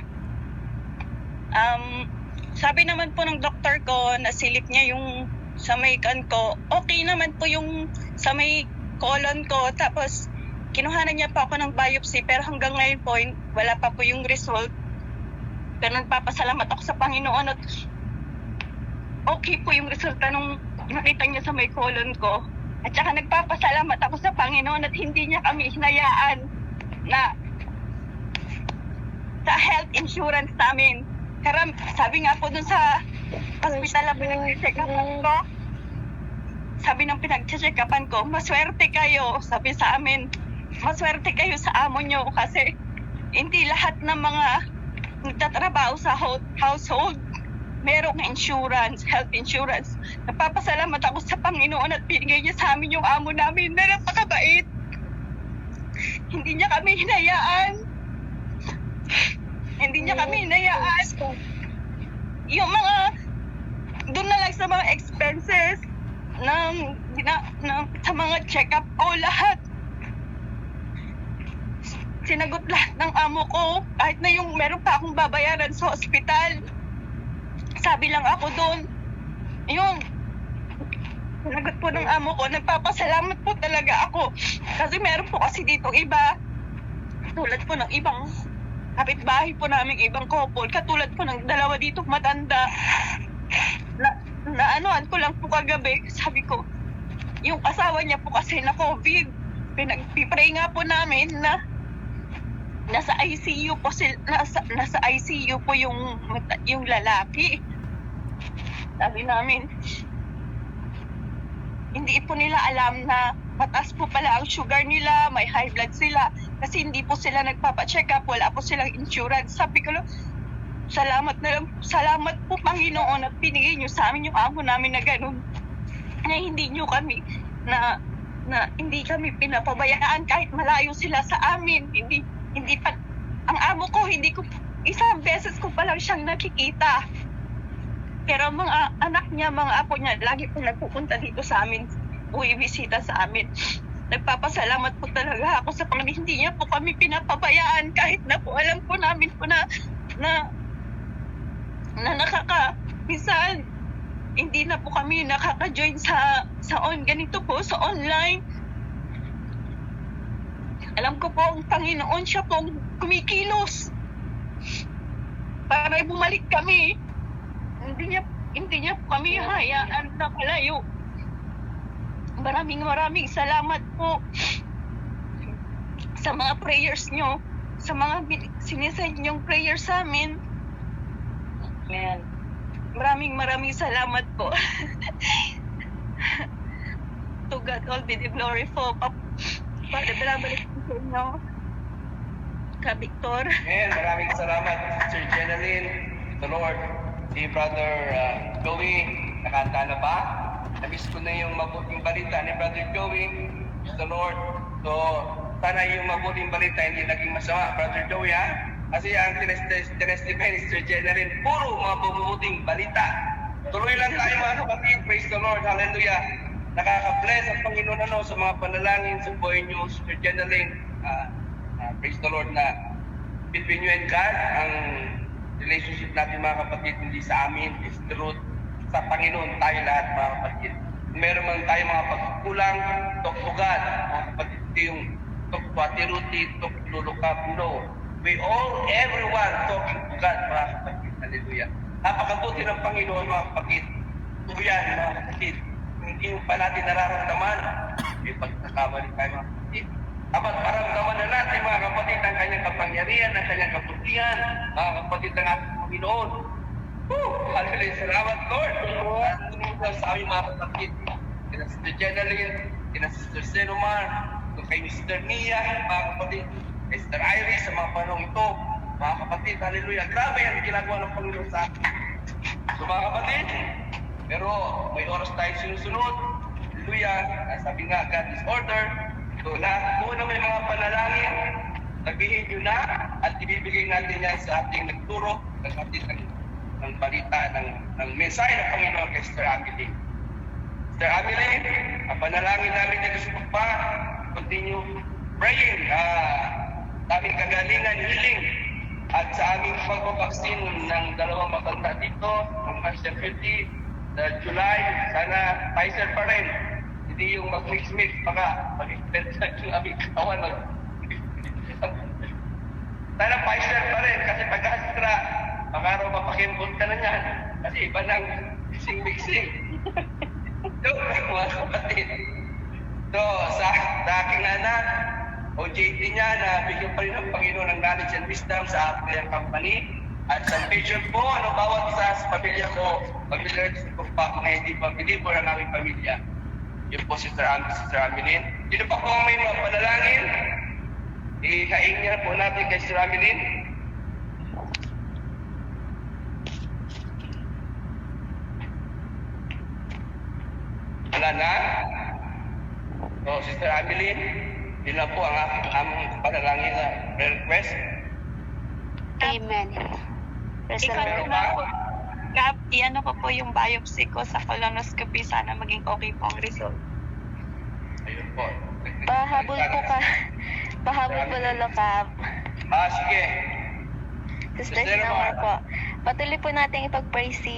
[SPEAKER 7] Sabi naman po ng doktor ko, nasilip niya yung sa may kan ko. Okay naman po yung sa may colon ko. Tapos kinuhanan niya pa ako ng biopsy pero hanggang ngayon po wala pa po yung result. Pero nagpapasalamat ako sa Panginoon at okay po yung resulta nung nakita niya sa may colon ko. At saka nagpapasalamat ako sa Panginoon at hindi niya kami hinayaan na sa health insurance namin. Sabi nga po dun sa hospital na pinag-check-upan ko, sabi ng pinag-check-upan ko, maswerte kayo, sabi sa amin, maswerte kayo sa amo nyo kasi hindi lahat ng mga nagtatrabaho sa household merong insurance, health insurance. Napapasalamat ako sa Panginoon at binigay niya sa amin yung amo namin na napakabait. Hindi niya kami hinayaan. Hindi niya kami hinayaan. Yung mga, doon na lang sa mga expenses sa mga check-up ko, lahat. Sinagot lahat ng amo ko, kahit na yung meron pa akong babayaran sa hospital. Sabi lang ako doon, yung sinagot po ng amo ko, nagpapasalamat po talaga ako. Kasi meron po kasi dito iba, tulad po ng ibang kapitbahay po namin, ibang couple, katulad po ng dalawa dito matanda, na anuan ko lang po kagabi, sabi ko, yung asawa niya po kasi na COVID, pinag-pray nga po namin na nasa ICU po nasa ICU po yung lalaki. Sabi namin, hindi po nila alam na mataas po pala ang sugar nila, may high blood sila, kasi hindi po sila nagpapa-check up, wala po silang insurance. Sabi ko, salamat po Panginoon at binigay niyo sa amin yung amo namin na ganun. Na hindi niyo kami, na hindi kami pinapabayaan kahit malayo sila sa amin. Hindi pa, ang amo ko, isang beses ko pa lang siyang nakikita. Pero mga anak niya, mga apo niya, lagi po nagpupunta dito sa amin, buibisita sa amin. Nagpapasalamat po talaga ako sa Panginoon. Hindi niya po kami pinapabayaan kahit na po alam po namin po na minsan hindi na po kami nakaka-join sa ganito po, sa online. Alam ko po ang Panginoon, siya po kumikilos para bumalik kami. Hindi niya po kami hayaan na kalayo. Maraming salamat po sa mga prayers nyo, sa mga sinisend nyong prayers sa amin. Amen. Maraming salamat po. To God all be the glory po. Para balik po sa inyo. Ka Victor.
[SPEAKER 1] Amen. Maraming salamat, Sister Jenaline, the Lord. Si Brother Joey, nakanta na ba? Nabis ko na yung mabuting balita ni Brother Joey, the Lord. So, sana yung mabuting balita hindi naging masama, Brother Joey, ha? Kasi ang tinestify ni Sister Jenaline, puro mga mabuting balita. Tuloy lang tayo mga kapatid, praise the Lord, hallelujah. Nakaka-bless ang Panginoon sa mga panalangin sa buhay niyo, Sister Jenaline. Praise the Lord na between you and God, ang relationship natin mga kapatid, hindi sa amin, is the root. Sa Panginoon tayo lahat mga kapatid. Meron man tayo mga pagkukulang, talk to God. Mga kapatid, yung talk to Atiruti, talk to Lukap, no. Everyone talking to God mga kapatid. Hallelujah. Napakabuti ng Panginoon mga kapatid. Ito yan mga kapatid. Hindi pa natin nararamdaman. May pagkakamali tayo mga kapatid. Dapat maramdaman na natin mga kapatid ang kanyang kapangyarihan, ang kanyang kabutihan, mga kapatid ng ating Panginoon. Hallelujah. Salamat, Lord. At sa aming mga kapatid, kina Sister Jenaline, kina Sister Senomar, kay Mr. Mia, mga kapatid, kay Sister Iris, sa mga panahon ito, mga kapatid, hallelujah. Grabe ang ginagawa ng Panginoon sa atin. So mga kapatid, pero may oras tayo sinusunod. Hallelujah. Sabi nga, God is order. So doon na may mga panalangin, sabihin nyo na at ibibigay natin yan sa ating nagturo, ng ating ng balita, ng mensahe ng Panginoon kay Sister Amelie. Sister Amelie, ang panalangin namin dito sa Pagpa, continue praying, aming kagalingan, healing, at sa aming pagpapaksin ng dalawang matanda dito, ng March 50, sa July, sana Pfizer pa rin. Hindi yung mag-mix-mix, baka mag-extend yung aming kawan. Sana Pfizer pa rin, kasi pag-astra, baka raw mapakimbot ka na niyan, kasi iba ng mixing-mixing. So, mga kapatid. So, sa aking anak, OJT niya na bigyan pa rin ng Panginoon ng knowledge and wisdom sa aking company. At sa patient po, bawat isa sa pamilya ko, pamilya ko pa, mga hindi pamilibor ang aming pamilya. Yun po, Sister Ameline. Dito pa po may mga panalangin. Ihaing niya po natin kay Sister Ameline. Wala na? So, Sister Ameline, yun na po ang aming panalangin na prayer request.
[SPEAKER 6] Amen. Praise the
[SPEAKER 7] Ikaw
[SPEAKER 6] Lord.
[SPEAKER 7] na po. Gab, iano ko po yung biopsy ko sa colonoscopy. Sana maging okay po ang result.
[SPEAKER 1] Ayun po.
[SPEAKER 4] Pahabol po ka. Pahabol po Lolo Cab.
[SPEAKER 1] Sige.
[SPEAKER 4] Sister
[SPEAKER 1] Sister
[SPEAKER 4] Sinamar
[SPEAKER 1] Mar.
[SPEAKER 4] po. Patuloy po natin ipag-pray si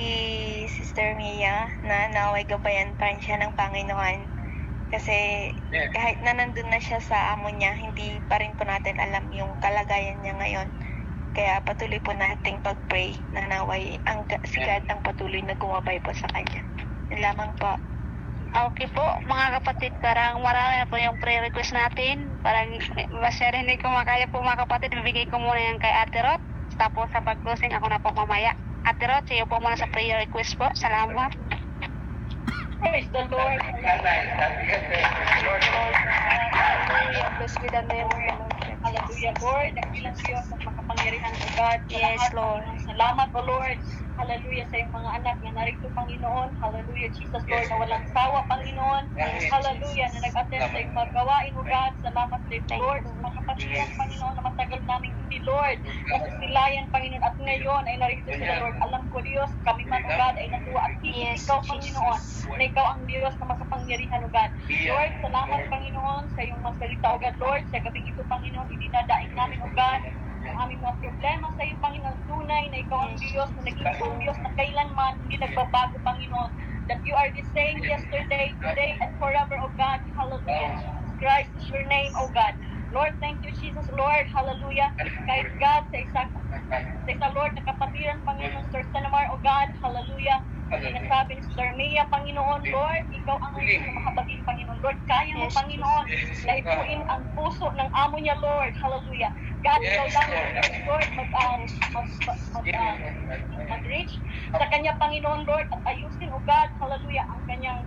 [SPEAKER 4] Sister Mia na naway gabayan pa rin siya ng Panginoon. Kasi
[SPEAKER 1] Yes.
[SPEAKER 4] kahit na nandun na siya sa amo niya, hindi pa rin po natin alam yung kalagayan niya ngayon. Kaya patuloy po nating pag-pray na naway si God ang patuloy na gumabay po sa kanya. Yun lamang po.
[SPEAKER 6] Okay po, mga kapatid, parang marami na po yung prayer request natin. Parang masyari hindi ko makaya po mga kapatid, bibigay ko muna yan kay Ate Rod. Tapos sa pag-closing, ako na po mamaya. Ate Rod, siyo po muna sa prayer request po. Salamat.
[SPEAKER 3] Praise the Lord.
[SPEAKER 4] Hallelujah. Bless be the name of the Lord.
[SPEAKER 3] Hallelujah, Lord. Nagbilang Diyos ng makapangyarihan ng God.
[SPEAKER 4] Yes, Lord.
[SPEAKER 3] Salamat, O Lord. Hallelujah sa iyong mga anak na narito, Panginoon. Hallelujah, Jesus, Lord, na walang sawa, Panginoon. Hallelujah, na nag-attend sa iyong mga gawain, O God. Salamat sa iyo, Lord. Sa mga kapatiran, Panginoon, na matagal namin hindi, Lord. Nasisilayan, Panginoon, at ngayon ay narito sila, Lord. Alam ko, Diyos, kami man, O God, ay natuwa at higit
[SPEAKER 4] Yes,
[SPEAKER 3] ikaw,
[SPEAKER 4] Jesus.
[SPEAKER 3] Panginoon, na ikaw ang Diyos na makapangyarihan, O God. Lord, salamat, Panginoon, sa iyong mga salita, O God, Lord. Sa gabing ito, Panginoon, idinadaing namin, O God, ang aming mga problema sa iyo, Panginoon, tunay na ikaw ang Diyos na naging ang Diyos na kailanman hindi nagbabago, Panginoon. That you are the same yesterday, today, and forever, O God. Hallelujah. Jesus Christ is your name, O God. Lord, thank you, Jesus, Lord. Hallelujah. Kahit God, sa isa, Lord, na kapatiran, Panginoon, Sir Sanamar, O God. Hallelujah. Ang sinasabi ni Sir Mia, Panginoon, Lord, ikaw ang Diyos na makabaging, Panginoon. Lord, kaya mo, Panginoon, na ipuin ang puso ng amo niya, Lord. Hallelujah. God, ikaw lang, Lord, mag-reach sa kanya, Panginoon, Lord, at ayusin, O God, hallelujah, ang kanyang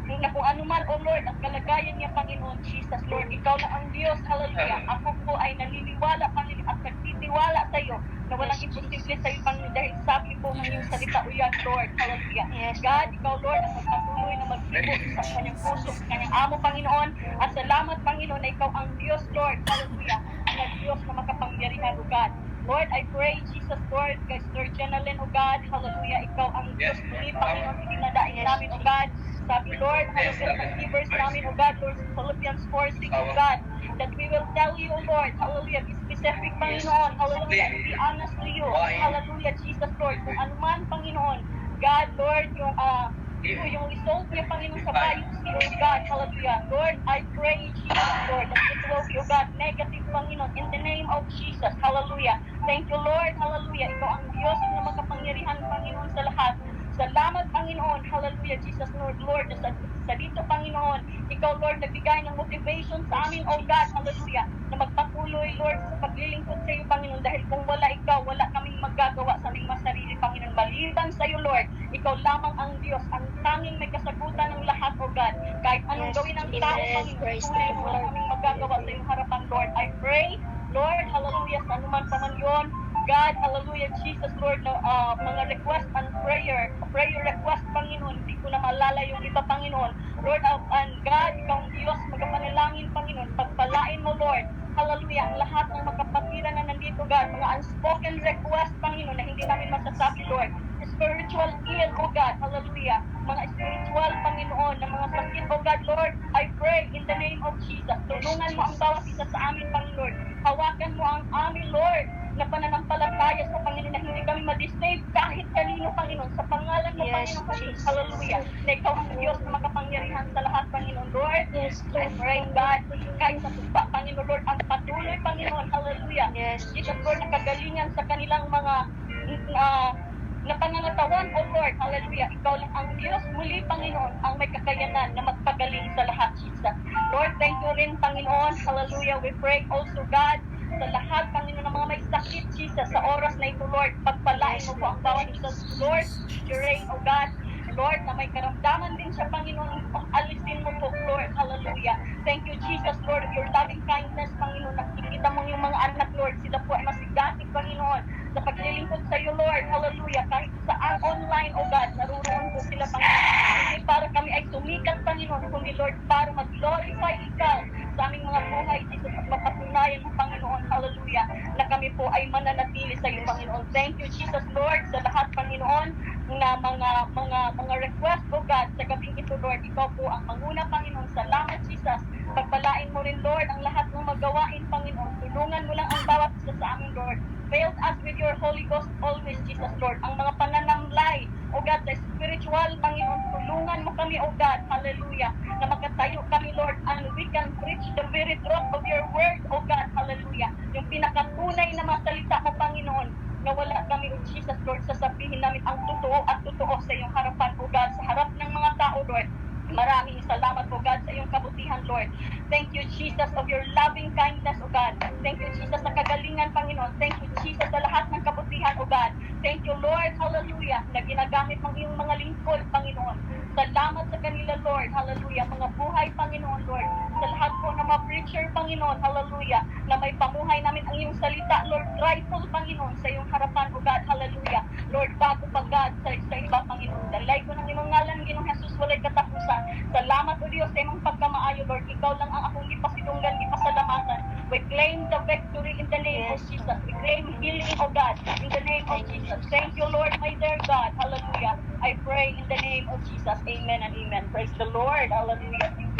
[SPEAKER 3] na kung ano man, O Lord, ang kalagayan niya, Panginoon, Jesus, Lord, ikaw na ang Diyos, hallelujah. Ako po ay naniniwala, Panginoon, at nagtitiwala sa iyo na walang imposible sa iyo, Panginoon, dahil sabi po ng iyong salita, O yan, Lord, hallelujah. God, ikaw, Lord, ang magpatuloy na magbibot sa kanyang puso, sa kanyang amo, Panginoon, at salamat, Panginoon, na ikaw ang Diyos, Lord, hallelujah, ang Diyos na makapangyarihan, O God. Lord, I pray, Jesus, Lord, kay Sir Jenalyn, O God, hallelujah, ikaw ang Diyos, muli, Panginoon, itinadaing namin, O God. Sabi, Lord, hallelujah, sa givers namin, O God, Lord, Philippians 4:6, O God, that we will tell you, O Lord, hallelujah, be specific, Panginoon, hallelujah, and be honest to you, hallelujah, Jesus, Lord, kung ano man, Panginoon, God, Lord, yung result niya, Panginoon, sa biopsy, O God, hallelujah, Lord, I pray, Jesus, Lord, that it will be, O God, negative, Panginoon, in the name of Jesus, hallelujah, thank you, Lord, hallelujah, ikaw ang Diyos na makapangyarihan, Panginoon, sa lahat. Salamat, Panginoon. Hallelujah, Jesus, Lord, Lord. Sa dito, Panginoon, ikaw, Lord, nagbigay ng motivation sa amin, oh God, hallelujah, na magpatuloy, Lord, sa paglilingkod sa iyo, Panginoon, dahil kung wala ikaw, wala kaming magagawa sa aming mga sarili, Panginoon. Maliban
[SPEAKER 8] ikaw lamang ang Diyos, ang tanging may kasagutan ng lahat, O God. Kahit anong
[SPEAKER 4] Yes,
[SPEAKER 8] gawin ng tao,
[SPEAKER 4] amen.
[SPEAKER 8] Panginoon,
[SPEAKER 4] Praise
[SPEAKER 8] tunay
[SPEAKER 4] the
[SPEAKER 8] mo
[SPEAKER 4] Lord.
[SPEAKER 8] lang kaming magagawa sa iyong harapan, Lord. I pray, Lord, hallelujah, sa anuman pa man yun, God, hallelujah, Jesus, Lord, na mga request and prayer request, Panginoon, hindi ko na maalala yung iba, Panginoon. Lord, and God, ikaw ang Diyos, magapanalangin, Panginoon, pagpalain mo, Lord, hallelujah, ang lahat ng magkapatiran na nandito, God, mga unspoken request, Panginoon, na hindi namin masasabi, Lord, spiritual ill, O God, hallelujah, mga spiritual, Panginoon, na mga sakit, O God, Lord, I pray in the name of Jesus, tulungan mo ang bawat isa sa amin, Panginoon, hawakan mo ang amin, Lord, na pananampalataya sa Panginoon, na hindi kami ma-deceive kahit kanino, Panginoon, sa pangalan mo,
[SPEAKER 4] Yes,
[SPEAKER 8] Panginoon, Jesus,
[SPEAKER 4] Jesus.
[SPEAKER 8] hallelujah, na ikaw ang Diyos na makapangyarihan sa lahat, Panginoon, Lord,
[SPEAKER 4] Yes,
[SPEAKER 8] I pray, God, kahit sa tuba, Panginoon, Lord, ang patuloy, Panginoon, hallelujah,
[SPEAKER 4] Yes,
[SPEAKER 8] Jesus, Lord, na kagalingan sa kanilang mga na pangangatawan, O Lord, hallelujah, ikaw lang ang Diyos, muli, Panginoon, ang may kakayanan na magpagaling sa lahat, Jesus. Lord, thank you rin, Panginoon, hallelujah, we pray also, God, sa lahat, Panginoon, ng mga may sakit, Jesus, sa oras na ito, Lord, pagpalain mo po ang bawat isa, Lord, during, O God, Lord, na may karamdaman din siya, Panginoon, alisin mo po, Lord, hallelujah. Thank you, Jesus, Lord, of your loving kindness, Panginoon, nakikita mo yung mga anak, Lord, sila po ay masigasig, Panginoon, sa paglilingkod sa iyo, Lord, hallelujah, kahit saan online, O God, naruroon po sila, Panginoon, hindi para kami ay sumikat, Panginoon, kundi, Lord, para mag-glorify ikaw sa aming mga buhay, Jesus, at mapatunayan mo, Panginoon, hallelujah, na kami po ay mananatili sa iyo, Panginoon. Thank you, Jesus, Lord, sa lahat, Panginoon, na mga request, O God, sa gabing ito, Lord, ikaw po ang manguna, Panginoon. Salamat, Jesus. Pagpalain mo rin, Lord, ang lahat ng magawain, Panginoon. Tulungan mo lang ang bawat isa sa amin, Lord. Fill us with your Holy Ghost always, Jesus, Lord. Ang mga pananamlay, O God, sa spiritual, Panginoon, tulungan mo kami, O God, hallelujah, na makatayo kami, Lord, and we can preach the very truth of your word, O God, hallelujah. Yung pinakatunay na masalita mo, Panginoon, na wala kami, O Jesus, Lord, sasabihin namin ang totoo at totoo sa iyong harapan, O God, sa harap ng mga tao, Lord. Maraming salamat, O God, sa iyong kabutihan, Lord. Thank you, Jesus, of your loving kindness, O God. Thank you, Jesus, sa kagalingan, Panginoon. Thank you, Jesus, sa lahat ng kabutihan, O God. Thank you, Lord, hallelujah, na ginagamit ng iyong mga lingkod, Panginoon. Salamat sa kanila, Lord, hallelujah. Mga buhay, Panginoon, Lord. Sa lahat po ng mga preacher, Panginoon, hallelujah, na may pamuhay namin ang iyong salita, Lord, grateful, Panginoon, sa iyong harapan, O God, hallelujah. Lord, bago pa, God, sa iba, Panginoon. Dalay ko ng iyong ngalan, Ginoong Jesus, walay katapusan. Salamat, O Diyos, sa iyong pagkamaayo, Lord. Ikaw lang ang akong ipasidunggan, ipasalamatan. We claim the victory in the name of Jesus. We claim healing, O God, in the name of Jesus. Thank you, Lord, my dear God. Hallelujah. I pray in the name of Jesus. Amen and amen. Praise the Lord. Hallelujah.